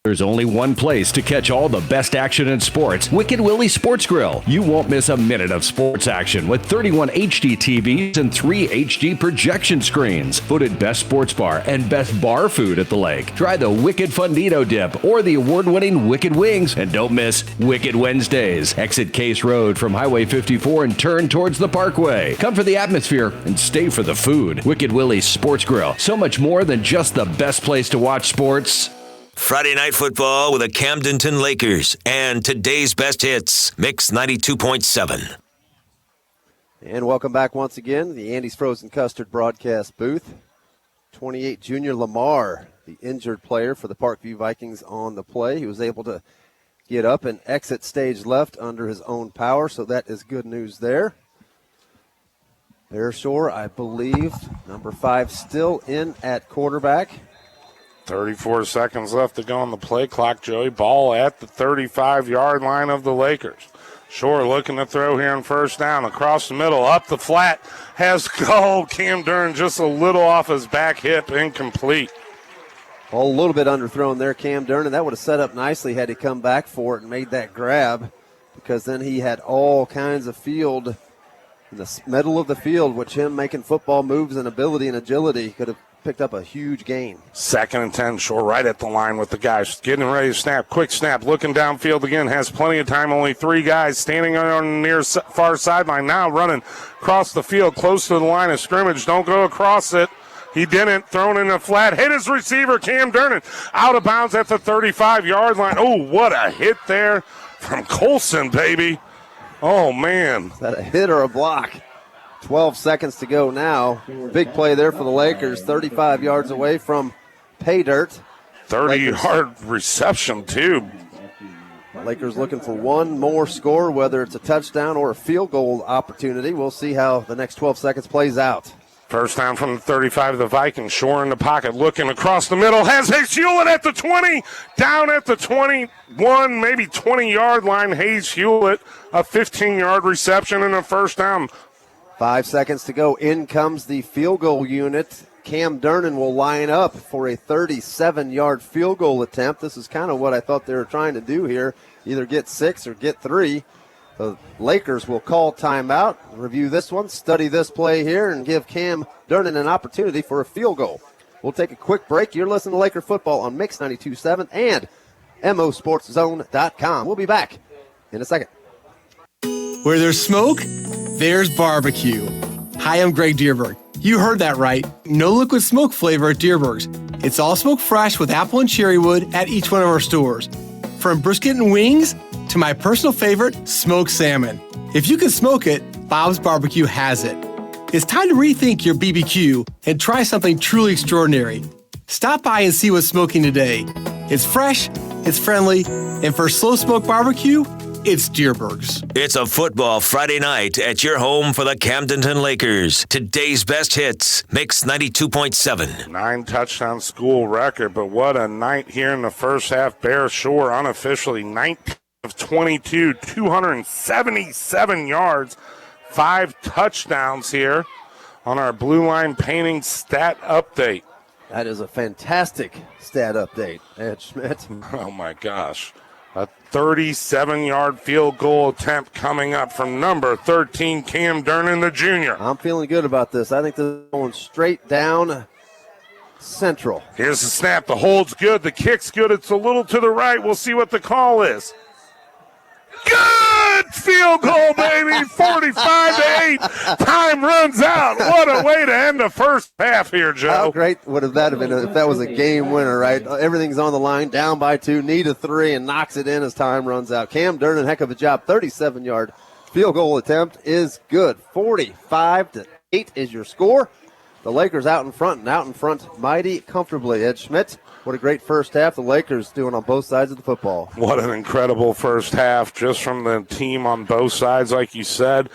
There's only one place to catch all the best action in sports. Wicked Willie Sports Grill. You won't miss a minute of sports action with 31 HD TVs and 3 HD projection screens. Voted best sports bar and best bar food at the lake. Try the Wicked Fundito Dip or the award-winning Wicked Wings. And don't miss Wicked Wednesdays. Exit Case Road from Highway 54 and turn towards the Parkway. Come for the atmosphere and stay for the food. Wicked Willie Sports Grill. So much more than just the best place to watch sports. Friday Night Football with the Camdenton Lakers and today's best hits, Mix 92.7. And welcome back once again, the Andy's Frozen Custard broadcast booth. 28 junior Lamar, the injured player for the Parkview Vikings on the play. He was able to get up and exit stage left under his own power, so that is good news there. Bear Shore, I believe, number 5 still in at quarterback. 34 seconds left to go on the play clock, Joey. Ball at the 35-yard line of the Lakers. Shore looking to throw here on first down. Across the middle, up the flat. Has Cam Dern just a little off his back hip, incomplete. A little bit underthrown there, Cam Dern, and that would have set up nicely had he come back for it and made that grab, because then he had all kinds of field in the middle of the field, which him making football moves and ability and agility could have picked up a huge gain. 2nd and 10, Shore right at the line with the guys. Getting ready to snap, quick snap, looking downfield again, has plenty of time, only 3 guys standing on the near far sideline now, running across the field, close to the line of scrimmage. Don't go across it. He didn't, thrown in a flat, hit his receiver, Cam Durnan, out of bounds at the 35-yard line. Oh, what a hit there from Colson, baby. Oh, man. Is that a hit or a block? 12 seconds to go now. Big play there for the Lakers, 35 yards away from pay dirt. 30-yard reception, too. Lakers looking for one more score, whether it's a touchdown or a field goal opportunity. We'll see how the next 12 seconds plays out. First down from the 35 of the Vikings. Shore in the pocket, looking across the middle. Has Hayes Hewlett at the 20. Down at the 21, maybe 20-yard line. Hayes Hewlett, a 15-yard reception and a first down. 5 seconds to go. In comes the field goal unit. Cam Durnan will line up for a 37-yard field goal attempt. This is kind of what I thought they were trying to do here, either get 6 or get 3. The Lakers will call timeout, review this one, study this play here, and give Cam Durnan an opportunity for a field goal. We'll take a quick break. You're listening to Laker Football on Mix 92.7 and mosportszone.com. We'll be back in a second. Where there's smoke, there's barbecue. Hi, I'm Greg Dierberg. You heard that right. No liquid smoke flavor at Dierberg's. It's all smoke fresh with apple and cherry wood at each one of our stores. From brisket and wings to my personal favorite, smoked salmon. If you can smoke it, Bob's Barbecue has it. It's time to rethink your BBQ and try something truly extraordinary. Stop by and see what's smoking today. It's fresh, it's friendly, and for slow smoke barbecue, it's Dierberg's. It's a football Friday night at your home for the Camdenton Lakers. Today's best hits, Mix 92.7. 9 touchdown school record, but what a night here in the first half. Bear Shore unofficially 19 of 22, 277 yards, 5 touchdowns here on our Blue Line Painting stat update. That is a fantastic stat update, Ed Schmidt. Oh, my gosh. A 37-yard field goal attempt coming up from number 13, Cam Durnan, the junior. I'm feeling good about this. I think this is going straight down central. Here's the snap. The hold's good. The kick's good. It's a little to the right. We'll see what the call is. Good field goal, baby. 45-8. Time runs out. What a way to end the first half here, Joe. How great would that have been if that was a game winner, right? Everything's on the line, down by 2, need a 3, and knocks it in as time runs out. Cam Durnan, heck of a job. 37-yard field goal attempt is good. 45-8 is your score. The Lakers out in front mighty comfortably. Ed Schmidt, what a great first half the Lakers doing on both sides of the football. What an incredible first half just from the team on both sides, like you said.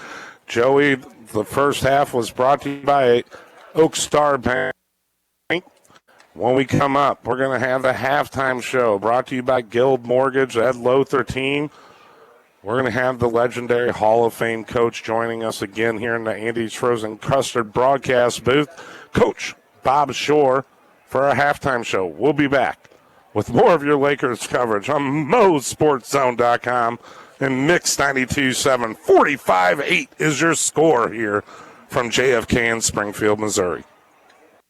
Joey, the first half was brought to you by Oak Star Bank. When we come up, we're going to have the halftime show brought to you by Guild Mortgage, Ed Lothar team. We're going to have the legendary Hall of Fame coach joining us again here in the Andy's Frozen Custard broadcast booth, Coach Bob Shore, for our halftime show. We'll be back with more of your Lakers coverage on mosportszone.com and Mix 92.7. 45-8 is your score here from JFK in Springfield, Missouri.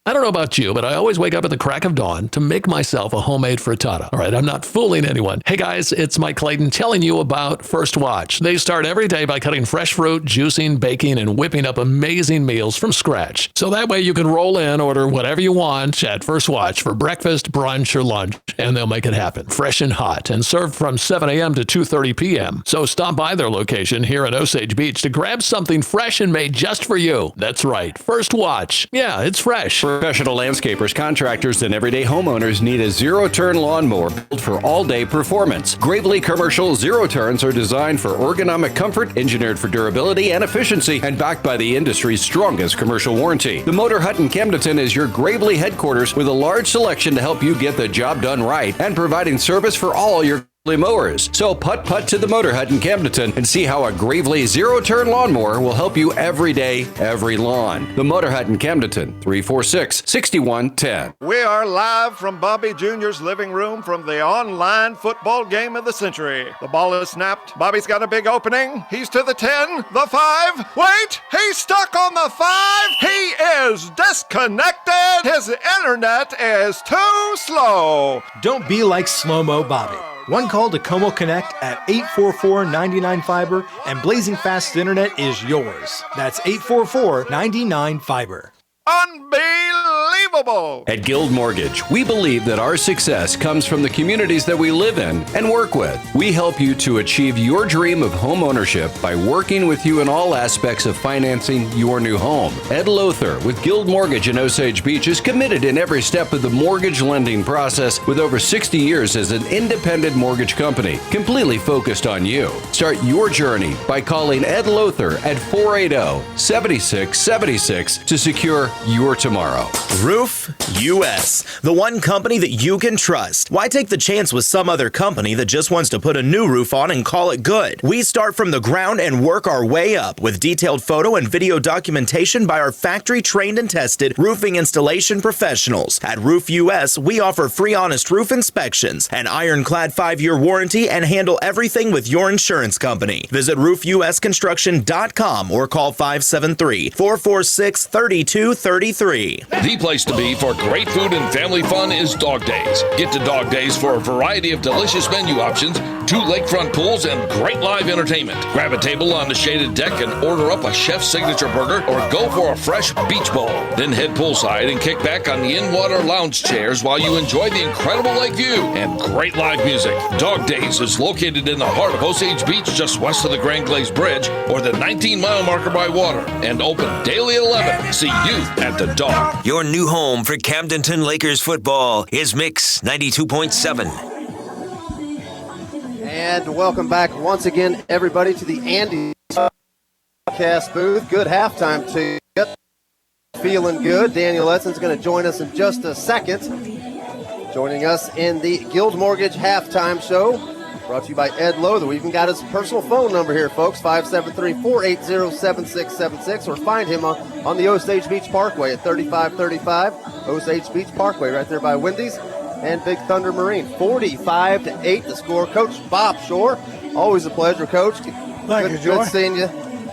I don't know about you, but I always wake up at the crack of dawn to make myself a homemade frittata. All right, I'm not fooling anyone. Hey guys, it's Mike Clayton telling you about First Watch. They start every day by cutting fresh fruit, juicing, baking, and whipping up amazing meals from scratch. So that way you can roll in, order whatever you want at First Watch for breakfast, brunch, or lunch, and they'll make it happen. Fresh and hot, and served from 7 a.m. to 2:30 p.m. So stop by their location here in Osage Beach to grab something fresh and made just for you. That's right, First Watch. Yeah, it's fresh. Professional landscapers, contractors, and everyday homeowners need a zero-turn lawnmower built for all-day performance. Gravely Commercial Zero Turns are designed for ergonomic comfort, engineered for durability and efficiency, and backed by the industry's strongest commercial warranty. The Motor Hut in Camdenton is your Gravely headquarters with a large selection to help you get the job done right and providing service for all your mowers. So putt to the Motor Hut in Camdenton and see how a Gravely zero-turn lawnmower will help you every day, every lawn. The Motor Hut in Camdenton, 346-6110. We are live from Bobby Jr.'s living room from the online football game of the century. The ball is snapped. Bobby's got a big opening. He's to the 10, the 5. Wait, he's stuck on the 5. He is disconnected. His internet is too slow. Don't be like Slow-Mo Bobby. One call to Como Connect at 844-99-FIBER and blazing fast internet is yours. That's 844-99-FIBER. Unbelievable! At Guild Mortgage, we believe that our success comes from the communities that we live in and work with. We help you to achieve your dream of home ownership by working with you in all aspects of financing your new home. Ed Lothar with Guild Mortgage in Osage Beach is committed in every step of the mortgage lending process with over 60 years as an independent mortgage company, completely focused on you. Start your journey by calling Ed Lothar at 480-7676 to secure your tomorrow. Roof US, the one company that you can trust. Why take the chance with some other company that just wants to put a new roof on and call it good? We start from the ground and work our way up with detailed photo and video documentation by our factory-trained and tested roofing installation professionals. At Roof US, we offer free honest roof inspections, an ironclad 5-year warranty, and handle everything with your insurance company. Visit roofusconstruction.com or call 573-446-3233. The place to be for great food and family fun is Dog Days. Get to Dog Days for a variety of delicious menu options, 2 lakefront pools, and great live entertainment. Grab a table on the shaded deck and order up a chef's signature burger or go for a fresh beach bowl. Then head poolside and kick back on the in-water lounge chairs while you enjoy the incredible lake view and great live music. Dog Days is located in the heart of Osage Beach, just west of the Grand Glaze Bridge or the 19-mile marker by water, and open daily at 11. See you at the Dog. Your new home for Camdenton Lakers football is Mix 92.7. And welcome back once again, everybody, to the Andy podcast booth. Good halftime to you. Feeling good. Daniel Edson's going to join us in just a second. Joining us in the Guild Mortgage halftime show. Brought to you by Ed Lothar. We even got his personal phone number here, folks, 573-480-7676, or find him on the Osage Beach Parkway at 3535 Osage Beach Parkway, right there by Wendy's and Big Thunder Marine. 45-8 the score. Coach Bob Shore, always a pleasure, Coach. Thank you, Joy. Good seeing you.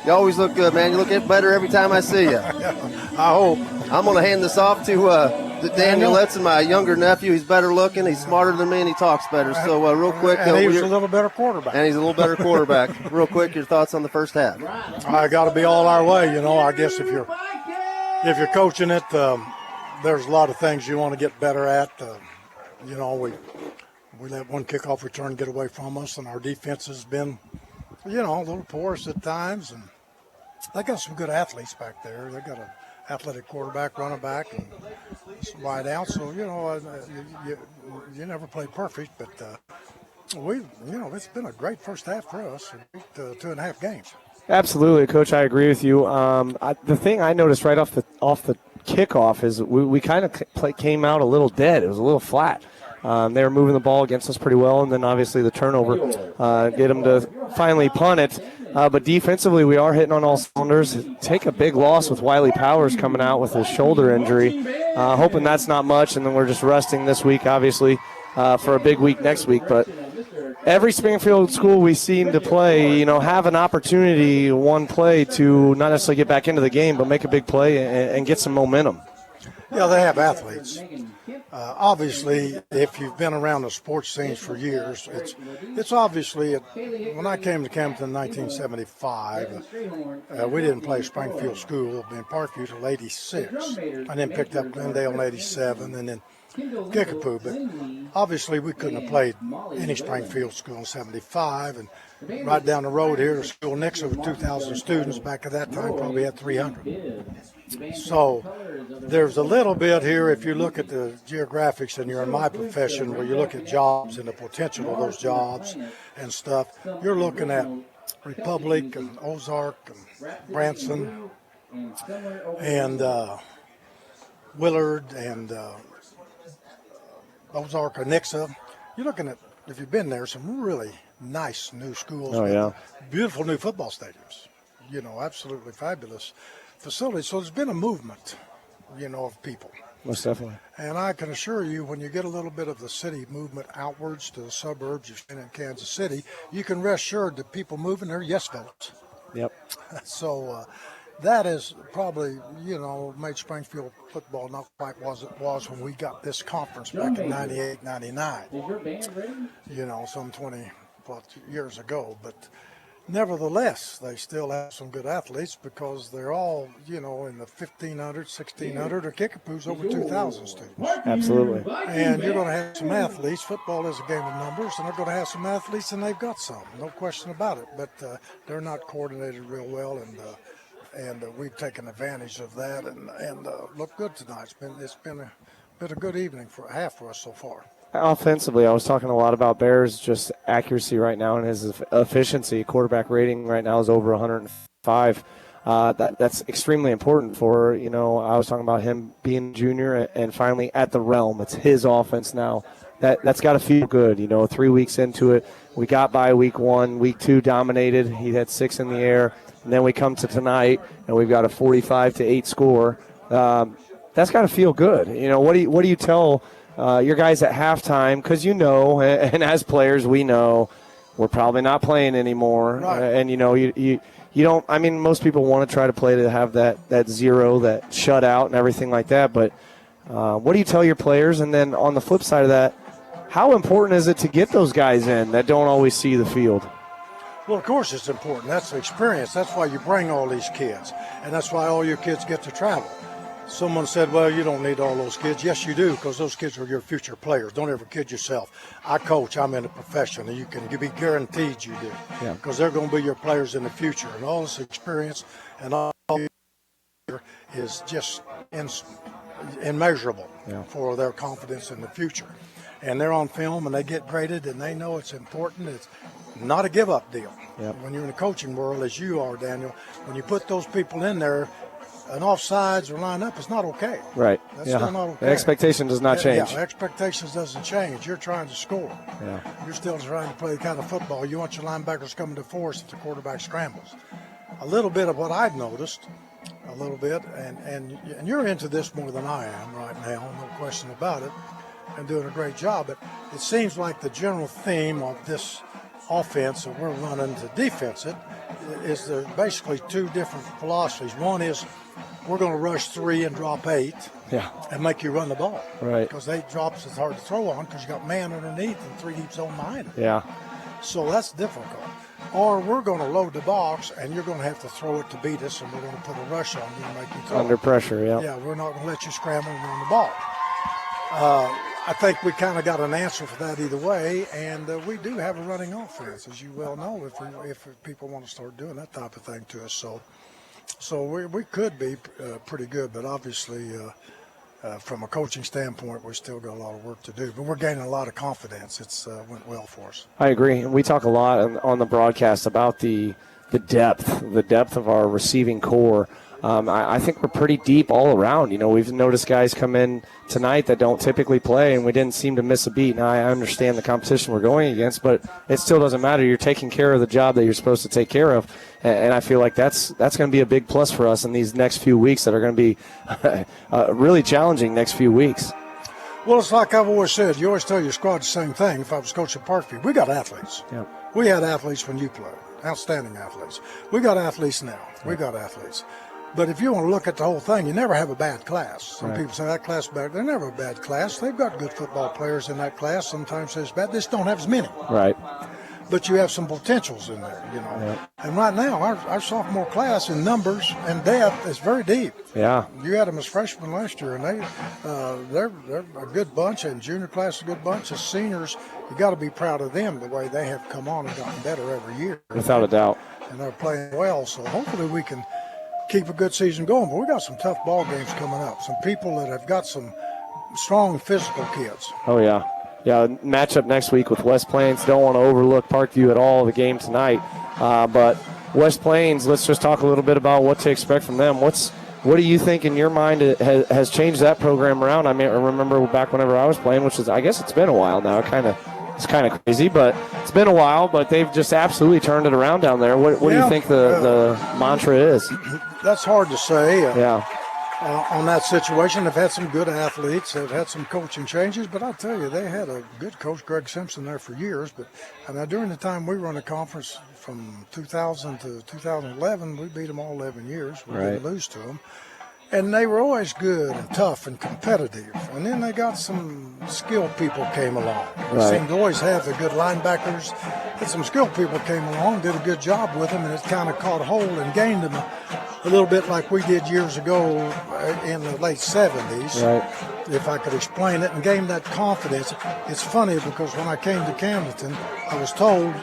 You always look good, man. You look better every time I see you. I hope. I'm going to hand this off to Daniel Edson, my younger nephew. He's better looking. He's smarter than me, and he talks better. So real quick. And he's a little better quarterback. And he's a little better quarterback. Real quick, your thoughts on the first half. I got to be all our way, I guess if you're coaching it, there's a lot of things you want to get better at. We let one kickoff return get away from us, and our defense has been, a little porous at times. And they got some good athletes back there. They got an athletic quarterback, running back, and some wide out. So, you never play perfect, but it's been a great first half for us, 2.5 games. Absolutely, Coach. I agree with you. The thing I noticed right off the kickoff is we kind of came out a little dead. It was a little flat. They were moving the ball against us pretty well, and then obviously the turnover get them to finally punt it. But defensively, we are hitting on all cylinders. Take a big loss with Wiley Powers coming out with his shoulder injury. Hoping that's not much, and then we're just resting this week, obviously, for a big week next week. But every Springfield school we seem to play, have an opportunity, one play, to not necessarily get back into the game, but make a big play and get some momentum. Yeah, they have athletes. Obviously, if you've been around the sports scenes for years, it's obviously, when I came to Camdenton in 1975, we didn't play Springfield School in Parkview till 86. I then picked up Glendale in 87 and then Kickapoo. But obviously, we couldn't have played any Springfield School in 75. And right down the road here, the school next to 2,000 students. Back at that time, probably had 300. So there's a little bit here, if you look at the geographics and you're in my profession, where you look at jobs and the potential of those jobs and stuff, you're looking at Republic and Ozark and Branson and Willard and Ozark or Nixa. You're looking at, if you've been there, some really nice new schools. Oh, yeah. Beautiful new football stadiums. Absolutely fabulous facilities. So there's been a movement, of people. Most definitely. And I can assure you, when you get a little bit of the city movement outwards to the suburbs, you've been in Kansas City, you can rest assured that people moving there, yes votes. Yep. So that is probably, made Springfield football not quite what it was when we got this conference back in 98, 99. Some 20 plus years ago. But nevertheless, they still have some good athletes because they're all, in the 1,500, 1,600, or Kickapoos over 2,000 students. Absolutely. And you're going to have some athletes. Football is a game of numbers, and they're going to have some athletes, and they've got some, no question about it. But they're not coordinated real well, and we've taken advantage of that and looked good tonight. It's been a good evening for us so far. Offensively, I was talking a lot about Bears' just accuracy right now and his efficiency. Quarterback rating right now is over 105. That's extremely important for, I was talking about him being junior and finally at the realm. It's his offense now. That's got to feel good. 3 weeks into it, we got by week 1. Week 2 dominated. He had 6 in the air. And then we come to tonight, and we've got a 45-8 score. That's got to feel good. What do you tell your guys at halftime? Because and as players we know we're probably not playing anymore. Right. And you don't. I mean, most people want to try to play to have that zero, that shutout, and everything like that. But what do you tell your players? And then on the flip side of that, how important is it to get those guys in that don't always see the field? Well, of course it's important. That's the experience. That's why you bring all these kids, and that's why all your kids get to travel. Someone said, well, you don't need all those kids. Yes, you do, because those kids are your future players. Don't ever kid yourself. I coach. I'm in a profession, and you can be guaranteed you do, because they're going to be your players in the future. And all this experience and all is just immeasurable for their confidence in the future. And they're on film, and they get graded, and they know it's important. It's not a give-up deal. Yep. When you're in the coaching world, as you are, Daniel, when you put those people in there, an offsides or line up, it's not okay. Right. That's still not okay. The expectation does not change. Yeah, expectations doesn't change. You're trying to score. Yeah. You're still trying to play the kind of football. You want your linebackers coming to force if the quarterback scrambles. A little bit of what I've noticed, and you're into this more than I am right now, no question about it, and doing a great job. But it seems like the general theme of this offense that we're running to defense it is there basically two different philosophies. One is we're going to rush 3 and drop 8 and make you run the ball. Right. Because 8 drops is hard to throw on because you got man underneath and 3 deep zone behind it. Yeah. So that's difficult. Or we're going to load the box and you're going to have to throw it to beat us, and we're going to put a rush on you and make you throw Under it. pressure, yeah. Yeah, we're not going to let you scramble and run the ball. I think we kind of got an answer for that either way, and we do have a running offense, as you well know, if people want to start doing that type of thing to us. So we could be pretty good, but obviously from a coaching standpoint, we still got a lot of work to do. But we're gaining a lot of confidence. It's went well for us. I agree. And we talk a lot on the broadcast about the depth of our receiving core. I think we're pretty deep all around. We've noticed guys come in tonight that don't typically play, and we didn't seem to miss a beat. Now, I understand the competition we're going against, but it still doesn't matter. You're taking care of the job that you're supposed to take care of, and I feel like that's going to be a big plus for us in these next few weeks that are going to be really challenging next few weeks. Well, it's like I've always said. You always tell your squad the same thing. If I was coaching Parkview, we got athletes. Yeah. We had athletes when you played, outstanding athletes. We got athletes now. We got athletes. But if you want to look at the whole thing, you never have a bad class. Some Right. people say that class is bad. They're never a bad class. They've got good football players in that class. Sometimes it's bad. They just don't have as many. Right. But you have some potentials in there, And right now, our sophomore class in numbers and depth is very deep. Yeah. You had them as freshmen last year, and they're a good bunch, and junior class is a good bunch. As seniors, you got to be proud of them the way they have come on and gotten better every year. Without a doubt. And they're playing well, so hopefully we can keep a good season going. But we got some tough ball games coming up. Some people that have got some strong physical kids. Oh, yeah. Yeah, matchup next week with West Plains. Don't want to overlook Parkview at all, the game tonight. But West Plains, let's just talk a little bit about what to expect from them. What do you think in your mind has changed that program around? I mean, I remember back whenever I was playing, which is, I guess it's been a while now. It's kind of crazy, but it's been a while. But they've just absolutely turned it around down there. What do you think the mantra is? That's hard to say. Yeah. On that situation, they've had some good athletes. They've had some coaching changes, but I'll tell you, they had a good coach, Greg Simpson, there for years. But during the time we run a conference from 2000 to 2011, we beat them all 11 years. We didn't lose to them. And they were always good and tough and competitive. And then they got some skilled people came along. They seemed to always have the good linebackers. And some skilled people came along, did a good job with them, and it kind of caught hold and gained them a little bit like we did years ago in the late 70s, if I could explain it, and gained that confidence. It's funny because when I came to Camdenton, I was told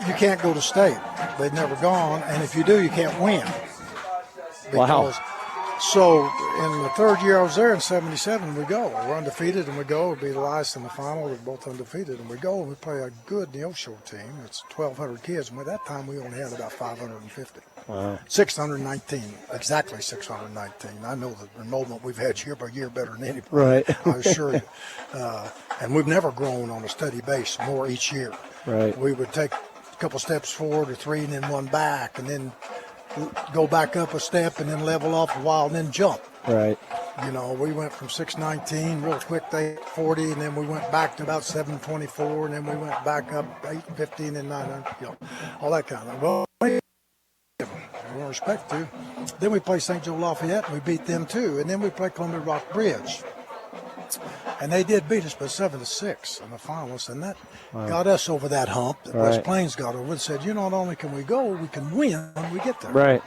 you can't go to state. They'd never gone, and if you do, you can't win. Wow. So in the third year I was there in 77, we go. We're undefeated, and we go. We'll be the last in the final. We're both undefeated, and we go, and we play a good Neosho team. It's 1,200 kids, and at that time we only had about 550. Wow. 619, exactly 619. I know the enrollment we've had year by year better than anybody. Right. I assure you. And we've never grown on a steady base more each year. Right. We would take a couple steps forward or three and then one back, and then go back up a step and then level off a while and then jump. Right. We went from 619 real quick to 840, and then we went back to about 724, and then we went back up 850 and then 900, all that kind of thing. Well, with respect to. Then we play St. Joe Lafayette, and we beat them too. And then we play Columbia Rock Bridge. And they did beat us by 7-6 in the finals, and that got us over that hump that West Plains got over and said, not only can we go, we can win when we get there. Right.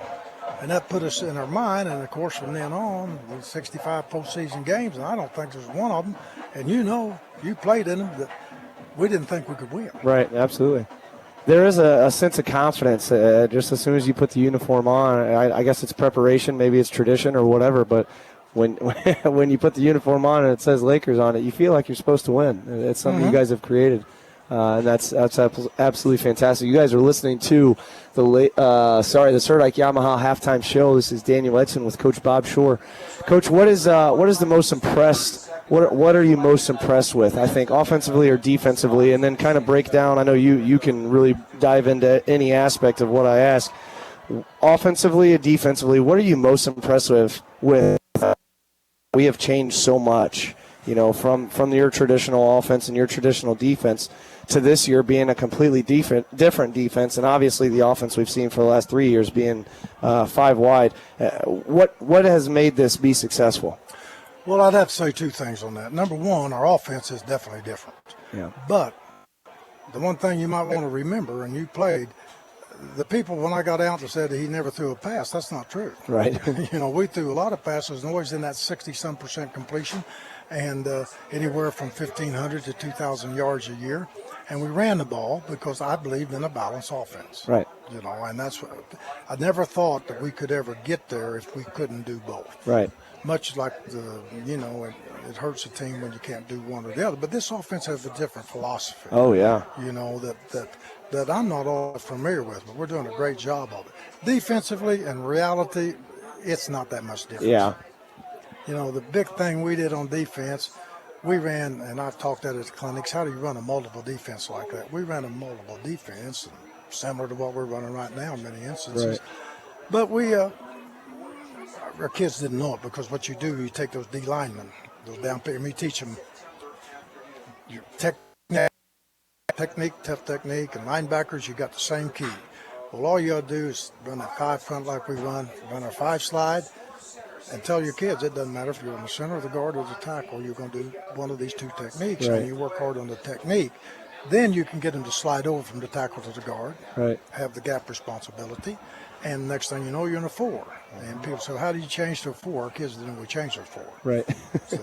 And that put us in our mind, and of course from then on, the 65 postseason games, and I don't think there's one of them, and you played in them, that we didn't think we could win. Right, absolutely. There is a sense of confidence just as soon as you put the uniform on. I guess it's preparation, maybe it's tradition or whatever, but when you put the uniform on and it says Lakers on it, you feel like you're supposed to win. It's something you guys have created, and that's absolutely fantastic. You guys are listening to the Serdike Yamaha halftime show. This is Daniel Edson with Coach Bob Shore. Coach, what is the most impressed? What are you most impressed with? I think offensively or defensively, and then kind of break down. I know you can really dive into any aspect of what I ask. Offensively or defensively, what are you most impressed with? We have changed so much, from your traditional offense and your traditional defense to this year being a completely different defense, and obviously the offense we've seen for the last 3 years being 5 wide. What has made this be successful? Well, I'd have to say two things on that. Number one, our offense is definitely different. Yeah. But the one thing you might want to remember, and you played, the people when I got out that said that he never threw a pass, that's not true. Right. We threw a lot of passes and always in that 60-some% completion, and anywhere from 1,500 to 2,000 yards a year. And we ran the ball because I believed in a balanced offense. Right. And that's what I never thought that we could ever get there if we couldn't do both. Right. Much like it hurts a team when you can't do one or the other. But this offense has a different philosophy. Oh yeah. That I'm not all familiar with, but we're doing a great job of it. Defensively, in reality, it's not that much difference. Yeah. The big thing we did on defense, we ran, and I've talked at the clinics, how do you run a multiple defense like that? We ran a multiple defense, similar to what we're running right now in many instances. Right. But our kids didn't know it, because what you do, you take those D linemen, those down people, and you teach them your technique, tough technique, and linebackers, you got the same key. Well, all you got to do is run that 5 front like we run our 5 slide, and tell your kids it doesn't matter if you're in the center of the guard or the tackle, you're going to do one of these 2 techniques, Right. and you work hard on the technique. Then you can get them to slide over from the tackle to the guard, Right. have the gap responsibility, and next thing you know, you're in a 4. And people say, how do you change to a 4? Our kids didn't know we changed to a 4. Right. See?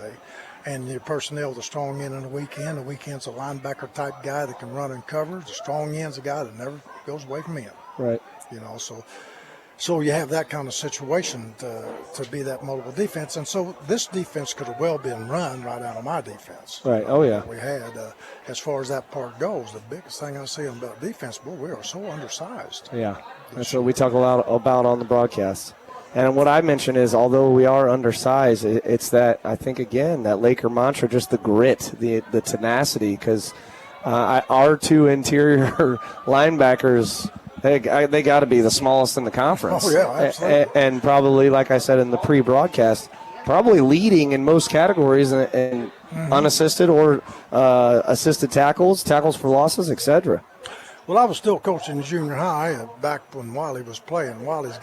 And your personnel, the strong end and the weak end. The weak end's a linebacker type guy that can run and cover. The strong end's a guy that never goes away from him. Right. You know, so you have that kind of situation to be that multiple defense. And so this defense could have well been run right out of my defense. Right. Oh, yeah. We had, as far as that part goes, the biggest thing I see about defense, boy, we are so undersized. Yeah. That's what we talk a lot about on the broadcast. And what I mentioned is, although we are undersized, it's that, I think, again, that Laker mantra, just the grit, the tenacity, because our 2 interior linebackers, they got to be the smallest in the conference. Oh, yeah, absolutely. And probably, like I said in the pre-broadcast, probably leading in most categories in unassisted or assisted tackles for losses, etc. Well, I was still coaching junior high back when Wiley was playing. Wiley's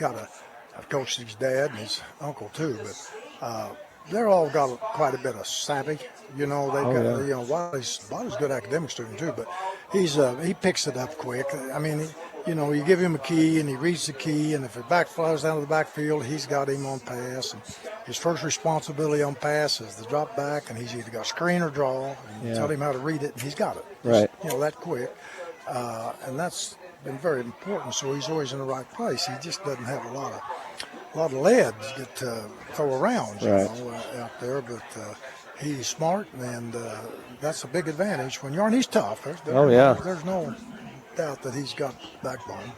I've coached his dad and his uncle too, but they're all got quite a bit of savvy. You know, Wiley's a good academic student too, but he picks it up quick. I mean, you give him a key and he reads the key, and if it flies down to the backfield, he's got him on pass. And his first responsibility on pass is the drop back, and he's either got screen or draw. And you tell him how to read it, and he's got it. Right. That quick, and that's been very important. So he's always in the right place. He just doesn't have a lot of lead to get throw around, out there. But he's smart, and that's a big advantage when you're. And he's tough. There's no doubt that he's got backbone.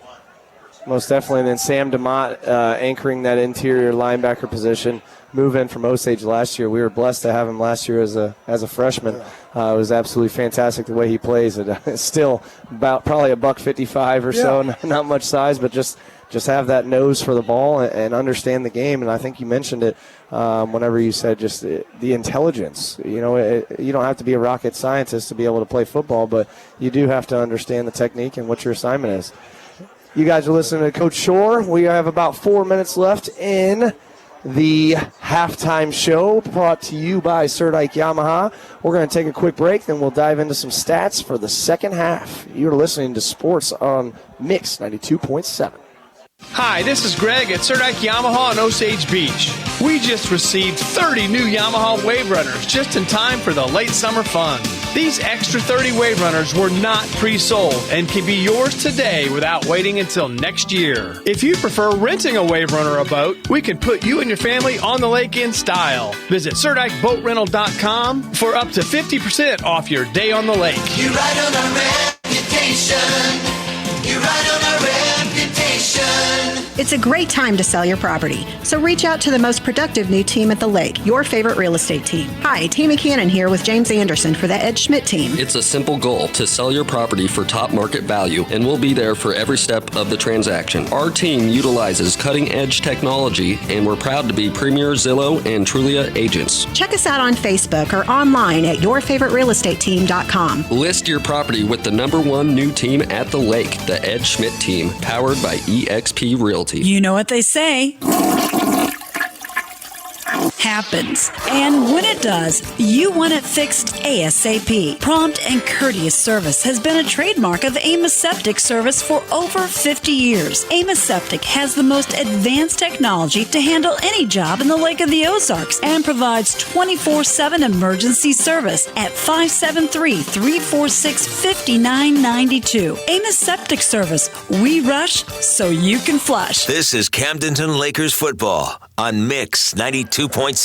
Most definitely. And then Sam DeMott anchoring that interior linebacker position, move in from Osage last year. We were blessed to have him last year as a freshman. It was absolutely fantastic the way he plays. It's still about probably $155 or so, not much size, but just have that nose for the ball and understand the game. And I think you mentioned it whenever you said just the intelligence. You don't have to be a rocket scientist to be able to play football, but you do have to understand the technique and what your assignment is. You guys are listening to Coach Shore. We have about 4 minutes left in the halftime show, brought to you by Serdike Yamaha. We're going to take a quick break, then we'll dive into some stats for the second half. You're listening to Sports on Mix 92.7. Hi, this is Greg at Serdike Yamaha in Osage Beach. We just received 30 new Yamaha Wave Runners just in time for the late summer fun. These extra 30 Wave Runners were not pre-sold and can be yours today without waiting until next year. If you prefer renting a Wave Runner or boat, we can put you and your family on the lake in style. Visit SerdikeBoatRental.com for up to 50% off your day on the lake. You ride on our reputation. You ride on our reputation. It's a great time to sell your property, so reach out to the most productive new team at the lake, your favorite real estate team. Hi, Tammy Cannon here with James Anderson for the Ed Schmidt team. It's a simple goal to sell your property for top market value, and we'll be there for every step of the transaction. Our team utilizes cutting-edge technology, and we're proud to be premier Zillow and Trulia agents. Check us out on Facebook or online at yourfavoriterealestateteam.com. List your property with the #1 new team at the lake, the Ed Schmidt team, powered by eXp Realty. You know what they say happens. And when it does, you want it fixed ASAP. Prompt and courteous service has been a trademark of Amos Septic Service for over 50 years. Amos Septic has the most advanced technology to handle any job in the Lake of the Ozarks and provides 24/7 emergency service at 573-346-5992. Amos Septic Service. We rush so you can flush. This is Camdenton Lakers football on Mix 92.7.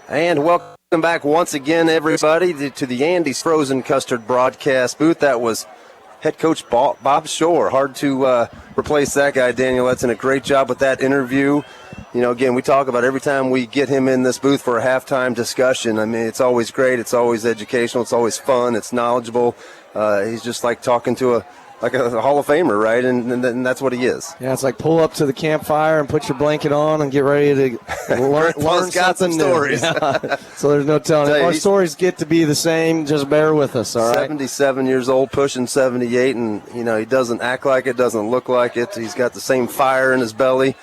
And welcome back once again, everybody, to the Andy's Frozen Custard broadcast booth. That was head coach Bob Shore. Hard to replace that guy, Daniel. That's a great job with that interview. Again, we talk about every time we get him in this booth for a halftime discussion. I mean, it's always great. It's always educational. It's always fun. It's knowledgeable. He's just like talking to a Hall of Famer, right? And that's what he is. Yeah, it's like pull up to the campfire and put your blanket on and get ready to learn got some something stories. new. Yeah. So there's no telling. If our stories get to be the same, just bear with us, all right? 77 years old, pushing 78, and, he doesn't act like it, doesn't look like it. He's got the same fire in his belly.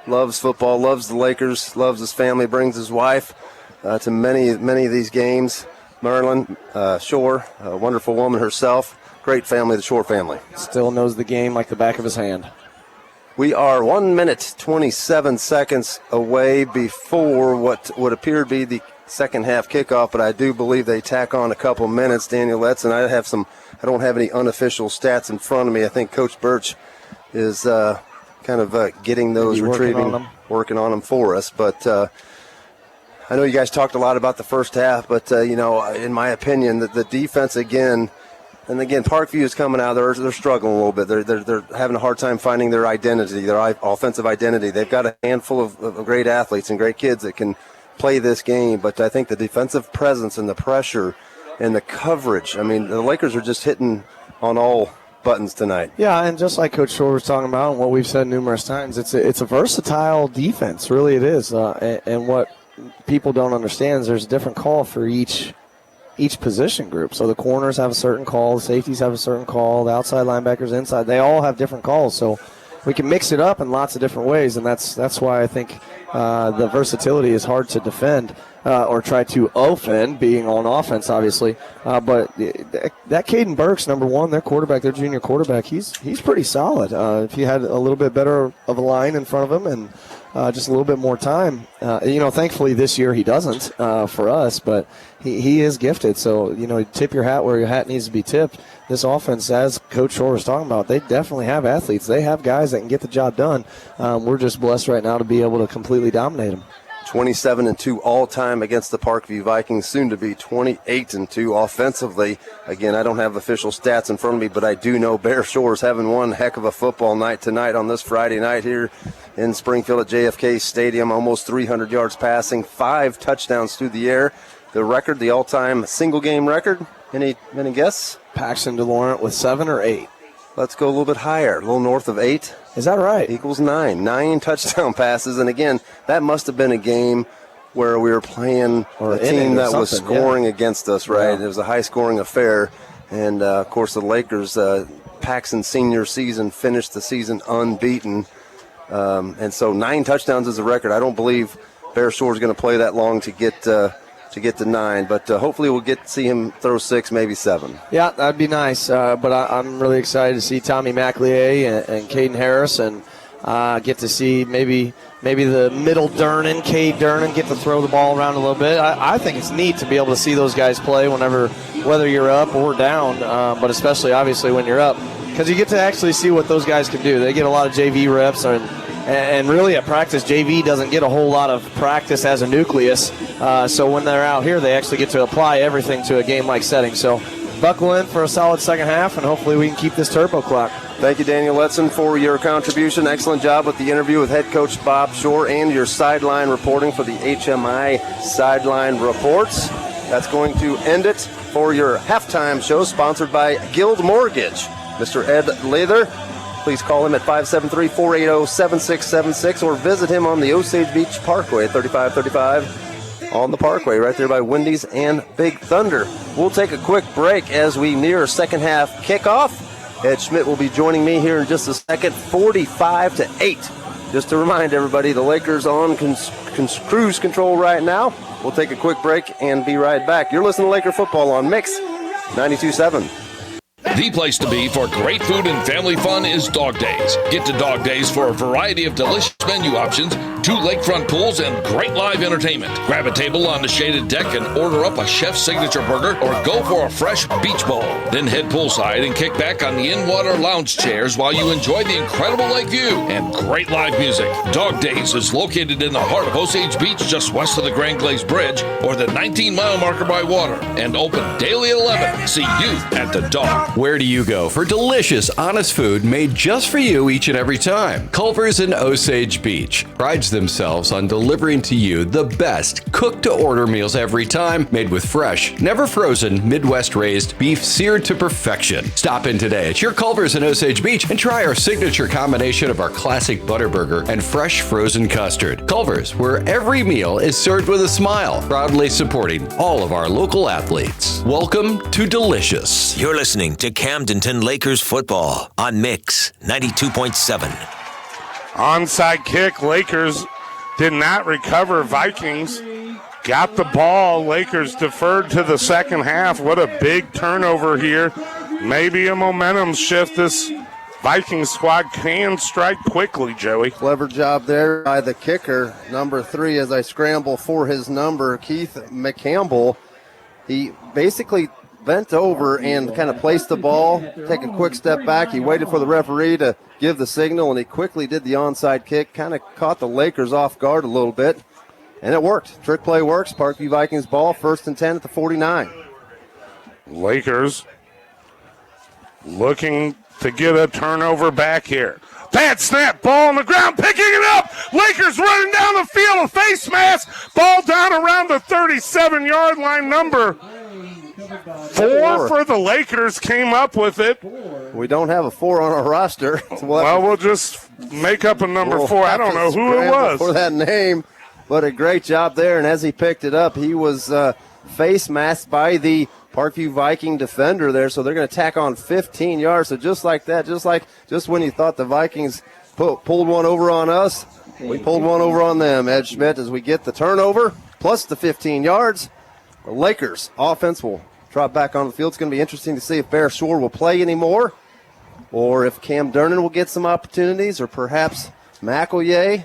Loves football, loves the Lakers, loves his family, brings his wife to many of these games. Marilyn Shore, a wonderful woman herself. Great family, the Shore family. Still knows the game like the back of his hand. We are 1 minute, 27 seconds away before what would appear to be the second half kickoff, but I do believe they tack on a couple minutes. Daniel Letts, and I don't have any unofficial stats in front of me. I think Coach Birch is kind of getting those, working on them for us. But I know you guys talked a lot about the first half, but, in my opinion, the defense again, and again, Parkview is coming out. They're struggling a little bit. They're having a hard time finding their identity, their offensive identity. They've got a handful of great athletes and great kids that can play this game, but I think the defensive presence and the pressure and the coverage, the Lakers are just hitting on all buttons tonight. Yeah, and just like Coach Shore was talking about and what we've said numerous times, it's a versatile defense, really it is. And what people don't understand is there's a different call for each position group. So the corners have a certain call, the safeties have a certain call, the outside linebackers, inside, they all have different calls. So we can mix it up in lots of different ways, and that's why I think the versatility is hard to defend or try to offend, being on offense, obviously. But that Caden Burks, number one, their quarterback, their junior quarterback, he's pretty solid. If he had a little bit better of a line in front of him and just a little bit more time. Thankfully this year he doesn't for us, but he is gifted. So, tip your hat where your hat needs to be tipped. This offense, as Coach Shore was talking about, they definitely have athletes. They have guys that can get the job done. We're just blessed right now to be able to completely dominate them. 27-2 all-time against the Parkview Vikings, soon to be 28-2 offensively. Again, I don't have official stats in front of me, but I do know Bear Shore's having one heck of a football night tonight on this Friday night here in Springfield at JFK Stadium. Almost 300 yards passing, 5 touchdowns through the air. The record, the all-time single-game record, any guess? Paxton DeLaurent with 7 or 8. Let's go a little bit higher, a little north of 8. Is that right? Equals 9. 9 touchdown passes. And again, that must have been a game where we were playing a team that was scoring against us, right? Yeah. It was a high-scoring affair. And, of course, the Lakers, Paxton's senior season, finished the season unbeaten. And so 9 touchdowns is a record. I don't believe Bear Shore is going to play that long to get to 9, but hopefully we'll get to see him throw 6, maybe 7. Yeah, that'd be nice. But I'm really excited to see Tommy McLeay and Caden Harris, and get to see maybe the middle Durnan, Cade Durnan, get to throw the ball around a little bit. I think it's neat to be able to see those guys play whether you're up or down, but especially obviously when you're up, because you get to actually see what those guys can do. They get a lot of JV reps, and really at practice, JV doesn't get a whole lot of practice as a nucleus. So when they're out here, they actually get to apply everything to a game-like setting. So buckle in for a solid second half, and hopefully we can keep this turbo clock. Thank you, Daniel Letson, for your contribution. Excellent job with the interview with head coach Bob Shore and your sideline reporting for the HMI Sideline Reports. That's going to end it for your halftime show, sponsored by Guild Mortgage. Mr. Ed Lather, please call him at 573-480-7676 or visit him on the Osage Beach Parkway at 3535 on the Parkway, right there by Wendy's and Big Thunder. We'll take a quick break as we near second half kickoff. Ed Schmidt will be joining me here in just a second, 45-8. Just to remind everybody, the Lakers on cruise control right now. We'll take a quick break and be right back. You're listening to Laker Football on Mix 92.7. The place to be for great food and family fun is Dog Days. Get to Dog Days for a variety of delicious menu options, 2 lakefront pools, and great live entertainment. Grab a table on the shaded deck and order up a chef's signature burger or go for a fresh beach bowl. Then head poolside and kick back on the in-water lounge chairs while you enjoy the incredible lake view and great live music. Dog Days is located in the heart of Osage Beach, just west of the Grand Glaze Bridge or the 19-mile marker by water, and open daily at 11. See you at the Dog. Where Where do you go for delicious, honest food made just for you each and every time? Culver's in Osage Beach prides themselves on delivering to you the best cooked-to-order meals every time, made with fresh, never frozen, Midwest-raised beef seared to perfection. Stop in today at your Culver's in Osage Beach and try our signature combination of our classic Butterburger and fresh frozen custard. Culver's, where every meal is served with a smile, proudly supporting all of our local athletes. Welcome to Delicious. You're listening to Camdenton Lakers football on Mix 92.7. Onside kick. Lakers did not recover. Vikings got the ball. Lakers deferred to the second half. What a big turnover here. Maybe a momentum shift. This Viking squad can strike quickly, Joey. Clever job there by the kicker, number 3, as I scramble for his number, Keith McCampbell. He basically bent over and kind of placed the ball, take a quick step back. He waited for the referee to give the signal, and he quickly did the onside kick, kind of caught the Lakers off guard a little bit, and it worked. Trick play works. Parkview Vikings ball, 1st and 10 at the 49. Lakers looking to get a turnover back here. Bad snap, ball on the ground, picking it up. Lakers running down the field, a face mask. Ball down around the 37-yard line. Number 4 for the Lakers came up with it. We don't have a 4 on our roster. Well, we'll just make up a number 4. I don't know who it was. For that name, but a great job there. And as he picked it up, he was face masked by the Parkview Viking defender there, so they're going to tack on 15 yards. So just like that, just when you thought the Vikings pulled one over on us, we pulled one over on them. Ed Schmidt, as we get the turnover plus the 15 yards, the Lakers offense will drop back on the field. It's going to be interesting to see if Bear Shore will play anymore, or if Cam Durnan will get some opportunities, or perhaps McElroy,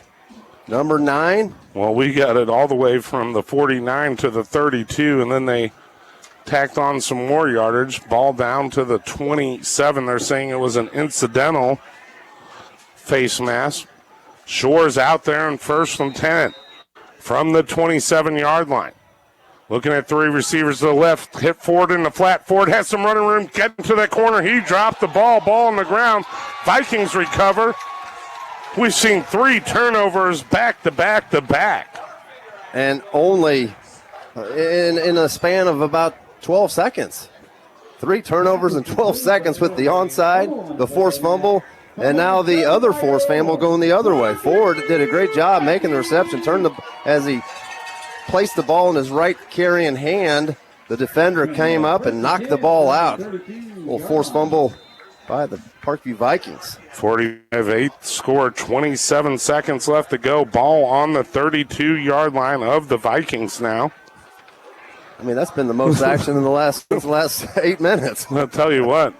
number 9. Well, we got it all the way from the 49 to the 32, and then they tacked on some more yardage. Ball down to the 27. They're saying it was an incidental face mask. Shore's out there in 1st and 10 from the 27-yard line. Looking at 3 receivers to the left. Hit Ford in the flat. Ford has some running room. Getting to that corner. He dropped the ball. Ball on the ground. Vikings recover. We've seen 3 turnovers back to back to back. And only in a span of about 12 seconds. 3 turnovers in 12 seconds with the onside, the forced fumble, and now the other forced fumble going the other way. Ford did a great job making the reception. As he placed the ball in his right carrying hand, the defender came up and knocked the ball out. Little forced fumble by the Parkview Vikings. 45-8 score, 27 seconds left to go. Ball on the 32-yard line of the Vikings now. I mean, that's been the most action in the last 8 minutes. I'll tell you what.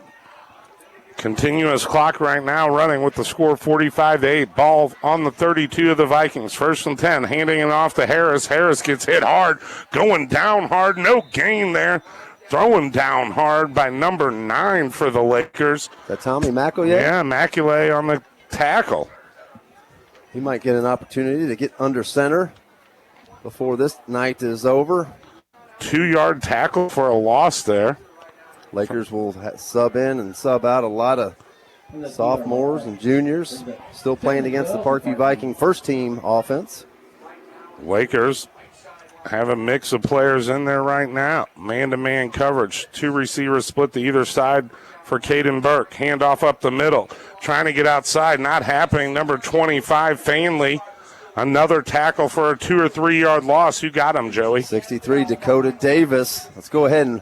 Continuous clock right now running with the score 45-8. Ball on the 32 of the Vikings. 1st and 10. Handing it off to Harris. Harris gets hit hard. Going down hard. No gain there. Throwing down hard by number 9 for the Lakers. That Tommy McElroy? Yeah, McElroy on the tackle. He might get an opportunity to get under center before this night is over. 2-yard tackle for a loss there. Lakers will sub in and sub out a lot of sophomores and juniors still playing against the Parkview Viking first-team offense. Lakers have a mix of players in there right now. Man-to-man coverage. 2 receivers split to either side for Caden Burke. Handoff up the middle. Trying to get outside. Not happening. Number 25, Fanley. Another tackle for a 2 or 3 yard loss. You got him, Joey. 63, Dakota Davis. Let's go ahead and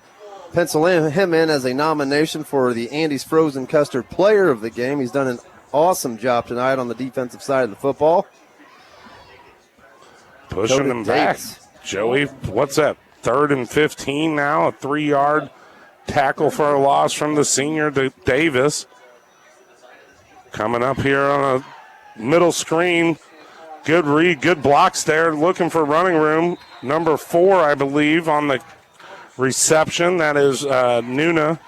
pencil him in as a nomination for the Andy's Frozen Custard Player of the Game. He's done an awesome job tonight on the defensive side of the football. Pushing him back. Joey, what's that? 3rd and 15 now. A 3-yard tackle for a loss from the senior Davis. Coming up here on a middle screen. Good read, good blocks there. Looking for running room. Number 4, I believe, on the reception. That is Nuda.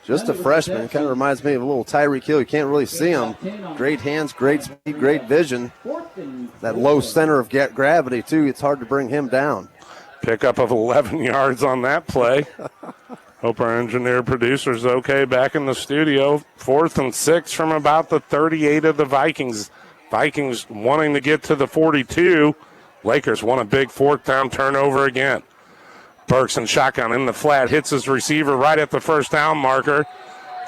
Just a freshman. Kind of reminds me of a little Tyreek Hill. You can't really see him. Great hands, great speed, great vision. That low center of gravity, too. It's hard to bring him down. Pickup of 11 yards on that play. Hope our engineer producer's okay back in the studio. 4th and 6 from about the 38 of the Vikings. Vikings wanting to get to the 42. Lakers want a big 4th down turnover again. Burks and shotgun in the flat, hits his receiver right at the first down marker.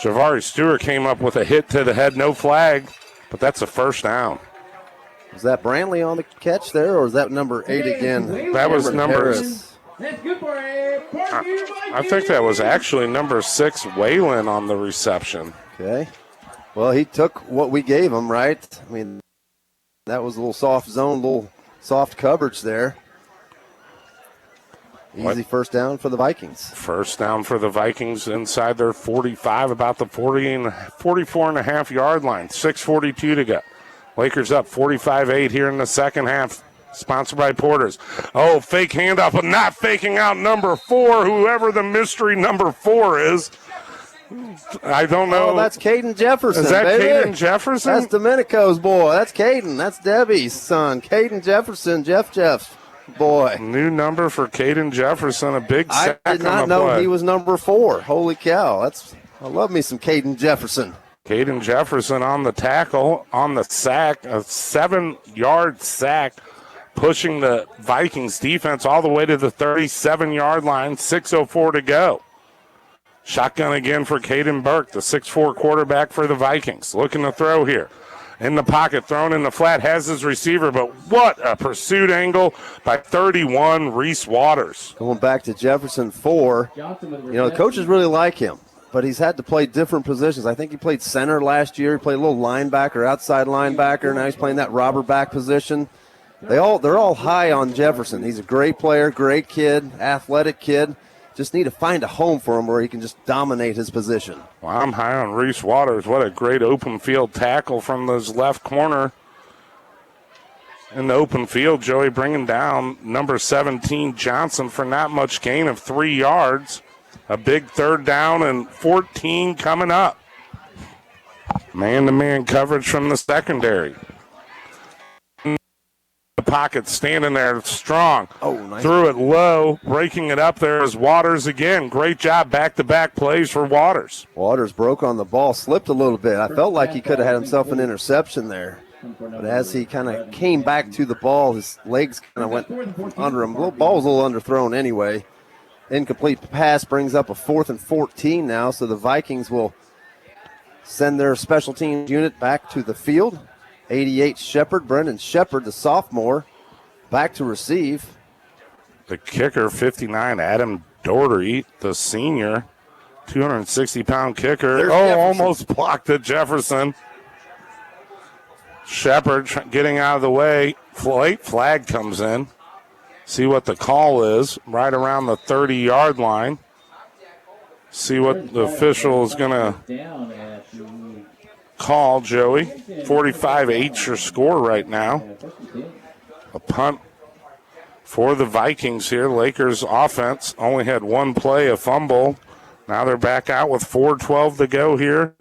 Javari Stewart came up with a hit to the head, no flag, but that's a first down. Was that Brantley on the catch there, or was that number 8 again? That was number. I think that was actually number 6, Waylon, on the reception. Okay. Well, he took what we gave him, right? I mean, that was a little soft zone, little soft coverage there. Easy first down for the Vikings. First down for the Vikings inside their 45, about the 44.5-yard line. 6:42 to go. Lakers up 45-8 here in the second half. Sponsored by Porter's. Oh, fake handoff, but not faking out number 4, whoever the mystery number 4 is. I don't know. Oh, that's Caden Jefferson. Is that Caden Jefferson? That's Domenico's boy. That's Caden. That's Debbie's son. Caden Jefferson, Jeff's boy. New number for Caden Jefferson, a big sack on the play. I did not know he was number 4. Holy cow. I love me some Caden Jefferson. Caden Jefferson on the tackle, on the sack, a 7-yard sack, pushing the Vikings defense all the way to the 37-yard line, 6:04 to go. Shotgun again for Caden Burke, the 6'4" quarterback for the Vikings. Looking to throw here. In the pocket, thrown in the flat, has his receiver, but what a pursuit angle by 31, Reese Waters. Going back to Jefferson 4, the coaches really like him, but he's had to play different positions. I think he played center last year. He played a little linebacker, outside linebacker. Now he's playing that robber back position. They're all high on Jefferson. He's a great player, great kid, athletic kid. Just need to find a home for him where he can just dominate his position. Well, I'm high on Reese Waters. What a great open field tackle from his left corner. In the open field, Joey bringing down number 17, Johnson, for not much gain of 3 yards. A big 3rd down and 14 coming up. Man-to-man coverage from the secondary. The pocket standing there strong. Oh, nice. Threw it low, breaking it up there is Waters again. Great job, back-to-back plays for Waters. Waters broke on the ball, slipped a little bit. I felt like he could have had himself an interception there. But as he kind of came back to the ball, his legs kind of went under him. The ball was a little underthrown anyway. Incomplete pass brings up a 4th and 14 now, so the Vikings will send their special teams unit back to the field. 88 Shepard, Brendan Shepard, the sophomore, back to receive. The kicker, 59, Adam Doherty, the senior, 260-pound kicker. There's Jefferson. Jefferson. Almost blocked at Jefferson. Shepard getting out of the way. Late flag comes in. See what the call is, right around the 30-yard line. See what the official is going to call, Joey. 45-8 your score right now. A punt for the Vikings here. Lakers offense only had one play, a fumble. Now they're back out with 4:12 to go here.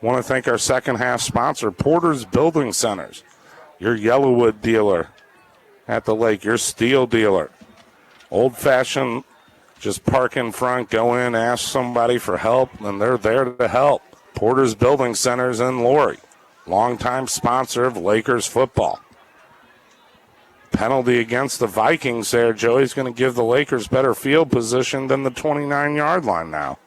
Want to thank our second half sponsor, Porter's Building Centers, your Yellowwood dealer at the lake, your steel dealer. Old-fashioned, just park in front, go in, ask somebody for help, and they're there to help. Porter's Building Centers in Lori, longtime sponsor of Lakers football. Penalty against the Vikings there. Joey's going to give the Lakers better field position than the 29-yard line now.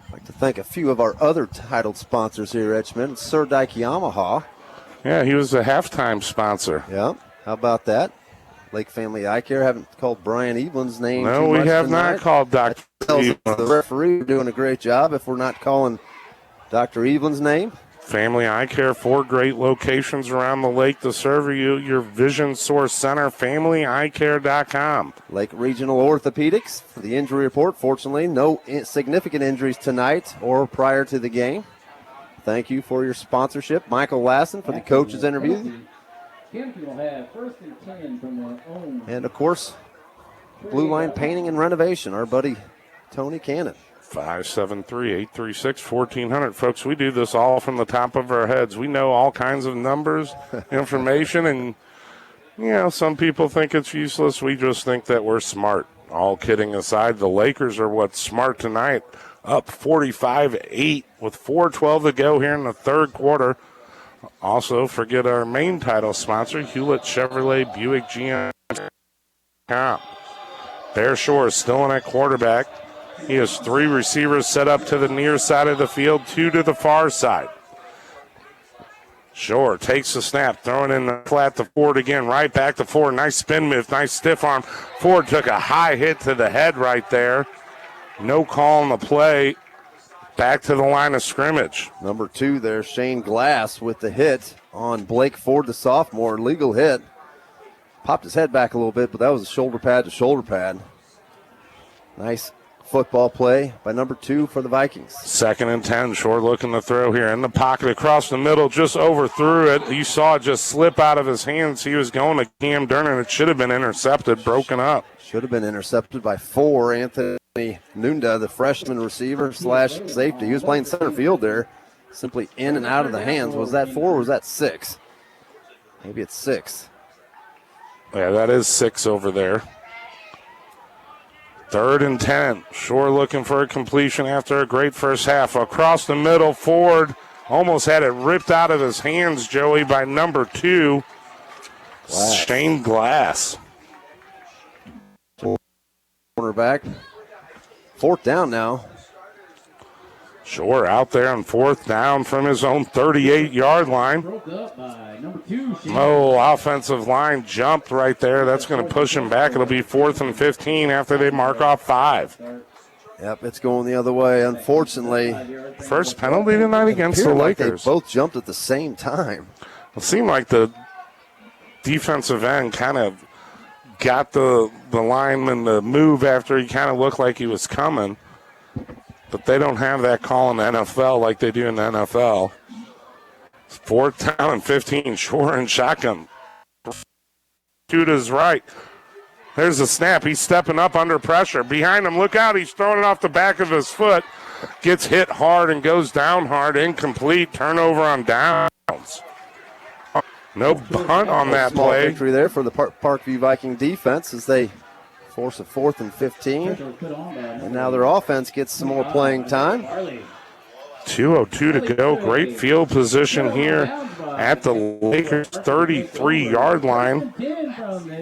I'd like to thank a few of our other titled sponsors here, Edgemont. Sir Dyke Yamaha. Yeah, he was a halftime sponsor. Yeah, how about that? Lake Family Eye Care. Haven't called Brian Evelyn's name No, too we much have tonight. not called Dr. The referee doing a great job if we're not calling Dr. Evelyn's name. Family Eye Care, 4 great locations around the lake to serve you. Your vision source center, familyeyecare.com. Lake Regional Orthopedics for the injury report. Fortunately, no significant injuries tonight or prior to the game. Thank you for your sponsorship. Michael Lassen for the coach's interview. And, of course, Blue Line Painting and Renovation, our buddy Tony Cannon. 573-836-1400. Folks, we do this all from the top of our heads. We know all kinds of numbers, information, and, some people think it's useless. We just think that we're smart. All kidding aside, the Lakers are what's smart tonight, up 45-8 with 4:12 to go here in the third quarter. Also, forget our main title sponsor, Hewlett Chevrolet Buick GM. Bear Shore is still in at quarterback. He has 3 receivers set up to the near side of the field, 2 to the far side. Shore takes the snap, throwing in the flat to Ford again, right back to Ford. Nice spin move, nice stiff arm. Ford took a high hit to the head right there. No call on the play. Back to the line of scrimmage. Number 2 there, Shane Glass with the hit on Blake Ford, the sophomore. Legal hit. Popped his head back a little bit, but that was a shoulder pad to shoulder pad. Nice football play by number 2 for the Vikings. 2nd and 10, Shore looking to throw here. In the pocket across the middle, just overthrew it. You saw it just slip out of his hands. He was going to Cam Durnan. It should have been intercepted, broken up. Should have been intercepted by 4, Anthony Nunda, the freshman receiver / safety. He was playing center field there, simply in and out of the hands. Was that 4 or was that 6? Maybe it's 6. Yeah, that is 6 over there. 3rd and 10. Shore looking for a completion after a great first half. Across the middle, Ford almost had it ripped out of his hands, Joey, by number 2, Shane Glass. Cornerback. 4th down now. Shore out there on 4th down from his own 38-yard line. Offensive line jumped right there. That's going to push him back. It'll be 4th and 15 after they mark off 5. Yep, it's going the other way, unfortunately. First penalty tonight against the Lakers. They both jumped at the same time. It seemed like the defensive end kind of got the lineman to move after he kind of looked like he was coming. But they don't have that call in the NFL like they do in the NFL. 4th down and 15, Shore and shotgun. To his right. There's a snap. He's stepping up under pressure. Behind him, look out. He's throwing it off the back of his foot. Gets hit hard and goes down hard. Incomplete. Turnover on downs. No bunt on that Small play. Victory there for the Parkview Viking defense as they force a 4th and 15. And now their offense gets some more playing time. 2:02 to go. Great field position here at the Lakers 33-yard line.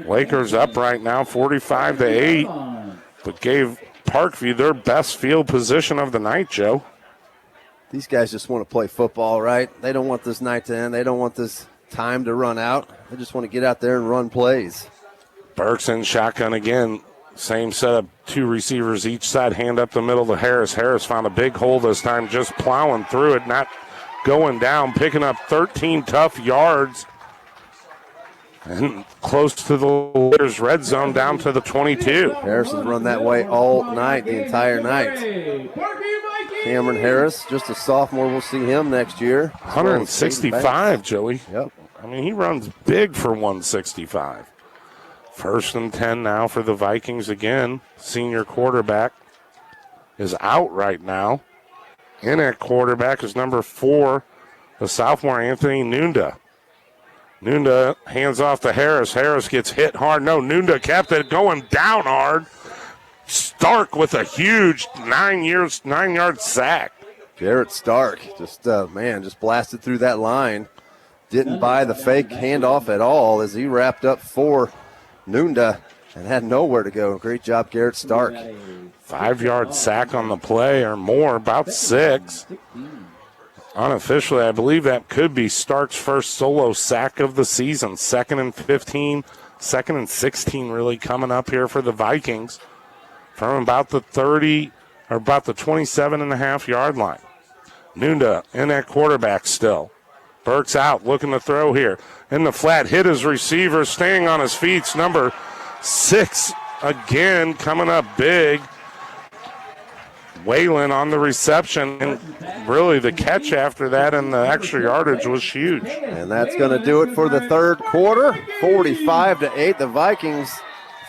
Lakers up right now 45-8, but gave Parkview their best field position of the night, Joe. These guys just want to play football, right? They don't want this night to end. They don't want this time to run out. They just want to get out there and run plays. Burks in shotgun again. Same setup, 2 receivers each side, hand up the middle to Harris. Harris found a big hole this time, just plowing through it, not going down, picking up 13 tough yards. And close to the Lakers' red zone, down to the 22. Harris has run that way all night, the entire night. Cameron Harris, just a sophomore. We'll see him next year. 165, Joey. Yep. I mean, he runs big for 165. 1st and 10 now for the Vikings again. Senior quarterback is out right now. In at quarterback is number 4, the sophomore Anthony Nunda. Nunda hands off to Harris. Harris gets hit hard. No, Nunda kept it going down hard. Stark with a huge 9-yard sack. Jarrett Stark just blasted through that line. Didn't buy the fake handoff at all as he wrapped up for Nunda and had nowhere to go. Great job, Garrett Stark. 5-yard sack on the play or more, about 6. Unofficially, I believe that could be Stark's first solo sack of the season. 2nd and 15, 2nd and 16 really coming up here for the Vikings from about the 30 or about the 27.5-yard line. Nunda in at quarterback still. Burks out, looking to throw here. In the flat, hit his receiver, staying on his feet. Number 6 again, coming up big. Whalen on the reception, and really the catch after that and the extra yardage was huge. And that's going to do it for the third quarter. 45-8, the Vikings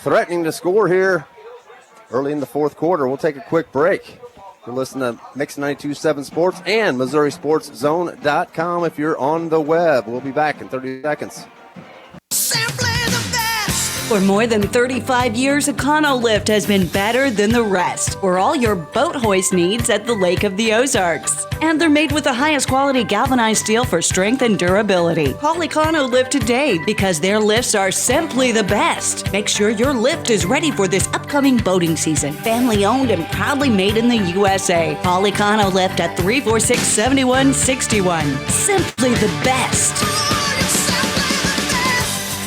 threatening to score here early in the fourth quarter. We'll take a quick break. You're listening to Mix 92.7 Sports and MissouriSportsZone.com if you're on the web. We'll be back in 30 seconds. Simply the best. For more than 35 years, Econo-Lift has been better than the rest for all your boat hoist needs at the Lake of the Ozarks. And they're made with the highest quality galvanized steel for strength and durability. Call Econo-Lift today because their lifts are simply the best. Make sure your lift is ready for this upcoming boating season. Family owned and proudly made in the USA. Call Econo-Lift at 346-7161. Simply the best.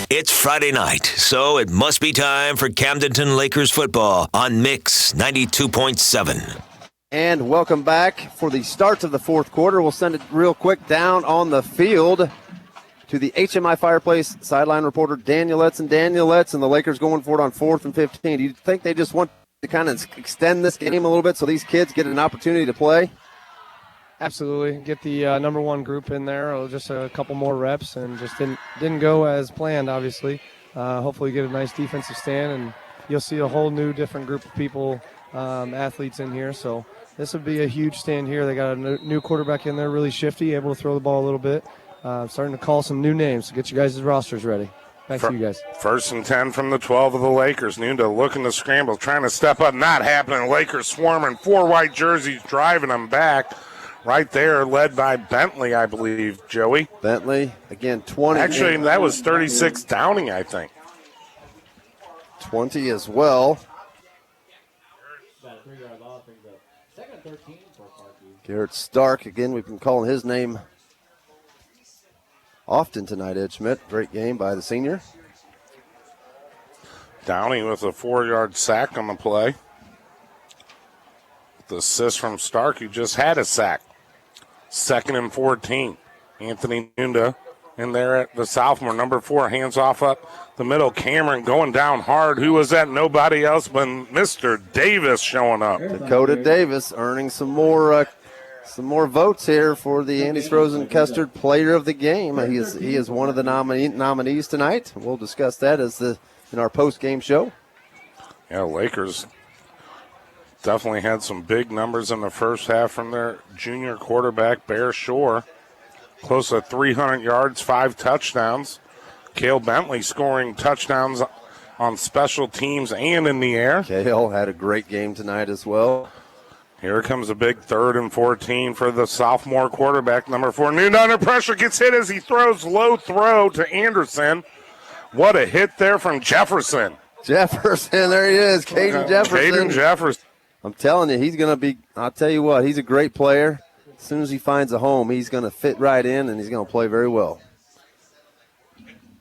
It's Friday night, so it must be time for Camdenton Lakers football on Mix 92.7. And welcome back for the start of the fourth quarter. We'll send it real quick down on the field to the HMI Fireplace sideline reporter Daniel Letts. And the Lakers going for it on 4th and 15. Do you think they just want to kind of extend this game a little bit so these kids get an opportunity to play? Absolutely. Get the number one group in there, just a couple more reps, and just didn't go as planned, obviously. Hopefully get a nice defensive stand, and you'll see a whole new different group of people, athletes in here. So this would be a huge stand here. They got a new quarterback in there, really shifty, able to throw the ball a little bit. Starting to call some new names, so get you guys' rosters ready. Back to you guys. 1st and 10 from the 12 of the Lakers. Nunda looking to scramble, trying to step up, not happening. Lakers swarming, 4 white jerseys driving them back. Right there, led by Bentley, I believe, Joey. Bentley, again, 20. Actually, that was 36 Downing, I think. 20 as well. Garrett Stark, again, we've been calling his name often tonight, Ed Schmidt. Great game by the senior. Downing with a 4-yard sack on the play. The assist from Stark, who just had a sack. 2nd and 14. Anthony Nunda in there at the sophomore, number 4, hands off up the middle. Cameron going down hard. Who was that? Nobody else but Mr. Davis showing up. Dakota Davis earning some more votes here for the Andy's Frozen Custard Player of the Game. He is one of the nominees tonight. We'll discuss that in our post-game show. Yeah, Lakers definitely had some big numbers in the first half from their junior quarterback, Bear Shore. Close to 300 yards, 5 touchdowns. Cale Bentley scoring touchdowns on special teams and in the air. Cale had a great game tonight as well. Here comes a big 3rd and 14 for the sophomore quarterback, number 4. Nunda under pressure, gets hit as he throws, low throw to Anderson. What a hit there from Jefferson. Jefferson, there he is, Caden Jefferson. Caden Jefferson. I'm telling you, he's going to be, I'll tell you what, he's a great player. As soon as he finds a home, he's going to fit right in, and he's going to play very well.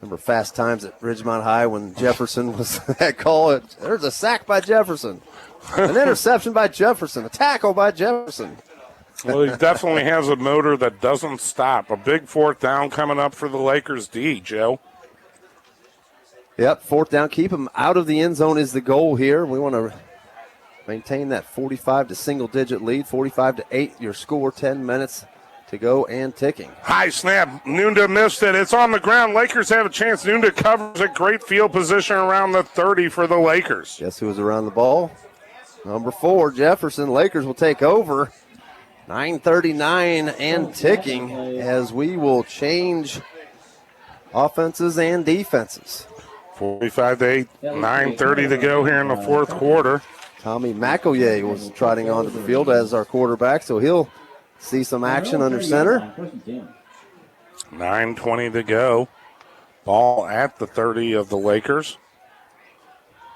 Remember Fast Times at Ridgemont High when Jefferson was that call. There's a sack by Jefferson, an interception by Jefferson, a tackle by Jefferson. Well, he definitely has a motor that doesn't stop. A big 4th down coming up for the Lakers D, Joe. Yep, 4th down. Keep him out of the end zone is the goal here. We want to maintain that 45 to single-digit lead, 45-8 your score, 10 minutes to go and ticking. High snap. Nunda missed it. It's on the ground. Lakers have a chance. Nunda covers a great field position around the 30 for the Lakers. Guess who was around the ball? Number 4, Jefferson. Lakers will take over. 9:39 and ticking as we will change offenses and defenses. 45-8, 9:30 to go here in the fourth quarter. Tommy McElroy was trotting onto the field as our quarterback, so he'll see some action under center. 9:20 to go. Ball at the 30 of the Lakers.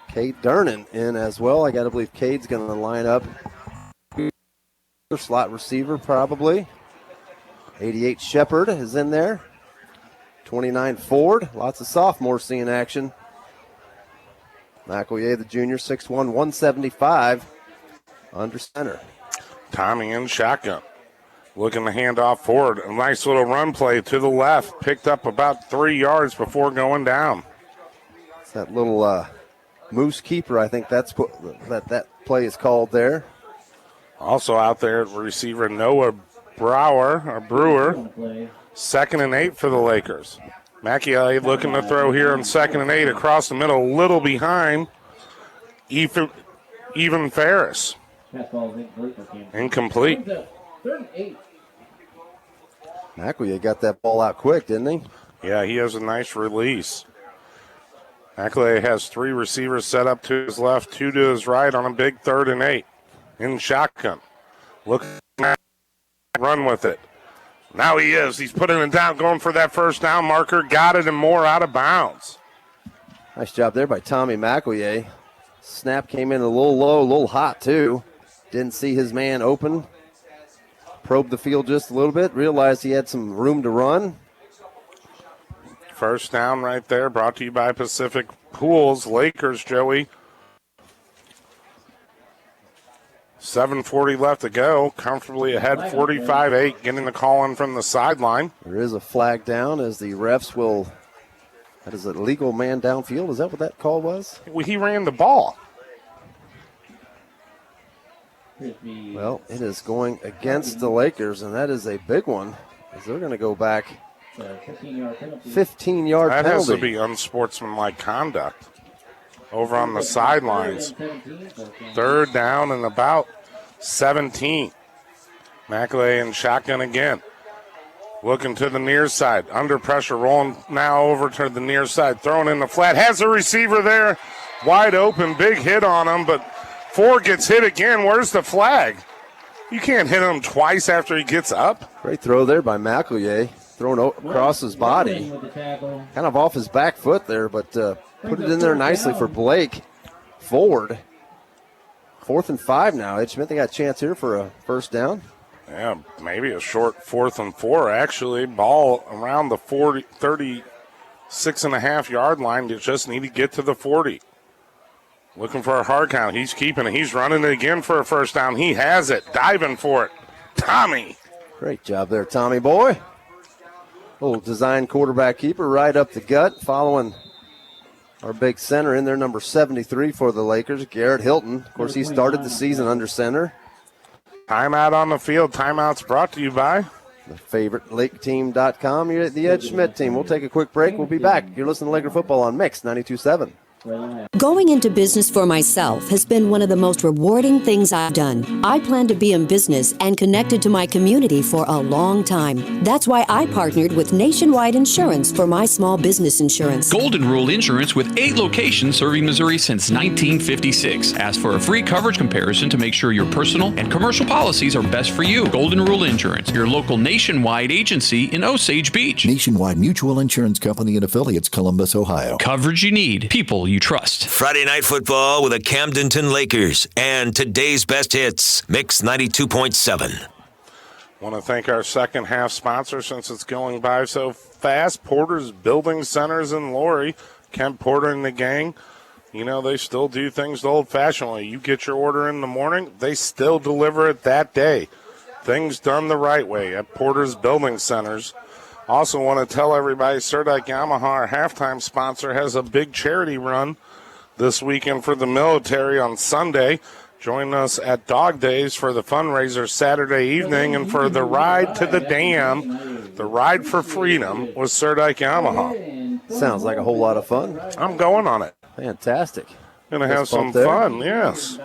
Cade Durnan in as well. I got to believe Cade's going to line up. Slot receiver probably. 88 Shepard is in there. 29 Ford. Lots of sophomores seeing action. McElroy, the junior, 6'1", 175, under center. Tommy in shotgun. Looking to hand off forward. A nice little run play to the left. Picked up about 3 yards before going down. It's that little moose keeper, I think that's that play is called there. Also out there, receiver Noah Brewer. 2nd and 8 for the Lakers. McElroy looking to throw here on 2nd and 8 across the middle, a little behind even Ferris. Incomplete. McElroy got that ball out quick, didn't he? Yeah, he has a nice release. McAlay has 3 receivers set up to his left, 2 to his right on a big 3rd and 8 in shotgun. Look, run with it. Now he is. He's putting it down, going for that first down marker. Got it and more out of bounds. Nice job there by Tommy McAlay. Snap came in a little low, a little hot too. Didn't see his man open. Probed the field just a little bit. Realized he had some room to run. First down right there, brought to you by Pacific Pools. Lakers, Joey. 7:40 left to go. Comfortably ahead, 45-8, getting the call in from the sideline. There is a flag down as the refs will. That is a legal man downfield. Is that what that call was? He ran the ball. Well, it is going against the Lakers, and that is a big one, as they're going to go back 15-yard penalty. That has to be unsportsmanlike conduct over on the sidelines. 3rd down and about 17. McAlay in shotgun again. Looking to the near side. Under pressure, rolling now over to the near side. Throwing in the flat. Has a receiver there. Wide open. Big hit on him, but Ford gets hit again. Where's the flag? You can't hit him twice after he gets up. Great throw there by McAlay. Thrown across his body. Kind of off his back foot there, but put it in there nicely for Blake Ford. 4th and 5 now. Ed Schmidt, they got a chance here for a first down. Yeah, maybe a short 4th and 4, actually. Ball around the 36.5-yard line. They just need to get to the 40. Looking for a hard count. He's keeping it. He's running it again for a first down. He has it. Diving for it. Tommy. Great job there, Tommy boy. Little design quarterback keeper right up the gut, following our big center in there, number 73 for the Lakers, Garrett Hilton. Of course, he started the season under center. Timeout on the field. Timeout's brought to you by the favorite LakeTeam.com. You're at the Ed Schmidt team. We'll take a quick break. We'll be back. You're listening to Laker Football on Mix 92.7. Going into business for myself has been one of the most rewarding things I've done. I plan to be in business and connected to my community for a long time. That's why I partnered with Nationwide Insurance for my small business insurance. Golden Rule Insurance with 8 locations serving Missouri since 1956. Ask for a free coverage comparison to make sure your personal and commercial policies are best for you. Golden Rule Insurance, your local nationwide agency in Osage Beach. Nationwide Mutual Insurance Company and affiliates, Columbus, Ohio. Coverage you need, people you trust. Friday Night Football with the Camdenton Lakers and today's best hits, Mix 92.7. Want to thank our second half sponsor since it's going by so fast. Porter's Building Centers in Laurie. Kent Porter and the gang, you know, they still do things the old-fashioned way. You get your order in the morning, they still deliver it that day. Things done the right way at Porter's Building Centers. Also want to tell everybody, Serdike Yamaha, our halftime sponsor, has a big charity run this weekend for the military on Sunday. Join us at Dog Days for the fundraiser Saturday evening and for the Ride to the Dam, the Ride for Freedom with Serdike Yamaha. Sounds like a whole lot of fun. I'm going on it. Fantastic. Going to have some fun, yes.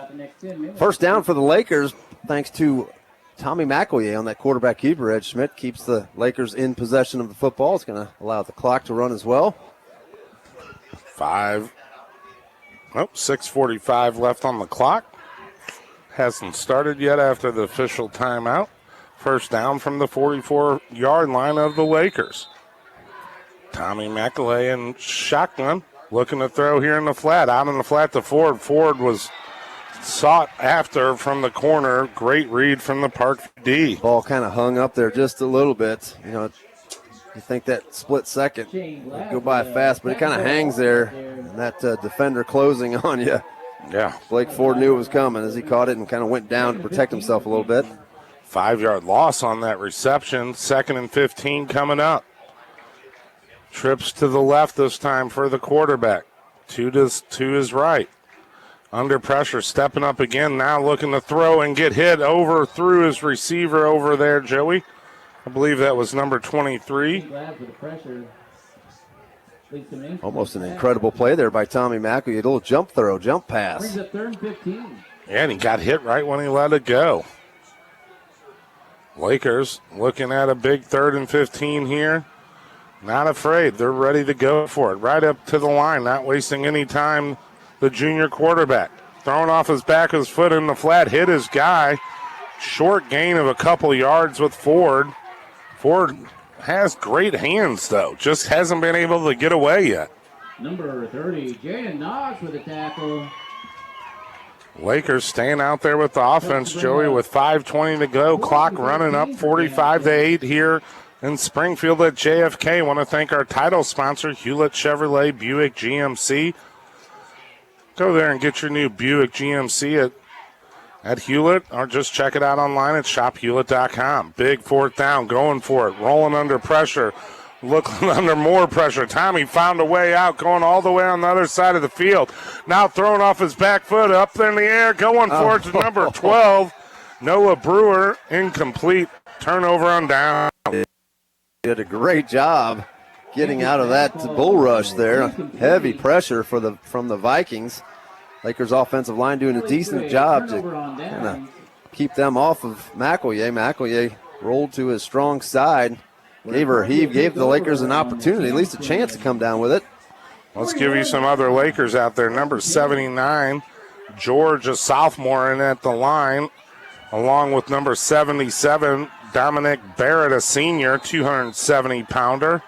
First down for the Lakers, thanks to Tommy McAlay on that quarterback keeper. Ed Schmidt keeps the Lakers in possession of the football. It's going to allow the clock to run as well. 6:45 left on the clock. Hasn't started yet after the official timeout. First down from the 44-yard line of the Lakers. Tommy McAlay in shotgun, looking to throw here in the flat. Out in the flat to Ford. Ford was sought after from the corner. Great read from the Parkview D. Ball kind of hung up there just a little bit. You know, you think that split second would go by fast, but it kind of hangs there. And that defender closing on you. Yeah. Blake Ford knew it was coming as he caught it and kind of went down to protect himself a little bit. 5-yard loss on that reception. 2nd and 15 coming up. Trips to the left this time for the quarterback. To his right. Under pressure, stepping up again, now looking to throw and get hit over through his receiver over there, Joey. I believe that was number 23. Almost an incredible play there by Tommy McAlay. A little jump throw, jump pass. Yeah, and he got hit right when he let it go. Lakers looking at a big 3rd and 15 here. Not afraid. They're ready to go for it. Right up to the line, not wasting any time. The junior quarterback throwing off his back, his foot in the flat, hit his guy. Short gain of a couple yards with Ford. Ford has great hands, though. Just hasn't been able to get away yet. Number 30, Jaden Knox with a tackle. Lakers staying out there with the offense, Joey, with 5:20 to go. Clock running up 45-8 here in Springfield at JFK. Want to thank our title sponsor, Hewlett Chevrolet Buick GMC. Go there and get your new Buick GMC at Hewlett, or just check it out online at shophewlett.com. Big fourth down, going for it, rolling under pressure, looking under more pressure. Tommy found a way out, going all the way on the other side of the field. Now throwing off his back foot, up there in the air, going for it to number 12, Noah Brewer, incomplete. Turnover on down. Did a great job getting out of that bull rush there. Heavy pressure from the Vikings. Lakers offensive line doing a decent job to kind of keep them off of McEllier. McEllier rolled to his strong side. Gave the Lakers an opportunity, at least a chance to come down with it. Let's give you some other Lakers out there. Number 79, George, a sophomore, in at the line, along with number 77, Dominic Barrett, a senior, 270-pounder.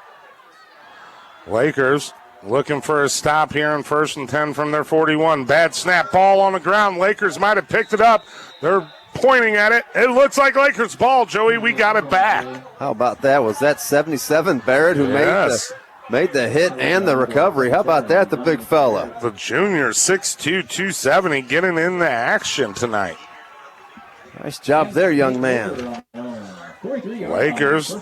Lakers looking for a stop here in 1st and 10 from their 41. Bad snap, ball on the ground. Lakers might have picked it up. They're pointing at it. It looks like Lakers ball, Joey. We got it back. How about that? Was that 77 Barrett who made the hit and the recovery? How about that, the big fella? The junior, 6'2", 270, getting in the action tonight. Nice job there, young man. Lakers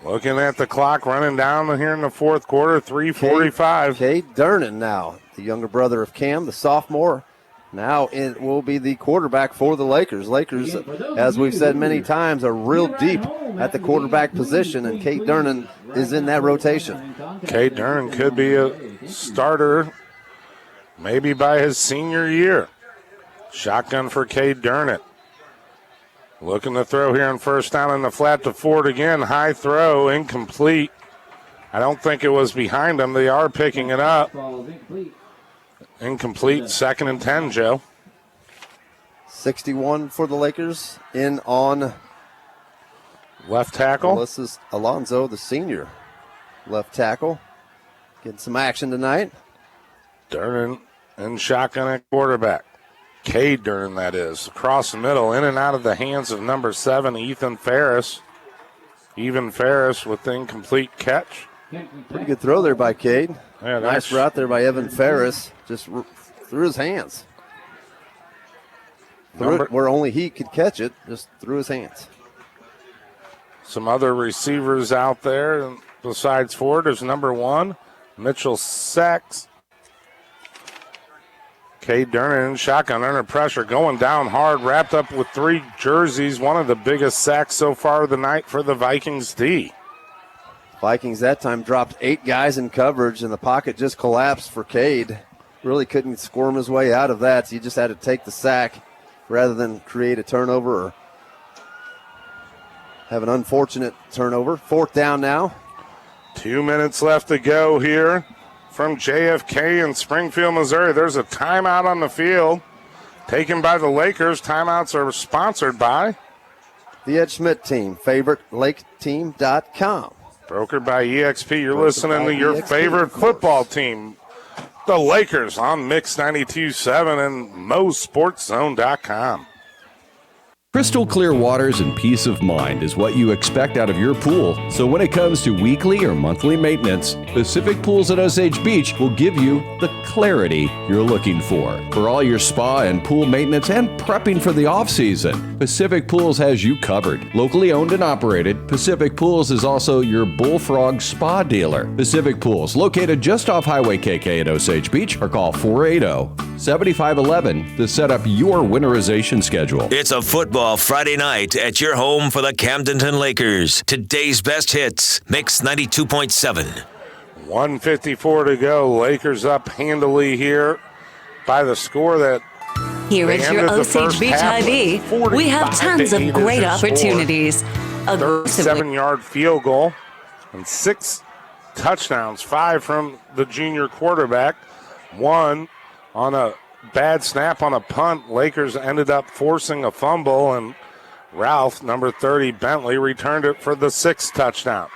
looking at the clock, running down here in the fourth quarter, 3:45. Cade Durnan now, the younger brother of Cam, the sophomore. Now it will be the quarterback for the Lakers. Lakers, as we've said many times, are real deep at the quarterback position, and Cade Durnan is in that rotation. Cade Durnan could be a starter maybe by his senior year. Shotgun for Cade Durnan. Looking to throw here on 1st down in the flat to Ford again. High throw, incomplete. I don't think it was behind him. They are picking it up. Incomplete, 2nd and 10, Joe. 61 for the Lakers in on left tackle. This is Alonzo, the senior left tackle. Getting some action tonight. Durnan and shotgun at quarterback. Cade Durnan, that is. Across the middle, in and out of the hands of number 7, Ethan Ferris. Even Ferris with the incomplete catch. Pretty good throw there by Cade. Yeah, nice route there by Evan Ferris. Just through his hands. Threw it where only he could catch it, just through his hands. Some other receivers out there besides Ford. There's number 1, Mitchell Sachs. Cade Durnan, shotgun under pressure, going down hard, wrapped up with 3 jerseys. One of the biggest sacks so far of the night for the Vikings D. Vikings that time dropped 8 guys in coverage, and the pocket just collapsed for Cade. Really couldn't squirm his way out of that, so he just had to take the sack rather than create a turnover or have an unfortunate turnover. 4th down now. 2 minutes left to go here from JFK in Springfield, Missouri. There's a timeout on the field taken by the Lakers. Timeouts are sponsored by the Ed Schmidt team, favoriteLakeTeam.com. Brokered by EXP. You're listening to your favorite football team, the Lakers, on Mix 92.7 and MoSportsZone.com. Crystal clear waters and peace of mind is what you expect out of your pool. So when it comes to weekly or monthly maintenance, Pacific Pools at Osage Beach will give you the clarity you're looking for. For all your spa and pool maintenance and prepping for the off-season, Pacific Pools has you covered. Locally owned and operated, Pacific Pools is also your Bullfrog Spa dealer. Pacific Pools, located just off Highway KK at Osage Beach, or call 480-7511 to set up your winterization schedule. It's a football Friday night at your home for the Camdenton Lakers. Today's best hits, Mix 92.7. 1:54 to go. Lakers up handily here by the score that here is your Osage Beach IV. We have tons of great opportunies. 37-yard field goal and 6 touchdowns, 5 from the junior quarterback, 1 on a bad snap on a punt. Lakers ended up forcing a fumble, and Ralph, number 30, Bentley, returned it for the 6th touchdown.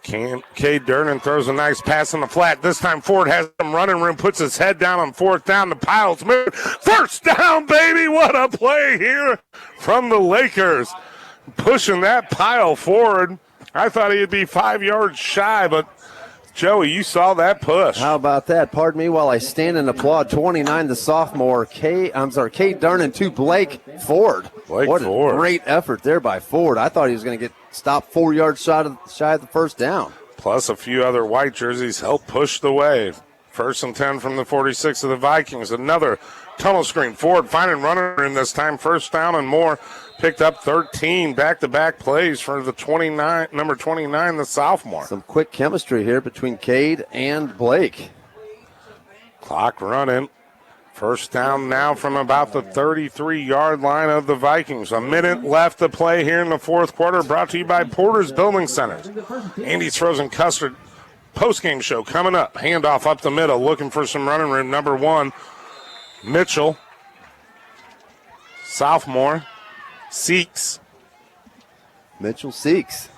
Cade Durnan throws a nice pass in the flat. This time Ford has some running room, puts his head down on 4th down. The piles move. First down, baby. What a play here from the Lakers. Pushing that pile forward. I thought he'd be 5 yards shy, but Joey, you saw that push. How about that? Pardon me while I stand and applaud 29, the sophomore, Cade Durnan to Blake Ford. What Ford. A great effort there by Ford. I thought he was going to get stopped 4 yards shy of the first down. Plus a few other white jerseys helped push the way. 1st and 10 from the 46 of the Vikings. Another tunnel screen. Ford finding runner in this time. 1st down and more. Picked up 13 back-to-back plays for the number 29, the sophomore. Some quick chemistry here between Cade and Blake. Clock running. 1st down now from about the 33-yard line of the Vikings. A minute left to play here in the 4th quarter, brought to you by Porter's Building Centers. Andy's Frozen Custard postgame show coming up. Handoff up the middle, looking for some running room. Number 1, Mitchell. Sophomore. Seeks. Mitchell Seeks.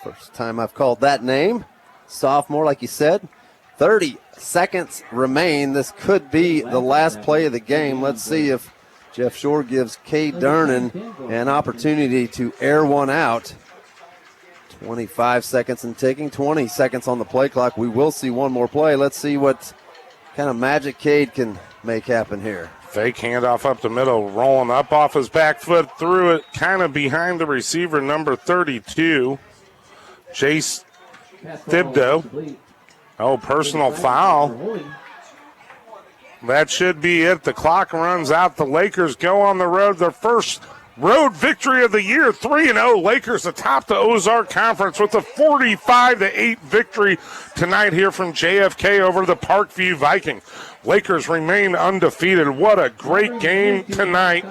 First time I've called that name. Sophomore, like you said. 30 seconds remain. This could be the last play of the game. Let's see if Jeff Shore gives Cade Durnan an opportunity to air one out. 25 seconds and ticking, 20 seconds on the play clock. We will see one more play. Let's see what kind of magic Cade can make happen here. Fake handoff up the middle, rolling up off his back foot, threw it kind of behind the receiver, number 32, Chase Thibodeau. Oh, personal foul. That should be it. The clock runs out. The Lakers go on the road. Their first road victory of the year, 3-0. Lakers atop the Ozark Conference with a 45-8 victory tonight here from JFK over the Parkview Vikings. Lakers remain undefeated. What a great game tonight.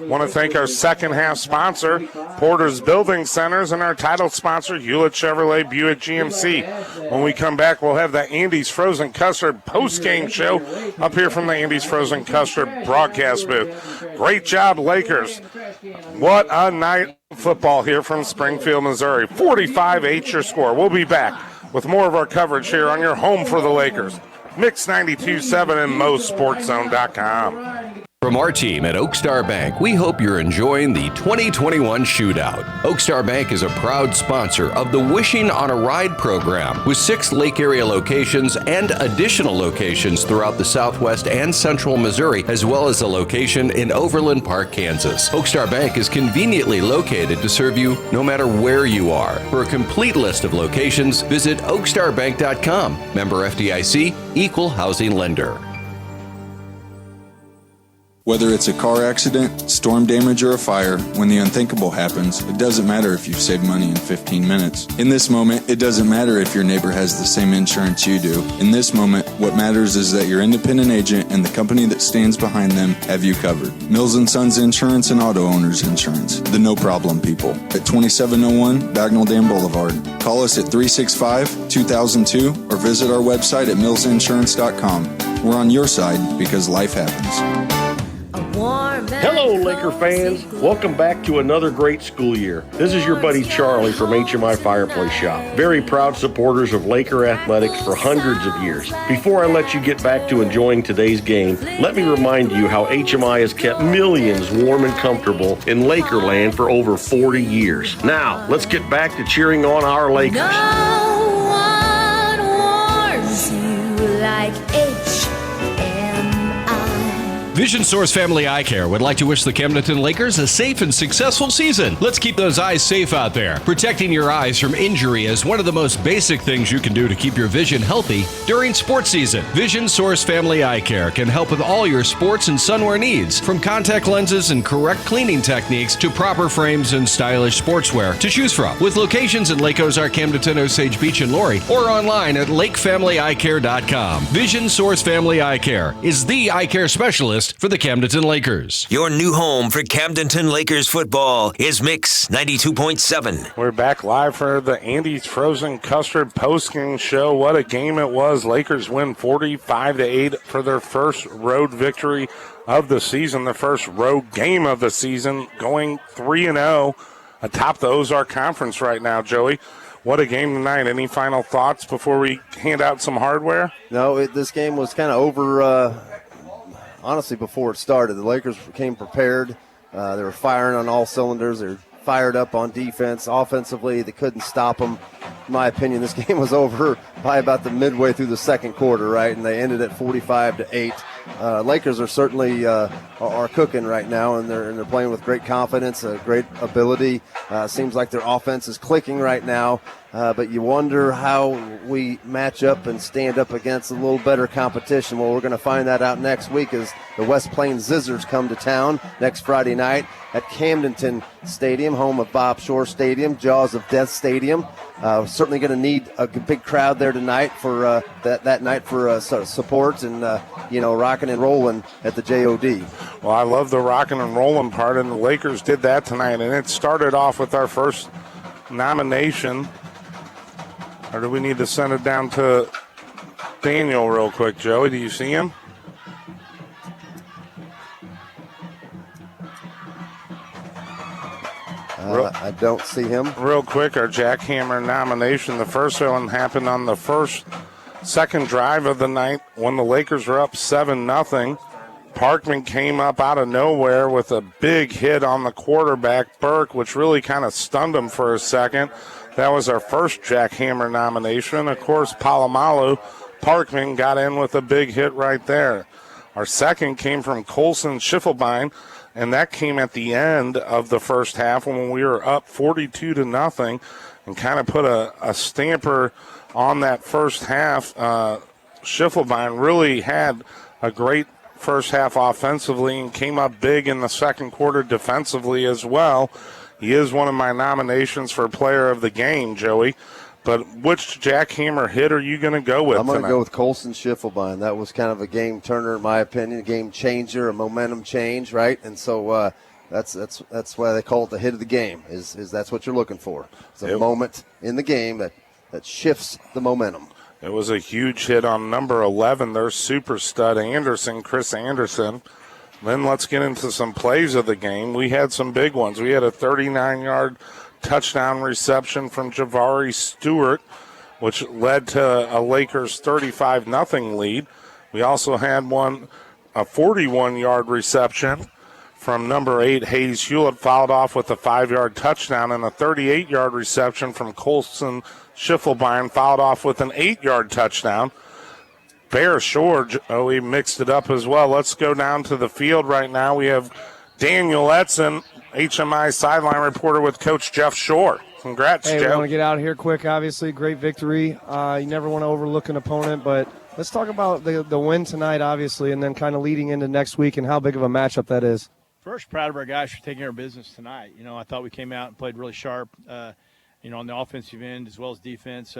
Want to thank our second half sponsor, Porter's Building Centers, and our title sponsor, Hewlett Chevrolet Buick GMC. When we come back, we'll have the Andy's Frozen Custard post-game show up here from the Andy's Frozen Custard broadcast booth. Great job, Lakers. What a night of football here from Springfield, Missouri. 45-8 your score. We'll be back with more of our coverage here on your home for the Lakers. Mix 92.7 and MoSportsZone.com. From our team at Oakstar Bank, we hope you're enjoying the 2021 Shootout. Oakstar Bank is a proud sponsor of the Wishing on a Ride program, with 6 Lake area locations and additional locations throughout the southwest and central Missouri, as well as a location in Overland Park, Kansas. Oakstar Bank is conveniently located to serve you no matter where you are. For a complete list of locations, visit oakstarbank.com. Member FDIC, Equal Housing Lender. Whether it's a car accident, storm damage, or a fire, when the unthinkable happens, it doesn't matter if you've saved money in 15 minutes. In this moment, it doesn't matter if your neighbor has the same insurance you do. In this moment, what matters is that your independent agent and the company that stands behind them have you covered. Mills & Sons Insurance and Auto Owners Insurance. The no-problem people. At 2701 Bagnell Dam Boulevard. Call us at 365-2002 or visit our website at millsinsurance.com. We're on your side because life happens. Hello, Laker fans. Welcome back to another great school year. This is your buddy Charlie from HMI Fireplace Shop. Very proud supporters of Laker athletics for hundreds of years. Before I let you get back to enjoying today's game, let me remind you how HMI has kept millions warm and comfortable in Lakerland for over 40 years. Now, let's get back to cheering on our Lakers. No one warms you like Vision Source Family Eye Care would like to wish the Camdenton Lakers a safe and successful season. Let's keep those eyes safe out there. Protecting your eyes from injury is one of the most basic things you can do to keep your vision healthy during sports season. Vision Source Family Eye Care can help with all your sports and sunwear needs, from contact lenses and correct cleaning techniques to proper frames and stylish sportswear to choose from. With locations in Lake Ozark, Camdenton, Osage Beach, and Laurie, or online at lakefamilyeyecare.com. Vision Source Family Eye Care is the eye care specialist for the Camdenton Lakers. Your new home for Camdenton Lakers football is Mix 92.7. We're back live for the Andy's Frozen Custard postgame show. What a game it was. Lakers win 45-8 for their first road victory of the season, the first road game of the season, going 3-0 atop the Ozark Conference right now, Joey. What a game tonight. Any final thoughts before we hand out some hardware? No, this game was kind of over, honestly, before it started. The Lakers came prepared. They were firing on all cylinders. They were fired up on defense. Offensively, they couldn't stop them. In my opinion, this game was over by about the midway through the second quarter, right? And they ended at 45-8. Lakers are certainly are cooking right now, and they're playing with great confidence, great ability. Seems like their offense is clicking right now, but you wonder how we match up and stand up against a little better competition. Well, we're going to find that out next week as the West Plains Zizzers come to town next Friday night at Camdenton Stadium, home of Bob Shore Stadium, Jaws of Death Stadium. Certainly going to need a big crowd there tonight for that night for support and rocking and rolling at the JOD. Well, I love the rocking and rolling part, and the Lakers did that tonight. And it started off with our first nomination. Or do we need to send it down to Daniel real quick, Joey? Do you see him? I don't see him. Real quick, our jackhammer nomination. The first one happened on the second drive of the night when the Lakers were up 7-0. Parkman came up out of nowhere with a big hit on the quarterback, Burke, which really kind of stunned him for a second. That was our first jackhammer nomination. Of course, Palomalu, Parkman got in with a big hit right there. Our second came from Colson Schiffelbein, and that came at the end of the first half when we were up 42-0 and kind of put a stamper on that first half. Schiffelbein really had a great first half offensively and came up big in the second quarter defensively as well. He is one of my nominations for player of the game, Joey. But which jackhammer hit are you going to go with? I'm going to go with Colson Schiffelbein. That was kind of a game turner, in my opinion, a game changer, a momentum change, right? And so that's why they call it the hit of the game. Is that's what you're looking for? It's a moment in the game that shifts the momentum. It was a huge hit on number 11, their super stud Anderson, Chris Anderson. Then let's get into some plays of the game. We had some big ones. We had a 39-yard touchdown reception from Javari Stewart, which led to a Lakers 35-0 lead. We also had a 41-yard reception from number 8, Hayes Hewlett, fouled off with a 5-yard touchdown, and a 38-yard reception from Colson Schiffelbein, fouled off with an 8-yard touchdown. Bear Shore, we mixed it up as well. Let's go down to the field right now. We have Daniel Etzen, HMI sideline reporter with Coach Jeff Shore. Congrats, Hey, Jeff. we want to get out here quick, obviously. Great victory. You never want to overlook an opponent, but let's talk about the win tonight, obviously, and then kind of leading into next week and how big of a matchup that is. First, proud of our guys for taking care of business tonight. I thought we came out and played really sharp, on the offensive end as well as defense.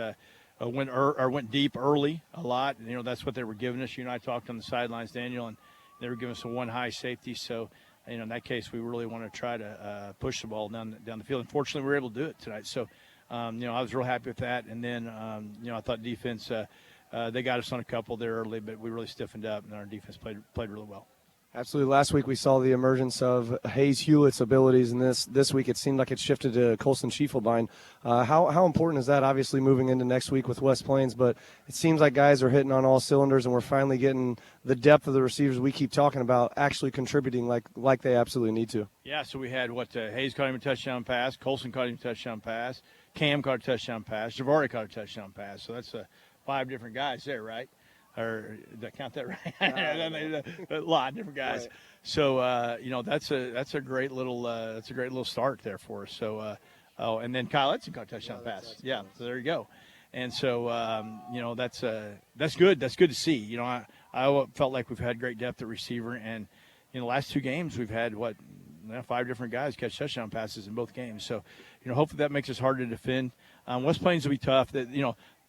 Went deep early a lot. That's what they were giving us. You and I talked on the sidelines, Daniel, and they were giving us a one high safety. So, in that case, we really want to try to push the ball down the field. Unfortunately, we were able to do it tonight. So, I was real happy with that. And then, I thought defense, they got us on a couple there early, but we really stiffened up, and our defense played really well. Absolutely. Last week we saw the emergence of Hayes Hewlett's abilities, and this week it seemed like it shifted to Colson Schiffelbein. How important is that, obviously, moving into next week with West Plains? But it seems like guys are hitting on all cylinders, and we're finally getting the depth of the receivers we keep talking about actually contributing like they absolutely need to. Yeah, so we had Hayes caught him a touchdown pass, Colson caught him a touchdown pass, Cam caught a touchdown pass, Javari caught a touchdown pass. So that's 5 different guys there, right? Or did I count that right? A lot of different guys. Right. So that's a great little start there for us. So and then Kyle Edson caught a touchdown pass. Yeah, so there you go. And so that's good. That's good to see. I felt like we've had great depth at receiver, and in the last 2 games we've had 5 different guys catch touchdown passes in both games. So hopefully that makes us hard to defend. West Plains will be tough. That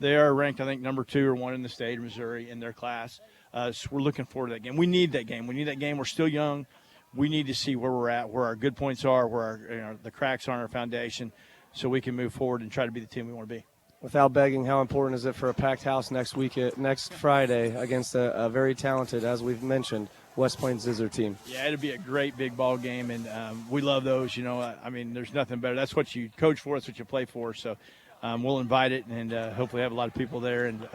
they are ranked, I think, number 2 or 1 in the state of Missouri in their class. So we're looking forward to that game. We need that game. We're still young. We need to see where we're at, where our good points are, where the cracks are in our foundation, so we can move forward and try to be the team we want to be. Without begging, how important is it for a packed house next Friday against a very talented, as we've mentioned, West Plains Zizzer team? Yeah, it'll be a great big ball game, and we love those. There's nothing better. That's what you coach for. That's what you play for. So we'll invite it, and hopefully have a lot of people there, and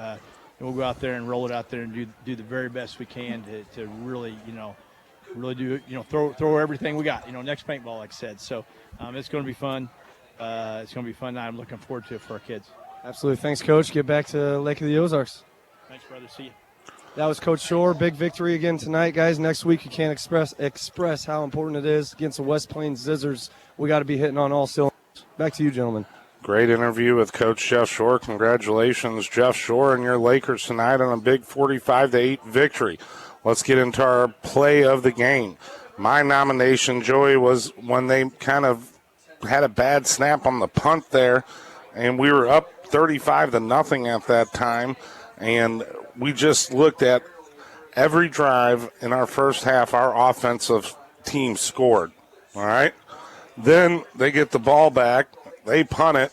we'll go out there and roll it out there and do the very best we can to really, really do, throw everything we got. Next paintball, like I said. So it's going to be fun. It's going to be fun. I'm looking forward to it for our kids. Absolutely. Thanks, Coach. Get back to Lake of the Ozarks. Thanks, brother. See you. That was Coach Shore. Big victory again tonight, guys. Next week, you can't express how important it is against the West Plains Zizzers. We got to be hitting on all cylinders. Back to you, gentlemen. Great interview with Coach Jeff Shore. Congratulations, Jeff Shore, and your Lakers tonight on a big 45-8 victory. Let's get into our play of the game. My nomination, Joey, was when they kind of had a bad snap on the punt there, and we were up 35-0 at that time, and we just looked at every drive in our first half. Our offensive team scored, all right? Then they get the ball back, they punt it,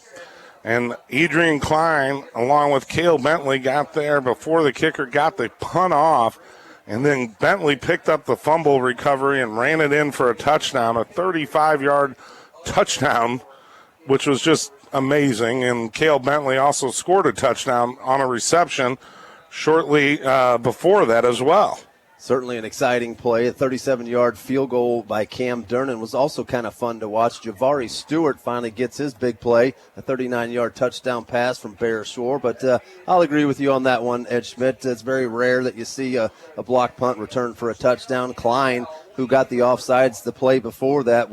and Adrian Klein, along with Cale Bentley, got there before the kicker got the punt off, and then Bentley picked up the fumble recovery and ran it in for a touchdown, a 35-yard touchdown, which was just amazing. And Cale Bentley also scored a touchdown on a reception shortly before that as well. Certainly an exciting play. A 37-yard field goal by Cam Durnan was also kind of fun to watch. Javari Stewart finally gets his big play, a 39-yard touchdown pass from Bear Shore. But I'll agree with you on that one, Ed Schmidt. It's very rare that you see a block punt return for a touchdown. Klein, who got the offsides the play before that,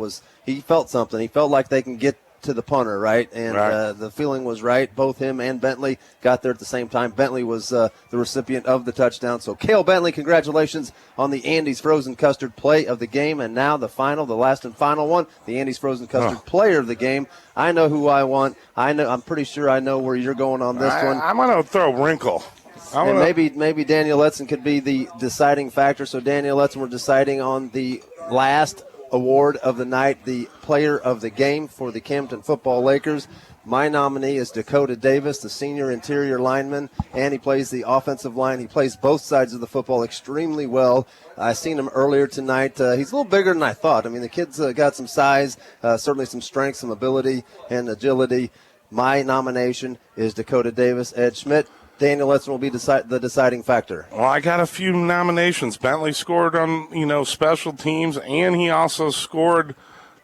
he felt something. He felt like they can get to the punter, right? And the feeling was right. Both him and Bentley got there at the same time. Bentley was the recipient of the touchdown. So Cale Bentley, congratulations on the Andes Frozen Custard play of the game. And now the last and final one, the Andes Frozen Custard player of the game. I know who I want. I'm pretty sure I know where you're going on this one. I'm going to throw Wrinkle. And maybe Daniel Letson could be the deciding factor. So Daniel Letson, we're deciding on the last award of the night, the player of the game for the Camdenton Football Lakers. My nominee is Dakota Davis, the senior interior lineman, and he plays the offensive line. He plays both sides of the football extremely well. I seen him earlier tonight. He's a little bigger than I thought. I mean, the kid's got some size, certainly some strength, some ability, and agility. My nomination is Dakota Davis. Ed Schmidt, Daniel Letson will be the deciding factor. Well, I got a few nominations. Bentley scored on, special teams, and he also scored,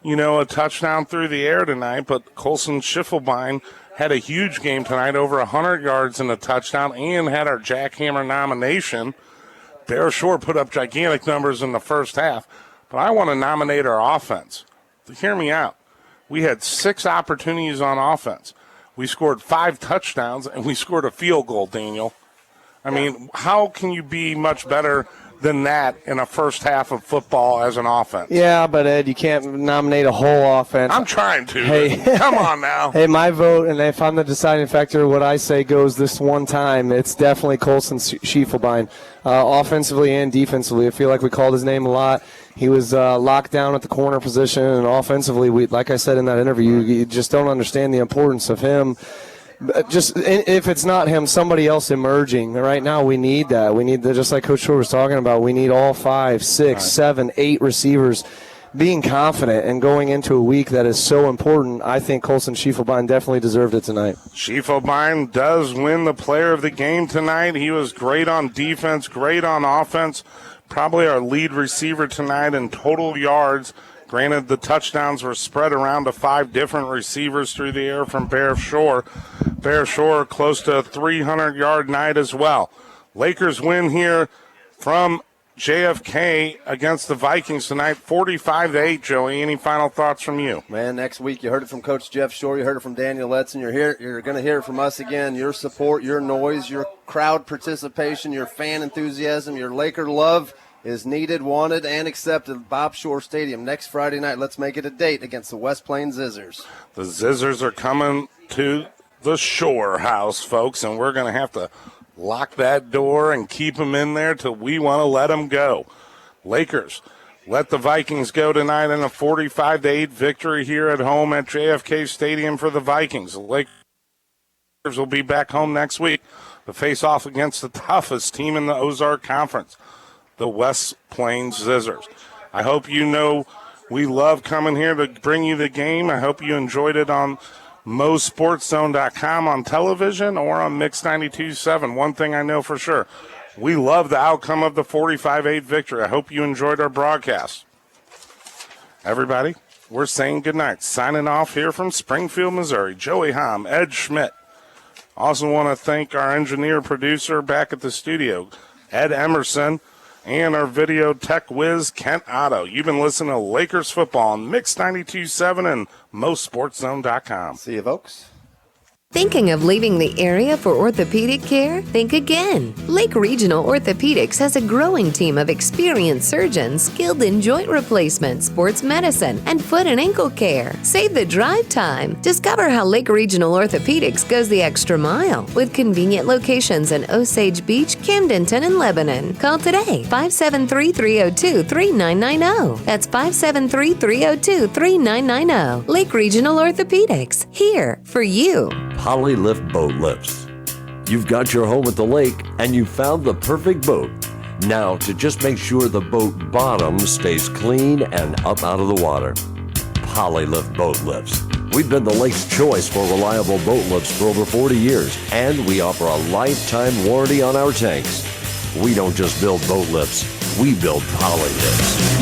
a touchdown through the air tonight. But Colson Schiffelbein had a huge game tonight, over 100 yards and a touchdown, and had our jackhammer nomination. Bear Shore put up gigantic numbers in the first half. But I want to nominate our offense. Hear me out. We had 6 opportunities on offense. We scored 5 touchdowns, and we scored a field goal, Daniel. I mean, how can you be much better than that in a first half of football as an offense? Yeah, but, Ed, you can't nominate a whole offense. I'm trying to. Hey, come on now. Hey, my vote, and if I'm the deciding factor, what I say goes this one time, it's definitely Colson Schiefelbein, offensively and defensively. I feel like we called his name a lot. He was locked down at the corner position, and offensively, like I said in that interview, you just don't understand the importance of him. Just if it's not him, somebody else emerging. Right now, we need that. We need just like Coach Shore was talking about. We need all 5, 6, 7, 8 receivers being confident and going into a week that is so important. I think Colson Schiefelbein definitely deserved it tonight. Schiefelbein does win the player of the game tonight. He was great on defense, great on offense. Probably our lead receiver tonight in total yards. Granted, the touchdowns were spread around to 5 different receivers through the air from Bear Shore. Bear Shore close to a 300-yard night as well. Lakers win here from JFK against the Vikings tonight, 45-8. Joey, any final thoughts from you? Man, next week you heard it from Coach Jeff Shore, you heard it from Daniel Letson. You're going to hear it from us again. Your support, your noise, your crowd participation, your fan enthusiasm, your Laker love is needed, wanted, and accepted at Bob Shore Stadium next Friday night. Let's make it a date against the West Plains Zizzers. The Zizzers are coming to the Shore House, folks, and we're going to have to lock that door and keep them in there till we want to let them go. Lakers let the Vikings go tonight in a 45-8 victory here at home at JFK Stadium for the Vikings. The Lakers will be back home next week to face off against the toughest team in the Ozark Conference, the West Plains Scissors. I hope you know we love coming here to bring you the game. I hope you enjoyed it on MoSportsZone.com on television or on Mix 92.7. One thing I know for sure, we love the outcome of the 45-8 victory. I hope you enjoyed our broadcast. Everybody, we're saying goodnight. Signing off here from Springfield, Missouri. Joey Hom, Ed Schmidt. Also want to thank our engineer producer back at the studio, Ed Emerson, and our video tech whiz, Kent Otto. You've been listening to Lakers football on Mix 92.7 and MoSportsZone.com. See you, folks. Thinking of leaving the area for orthopedic care? Think again. Lake Regional Orthopedics has a growing team of experienced surgeons skilled in joint replacement, sports medicine, and foot and ankle care. Save the drive time. Discover how Lake Regional Orthopedics goes the extra mile with convenient locations in Osage Beach, Camdenton, and Lebanon. Call today, 573-302-3990. That's 573-302-3990. Lake Regional Orthopedics, here for you. Polylift Boat Lifts. You've got your home at the lake and you found the perfect boat. Now, to just make sure the boat bottom stays clean and up out of the water. Polylift Boat Lifts. We've been the lake's choice for reliable boat lifts for over 40 years, and we offer a lifetime warranty on our tanks. We don't just build boat lifts, we build poly lifts.